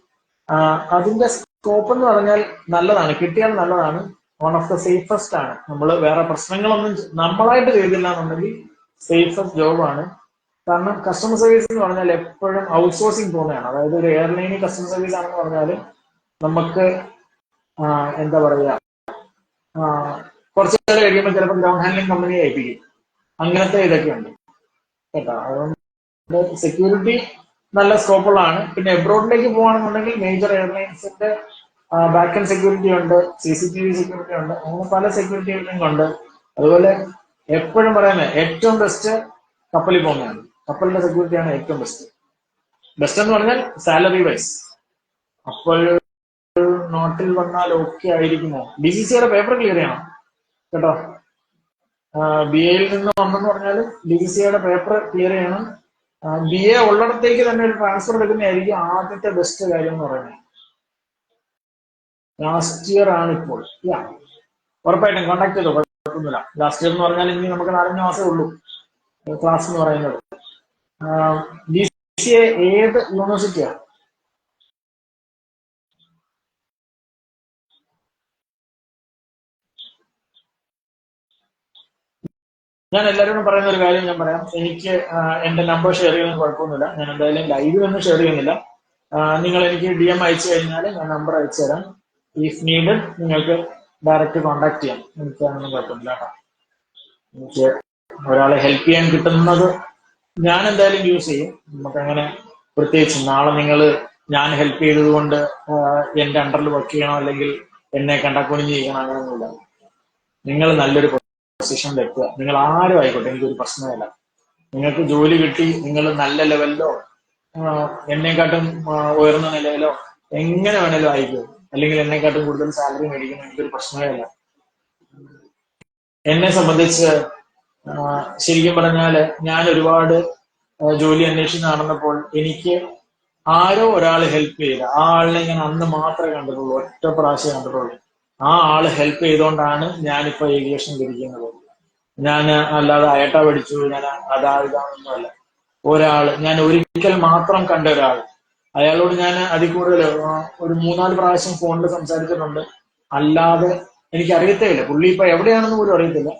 അതിന്റെ സ്കോപ്പ് എന്ന് പറഞ്ഞാൽ നല്ലതാണ്, കിട്ടിയാൽ നല്ലതാണ്. വൺ ഓഫ് ദ സേഫസ്റ്റ് ആണ്. നമ്മൾ വേറെ പ്രശ്നങ്ങളൊന്നും നമ്മളായിട്ട് ചെയ്തില്ല എന്നുണ്ടെങ്കിൽ സേഫസ്റ്റ് ജോബാണ്. കാരണം കസ്റ്റമർ സർവീസ് എന്ന് പറഞ്ഞാൽ എപ്പോഴും ഔട്ട്സോഴ്സിങ് പോകുന്നതാണ്. അതായത് ഒരു എയർലൈനിൽ കസ്റ്റമർ സർവീസ് ആണെന്ന് പറഞ്ഞാൽ നമുക്ക് എന്താ പറയുക, കുറച്ച് നാൾ കഴിയുമ്പോൾ ചിലപ്പോൾ ഗ്രൗണ്ട് ഹാൻഡ്ലിംഗ് കമ്പനി ഏൽപ്പിക്കും. അങ്ങനത്തെ ഇതൊക്കെ ഉണ്ട് കേട്ടോ. അതുകൊണ്ട് സെക്യൂരിറ്റി നല്ല സ്കോപ്പുള്ളതാണ്. പിന്നെ എബ്രോഡിലേക്ക് പോകുകയാണെന്നുണ്ടെങ്കിൽ മേജർ എയർലൈൻസിന്റെ ബാക്ക് ആൻഡ് സെക്യൂരിറ്റി ഉണ്ട്, CCTV സെക്യൂരിറ്റി ഉണ്ട്, അങ്ങനെ പല സെക്യൂരിറ്റി ഉണ്ട്. അതുപോലെ എപ്പോഴും പറയുന്നത് ഏറ്റവും ബെസ്റ്റ് കപ്പലിൽ പോകുന്നതാണ്. കപ്പലിന്റെ സെക്യൂരിറ്റിയാണ് ഏറ്റവും ബെസ്റ്റ്. ബെസ്റ്റ് എന്ന് പറഞ്ഞാൽ സാലറി വൈസ്. അപ്പോൾ നോട്ടിൽ വന്നാൽ ഓക്കെ ആയിരിക്കുമോ? BCCയുടെ പേപ്പർ ക്ലിയർ ചെയ്യണം കേട്ടോ. BA നിന്ന് വന്നെന്ന് പറഞ്ഞാൽ BCCയുടെ പേപ്പർ ക്ലിയർ ചെയ്യണം. BA ഉള്ളിടത്തേക്ക് തന്നെ ഒരു ട്രാൻസ്ഫർ എടുക്കുന്നതായിരിക്കും ആദ്യത്തെ ബെസ്റ്റ് കാര്യം എന്ന് പറയുന്നത്. ലാസ്റ്റ് ഇയർ ആണ് ഇപ്പോൾ. ഉറപ്പായിട്ടും കോണ്ടാക്ട് ചെയ്തോ, കുഴപ്പമൊന്നുമില്ല. ലാസ്റ്റ് ഇയർ എന്ന് പറഞ്ഞാൽ ഇനി നമുക്ക് 4-5 മാസമേ ഉള്ളൂ ക്ലാസ് എന്ന് പറയുന്നത്. BCA ഏത് യൂണിവേഴ്സിറ്റിയാണ്? ഞാൻ എല്ലാവരോടും പറയുന്ന ഒരു കാര്യം ഞാൻ പറയാം. എനിക്ക് എന്റെ നമ്പർ ഷെയർ ചെയ്യുന്നത് കുഴപ്പമൊന്നുമില്ല. ഞാൻ എന്തായാലും ലൈവ് ഒന്നും ഷെയർ ചെയ്യുന്നില്ല. നിങ്ങൾ എനിക്ക് DM അയച്ചു കഴിഞ്ഞാൽ ഞാൻ നമ്പർ അയച്ചു തരാം. ഇഫ് നീഡഡ് നിങ്ങൾക്ക് ഡയറക്റ്റ് കോണ്ടാക്ട് ചെയ്യാം. എനിക്ക് അങ്ങനെ കുഴപ്പമില്ല കേട്ടോ. എനിക്ക് ഒരാളെ ഹെൽപ്പ് ചെയ്യാൻ കിട്ടുന്നത് ഞാൻ എന്തായാലും യൂസ് ചെയ്യും. നമുക്കങ്ങനെ പ്രത്യേകിച്ച് നാളെ ഞാൻ ഹെൽപ്പ് ചെയ്തത് കൊണ്ട് എന്റെ അണ്ടറിൽ വർക്ക് ചെയ്യണം, അല്ലെങ്കിൽ എന്നെ കണ്ടക്കുണിഞ്ഞ് ചെയ്യണം, അങ്ങനെയൊന്നുമില്ല. നിങ്ങൾ നല്ലൊരു പൊസിഷനിൽ എത്തുക. നിങ്ങൾ ആരും ആയിക്കോട്ടെ, എനിക്കൊരു പ്രശ്നമില്ല. നിങ്ങൾക്ക് ജോലി കിട്ടി, നിങ്ങൾ നല്ല ലെവലിലോ എന്നെക്കാട്ടും ഉയർന്ന നിലയിലോ എങ്ങനെ വേണേലും ആയിക്കോ, അല്ലെങ്കിൽ എന്നെക്കാട്ടും കൂടുതൽ സാലറി മേടിക്കണം, എനിക്കൊരു പ്രശ്നമേ ഇല്ല. എന്നെ സംബന്ധിച്ച് ശരിക്കും പറഞ്ഞാല് ഞാൻ ഒരുപാട് ജോലി അന്വേഷിച്ച് നടന്നപ്പോൾ എനിക്ക് ആരോ ഒരാൾ ഹെൽപ്പ് ചെയ്യില്ല. ആ ആളിനെ ഞാൻ അന്ന് മാത്രമേ കണ്ടിട്ടുള്ളൂ, ഒറ്റ പ്രാവശ്യം കണ്ടിട്ടുള്ളൂ. ആ ആള് ഹെൽപ്പ് ചെയ്തുകൊണ്ടാണ് ഞാനിപ്പോ ഏവിയേഷൻ ഇരിക്കുന്നത്. ഞാൻ അല്ലാതെ അയട്ട പഠിച്ചു, ഞാൻ ഇതാണെന്നല്ല. ഞാൻ ഒരിക്കൽ മാത്രം കണ്ട ഒരാൾ, അയാളോട് ഞാൻ അതിൽ കൂടുതൽ ഒരു 3-4 പ്രാവശ്യം ഫോണിൽ സംസാരിച്ചിട്ടുണ്ട്. അല്ലാതെ എനിക്കറിയത്തേ ഇല്ല, പുള്ളി ഇപ്പൊ എവിടെയാണെന്ന് പോലും അറിയത്തില്ല.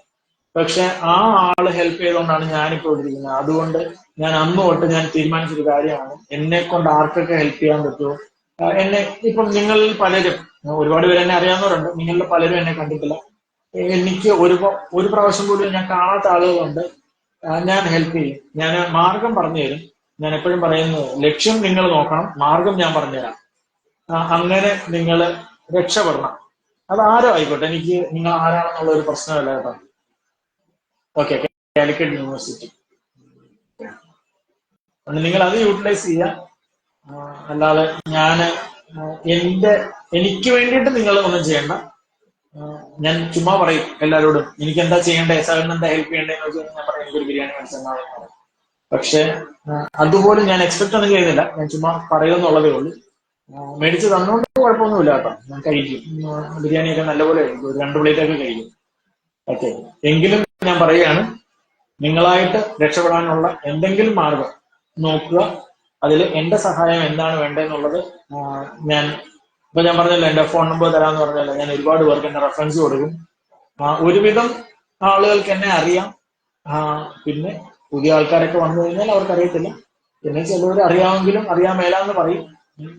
പക്ഷെ ആ ആള് ഹെൽപ്പ് ചെയ്തുകൊണ്ടാണ് ഞാനിപ്പോ ഇരിക്കുന്നത്. അതുകൊണ്ട് ഞാൻ അന്ന് തൊട്ട് ഞാൻ തീരുമാനിച്ചൊരു കാര്യമാണ്, എന്നെ കൊണ്ട് ആർക്കൊക്കെ ഹെൽപ്പ് ചെയ്യാൻ പറ്റുമോ. എന്നെ ഇപ്പം നിങ്ങളിൽ പലരും, ഒരുപാട് പേര് എന്നെ അറിയാവുന്നവരുണ്ട്, നിങ്ങളിൽ പലരും എന്നെ കണ്ടിട്ടില്ല. എനിക്ക് ഒരു പ്രാവശ്യം പോലും ഞാൻ കാണാത്ത ആളുകളുണ്ട്. ഞാൻ ഹെൽപ്പ് ചെയ്യും, ഞാൻ മാർഗം പറഞ്ഞു തരും. ഞാൻ എപ്പോഴും പറയുന്നത്, ലക്ഷ്യം നിങ്ങൾ നോക്കണം, മാർഗം ഞാൻ പറഞ്ഞുതരാം. അങ്ങനെ നിങ്ങൾ രക്ഷപ്പെടണം. അതാരോ ആയിക്കോട്ടെ, എനിക്ക് നിങ്ങൾ ആരാണെന്നുള്ള ഒരു പ്രശ്നമല്ല കേട്ടോ. Okay, Calicut university. നിങ്ങൾ അത് യൂട്ടിലൈസ് ചെയ്യുക. അല്ലാതെ എനിക്ക് വേണ്ടിയിട്ട് നിങ്ങൾ ഒന്നും ചെയ്യണ്ട. ഞാൻ ചുമ്മാ പറയും എല്ലാവരോടും, എനിക്ക് എന്താ ചെയ്യേണ്ടത്, സാറിന് എന്താ ഹെൽപ്പ് ചെയ്യേണ്ടതെന്ന് വെച്ചാൽ ഞാൻ പറയും എനിക്കൊരു ബിരിയാണി മേടിച്ചെന്നാണ്. പക്ഷെ അതുപോലും ഞാൻ എക്സ്പെക്ട് ഒന്നും ചെയ്യുന്നില്ല, ഞാൻ ചുമ്മാ പറയുമെന്നുള്ളതേ ഉള്ളൂ. മേടിച്ച് തന്നുകൊണ്ട് കുഴപ്പമൊന്നുമില്ല കേട്ടോ, ഞാൻ കഴിക്കും. ബിരിയാണിയൊക്കെ നല്ലപോലെ കഴിക്കും, ഒരു 2 പ്ലേറ്റൊക്കെ കഴിക്കും. ഓക്കെ, എങ്കിലും ഞാൻ പറയുകയാണ്, നിങ്ങളായിട്ട് രക്ഷപ്പെടാനുള്ള എന്തെങ്കിലും മാർഗം നോക്കുക. അതിൽ എന്റെ സഹായം എന്താണ് വേണ്ടതെന്നുള്ളത് ഇപ്പൊ ഞാൻ പറഞ്ഞല്ലോ, എന്റെ ഫോൺ നമ്പർ തരാമെന്ന് പറഞ്ഞല്ലോ. ഞാൻ ഒരുപാട് പേർക്ക് എന്റെ റെഫറൻസ് കൊടുക്കും. ഒരുവിധം ആളുകൾക്ക് എന്നെ അറിയാം. പിന്നെ പുതിയ ആൾക്കാരൊക്കെ വന്നു കഴിഞ്ഞാൽ അവർക്ക് അറിയത്തില്ല. പിന്നെ ചിലവർ അറിയാമെങ്കിലും അറിയാൻ മേലാന്ന് പറയും.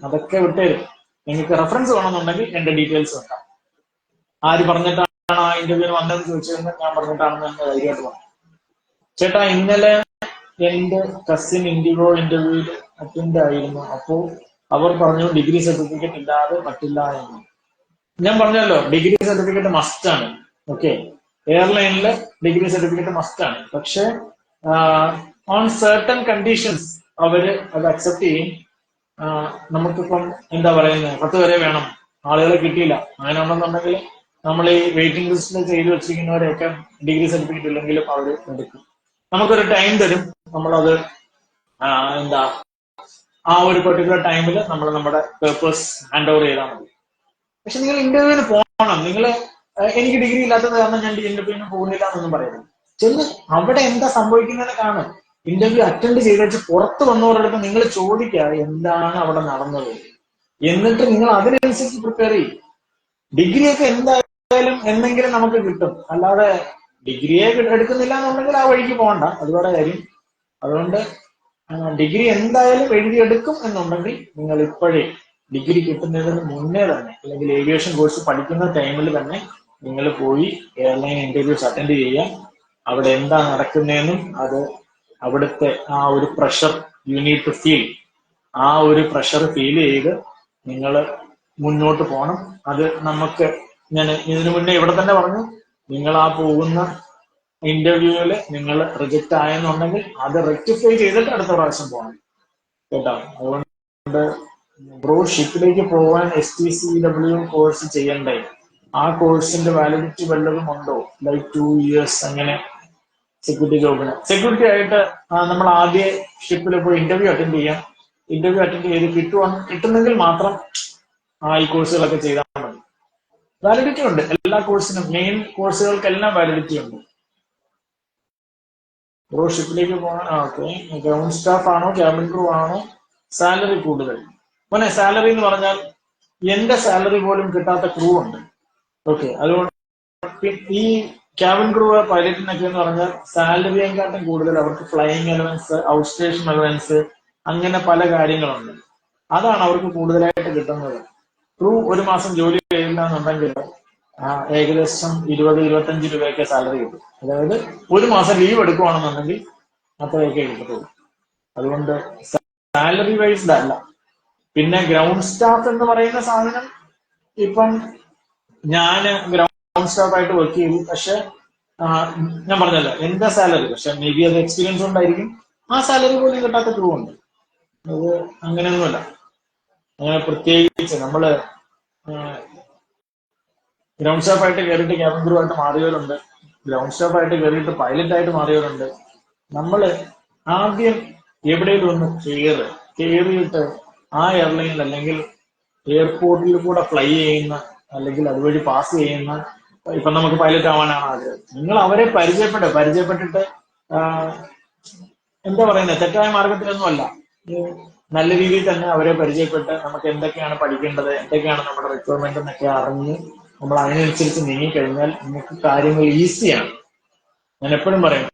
അതൊക്കെ വിട്ടുതരും. നിങ്ങൾക്ക് റെഫറൻസ് വേണമെന്നുണ്ടെങ്കിൽ എന്റെ ഡീറ്റെയിൽസ് വെക്കാം. ആര് പറഞ്ഞിട്ടാണ് ആ ഇന്റർവ്യൂവിന് വന്നതെന്ന് ചോദിച്ചു കഴിഞ്ഞാൽ ഞാൻ പറഞ്ഞിട്ടാണെന്ന് എന്റെ ധൈര്യമായിട്ട് പറഞ്ഞു. ചേട്ടാ, ഇന്നലെ എന്റെ കസിൻ ഇന്റർവ്യൂവിൽ അറ്റൻഡ് ആയിരുന്നു. അപ്പോ അവർ പറഞ്ഞു ഡിഗ്രി സർട്ടിഫിക്കറ്റ് ഇല്ലാതെ പറ്റില്ല എന്ന്. ഞാൻ പറഞ്ഞല്ലോ, ഡിഗ്രി സർട്ടിഫിക്കറ്റ് മസ്റ്റ് ആണ്. ഓക്കെ, എയർലൈനില് ഡിഗ്രി സർട്ടിഫിക്കറ്റ് മസ്റ്റ് ആണ്. പക്ഷെ ഓൺ സർട്ടൺ കണ്ടീഷൻസ് അവര് അത് അക്സെപ്റ്റ് ചെയ്യും. നമുക്കിപ്പം എന്താ പറയുന്നത്, 10 വരെ വേണം, ആളുകളെ കിട്ടിയില്ല, അങ്ങനെ ഉണ്ടെന്നുണ്ടെങ്കിൽ നമ്മൾ ഈ വെയിറ്റിംഗ് ലിസ്റ്റിൽ ചെയ്ത് വെച്ചിരിക്കുന്നവരെയൊക്കെ ഡിഗ്രി സർട്ടിഫിക്കറ്റ് ഇല്ലെങ്കിലും അവർ എടുക്കും. നമുക്കൊരു ടൈം തരും, നമ്മളത് എന്താ ആ ഒരു പെർട്ടിക്കുലർ ടൈമിൽ നമ്മൾ നമ്മുടെ പേപ്പേഴ്സ് ഹാൻഡ് ഓവർ ചെയ്താൽ മതി. പക്ഷെ നിങ്ങൾ ഇന്റർവ്യൂവിന് പോകണം. നിങ്ങൾ എനിക്ക് ഡിഗ്രി ഇല്ലാത്തത് കാരണം ഞാൻ ഇന്റർവ്യൂവിന് പോകുന്നില്ല എന്നൊന്നും പറയുന്നത്. ചെന്ന് അവിടെ എന്താ സംഭവിക്കുന്നതെന്ന് കാണും. ഇന്റർവ്യൂ അറ്റൻഡ് ചെയ്ത് വെച്ച് പുറത്ത് വന്നവരുടെ നിങ്ങൾ ചോദിക്കുക എന്താണ് അവിടെ നടന്നത്, എന്നിട്ട് നിങ്ങൾ അതിനനുസരിച്ച് പ്രിപ്പയർ ചെയ്യും. ഡിഗ്രിയൊക്കെ എന്തായാലും എന്തെങ്കിലും നമുക്ക് കിട്ടും, അല്ലാതെ ഡിഗ്രിയെ എടുക്കുന്നില്ല എന്നുണ്ടെങ്കിൽ ആ വഴിക്ക് പോകണ്ട, അതുപോലെ കാര്യം. അതുകൊണ്ട് ഡിഗ്രി എന്തായാലും എഴുതിയെടുക്കും എന്നുണ്ടെങ്കിൽ നിങ്ങൾ ഇപ്പോഴേ ഡിഗ്രി കിട്ടുന്നതിന് മുന്നേ തന്നെ, അല്ലെങ്കിൽ ഏവിയേഷൻ കോഴ്സ് പഠിക്കുന്ന ടൈമിൽ തന്നെ നിങ്ങൾ പോയി എയർലൈൻ ഇന്റർവ്യൂസ് അറ്റൻഡ് ചെയ്യുക. അവിടെ എന്താ നടക്കുന്നതെന്നും അത് അവിടുത്തെ ആ ഒരു pressure you need to feel, ആ ഒരു പ്രഷർ ഫീൽ ചെയ്ത് നിങ്ങൾ മുന്നോട്ട് പോകണം. അത് നമുക്ക് ഞാൻ ഇതിനു മുന്നേ ഇവിടെ തന്നെ പറഞ്ഞു, നിങ്ങൾ ആ പോകുന്ന ഇന്റർവ്യൂവില് നിങ്ങൾ റിജക്റ്റ് ആയെന്നുണ്ടെങ്കിൽ അത് റെക്ടിഫൈ ചെയ്തിട്ട് അടുത്ത പ്രാവശ്യം പോകണം കേട്ടോ. അതുകൊണ്ട് ബ്രോ ഷിപ്പിലേക്ക് പോകാൻ STCW കോഴ്സ് ചെയ്യണ്ടേ? ആ കോഴ്സിന്റെ വാലിഡിറ്റി വല്ലതും ഉണ്ടോ? ലൈക്ക് 2 years അങ്ങനെ സെക്യൂരിറ്റി ജോബിന്. സെക്യൂരിറ്റി ആയിട്ട് നമ്മൾ ആദ്യം ഷിപ്പിൽ പോയി ഇന്റർവ്യൂ അറ്റൻഡ് ചെയ്യാം. ഇന്റർവ്യൂ അറ്റൻഡ് ചെയ്ത് കിട്ടുന്നെങ്കിൽ മാത്രം ഈ കോഴ്സുകളൊക്കെ ചെയ്താൽ മതി. വാലിഡിറ്റി ഉണ്ട് എല്ലാ കോഴ്സിനും, മെയിൻ കോഴ്സുകൾക്കെല്ലാം വാലിഡിറ്റി ഉണ്ട്. ബ്രോ ഷിപ്പിലേക്ക് പോകാൻ ഓക്കെ, ഗ്രൗണ്ട് സ്റ്റാഫ് ആണോ ക്യാബിൻ ക്രൂ ആണോ സാലറി കൂടുതൽ? മോനെ സാലറി എന്ന് പറഞ്ഞാൽ എന്റെ സാലറി പോലും കിട്ടാത്ത ക്രൂ ഉണ്ട്. ഓക്കെ, അതുകൊണ്ട് ഈ ക്യാബിൻ ക്രൂ പൈലറ്റിനൊക്കെ എന്ന് പറഞ്ഞാൽ സാലറിയെക്കാട്ടും കൂടുതൽ അവർക്ക് flying allowance, out station allowance, അങ്ങനെ പല കാര്യങ്ങളുണ്ട്. അതാണ് അവർക്ക് കൂടുതലായിട്ട് കിട്ടുന്നത്. ക്രൂ ഒരു മാസം ജോലി ചെയ്യില്ല എന്നുണ്ടെങ്കിൽ ഏകദേശം 20-25 രൂപയൊക്കെ സാലറി കിട്ടും. അതായത് ഒരു മാസം ലീവ് എടുക്കുവാണെന്നുണ്ടെങ്കിൽ അത്രയൊക്കെ കിട്ടത്തുള്ളൂ. അതുകൊണ്ട് സാലറി വൈസ്ഡ് അല്ല. പിന്നെ ഗ്രൗണ്ട് സ്റ്റാഫ് എന്ന് പറയുന്ന സാധനം, ഇപ്പം ഞാൻ ഗ്രൗണ്ട് സ്റ്റാഫ് ആയിട്ട് വർക്ക് ചെയ്തു. പക്ഷെ ഞാൻ പറഞ്ഞല്ലോ എന്റെ സാലറി, പക്ഷെ മേ ബി അത് എക്സ്പീരിയൻസ് കൊണ്ടായിരിക്കും ആ സാലറി പോലും കിട്ടാത്ത ക്രൂ ഉണ്ട്. അത് അങ്ങനെയൊന്നുമല്ല. പ്രത്യേകിച്ച് നമ്മള് ഗ്രൗണ്ട് സ്റ്റാഫ് ആയിട്ട് കയറിയിട്ട് ക്യാബിൻ ക്രൂ ആയിട്ട് മാറിയവരുണ്ട്, ഗ്രൗണ്ട് സ്റ്റാഫ് ആയിട്ട് കയറിയിട്ട് പൈലറ്റ് ആയിട്ട് മാറിയവരുണ്ട്. നമ്മള് ആദ്യം എവിടെയും ഒന്ന് കയറിയിട്ട് ആ എയർലൈനിൽ അല്ലെങ്കിൽ എയർപോർട്ടിൽ കൂടെ ഫ്ലൈ ചെയ്യുന്ന അല്ലെങ്കിൽ അതുവഴി പാസ് ചെയ്യുന്ന, ഇപ്പൊ നമുക്ക് പൈലറ്റ് ആവാനാണ് ആഗ്രഹം, നിങ്ങൾ അവരെ പരിചയപ്പെട്ടിട്ട് എന്താ പറയുന്നത്, തെറ്റായ മാർഗത്തിലൊന്നും അല്ല, നല്ല രീതിയിൽ തന്നെ അവരെ പരിചയപ്പെട്ട് നമുക്ക് എന്തൊക്കെയാണ് പഠിക്കേണ്ടത്, എന്തൊക്കെയാണ് നമ്മുടെ റിക്വയർമെന്റ് എന്നൊക്കെ അറിഞ്ഞ് നമ്മൾ അതിനനുസരിച്ച് നീങ്ങിക്കഴിഞ്ഞാൽ നമുക്ക് കാര്യങ്ങൾ ഈസിയാണ്. ഞാൻ എപ്പോഴും പറയും,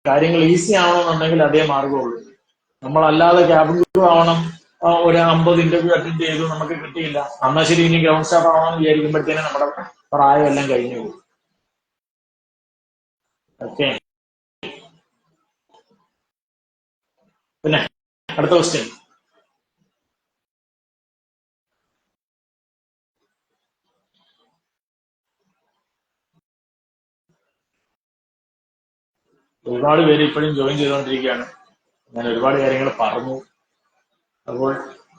കാര്യങ്ങൾ ഈസി ആവണമെന്നുണ്ടെങ്കിൽ അതേ മാർഗമുള്ളൂ. നമ്മളല്ലാതെ ക്യാബിൻ ക്രൂ ആവണം, ഒരു 50 ഇന്റർവ്യൂ അറ്റൻഡ് ചെയ്തു നമുക്ക് കിട്ടിയില്ല, എന്നാൽ ശരി ഇനി ഗ്രൗണ്ട് സ്റ്റാഫ് ആവണമെന്ന് വിചാരിക്കുമ്പോഴത്തേനും നമ്മുടെ പ്രായം എല്ലാം കഴിഞ്ഞു പോകും. ഓക്കെ, പിന്നെ അടുത്ത ക്വസ്റ്റ്യൻ. ഒരുപാട് പേര് ഇപ്പോഴും ജോയിൻ ചെയ്തുകൊണ്ടിരിക്കുകയാണ്. ഞാൻ ഒരുപാട് കാര്യങ്ങൾ പറഞ്ഞു. അപ്പോൾ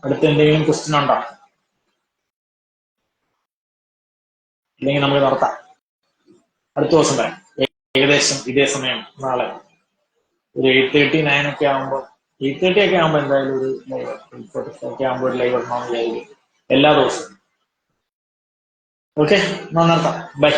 അടുത്ത എന്തെങ്കിലും ക്വസ്റ്റ്യൻ ഉണ്ടോ? ഇല്ലെങ്കിൽ നമുക്ക് നടത്താം. അടുത്ത ദിവസം വരാം, ഏകദേശം ഇതേ സമയം നാളെ ഒരു 8:39 ഒക്കെ ആകുമ്പോൾ, 8:30 ഒക്കെ ആകുമ്പോൾ എന്തായാലും ഒരു ലൈവ്, 8:45 ഒക്കെ ആകുമ്പോൾ ഒരു ലൈവ് ഇടണമെന്ന് വിചാരിക്കും എല്ലാ ദിവസവും. ഓക്കെ, നടത്താം. ബൈ.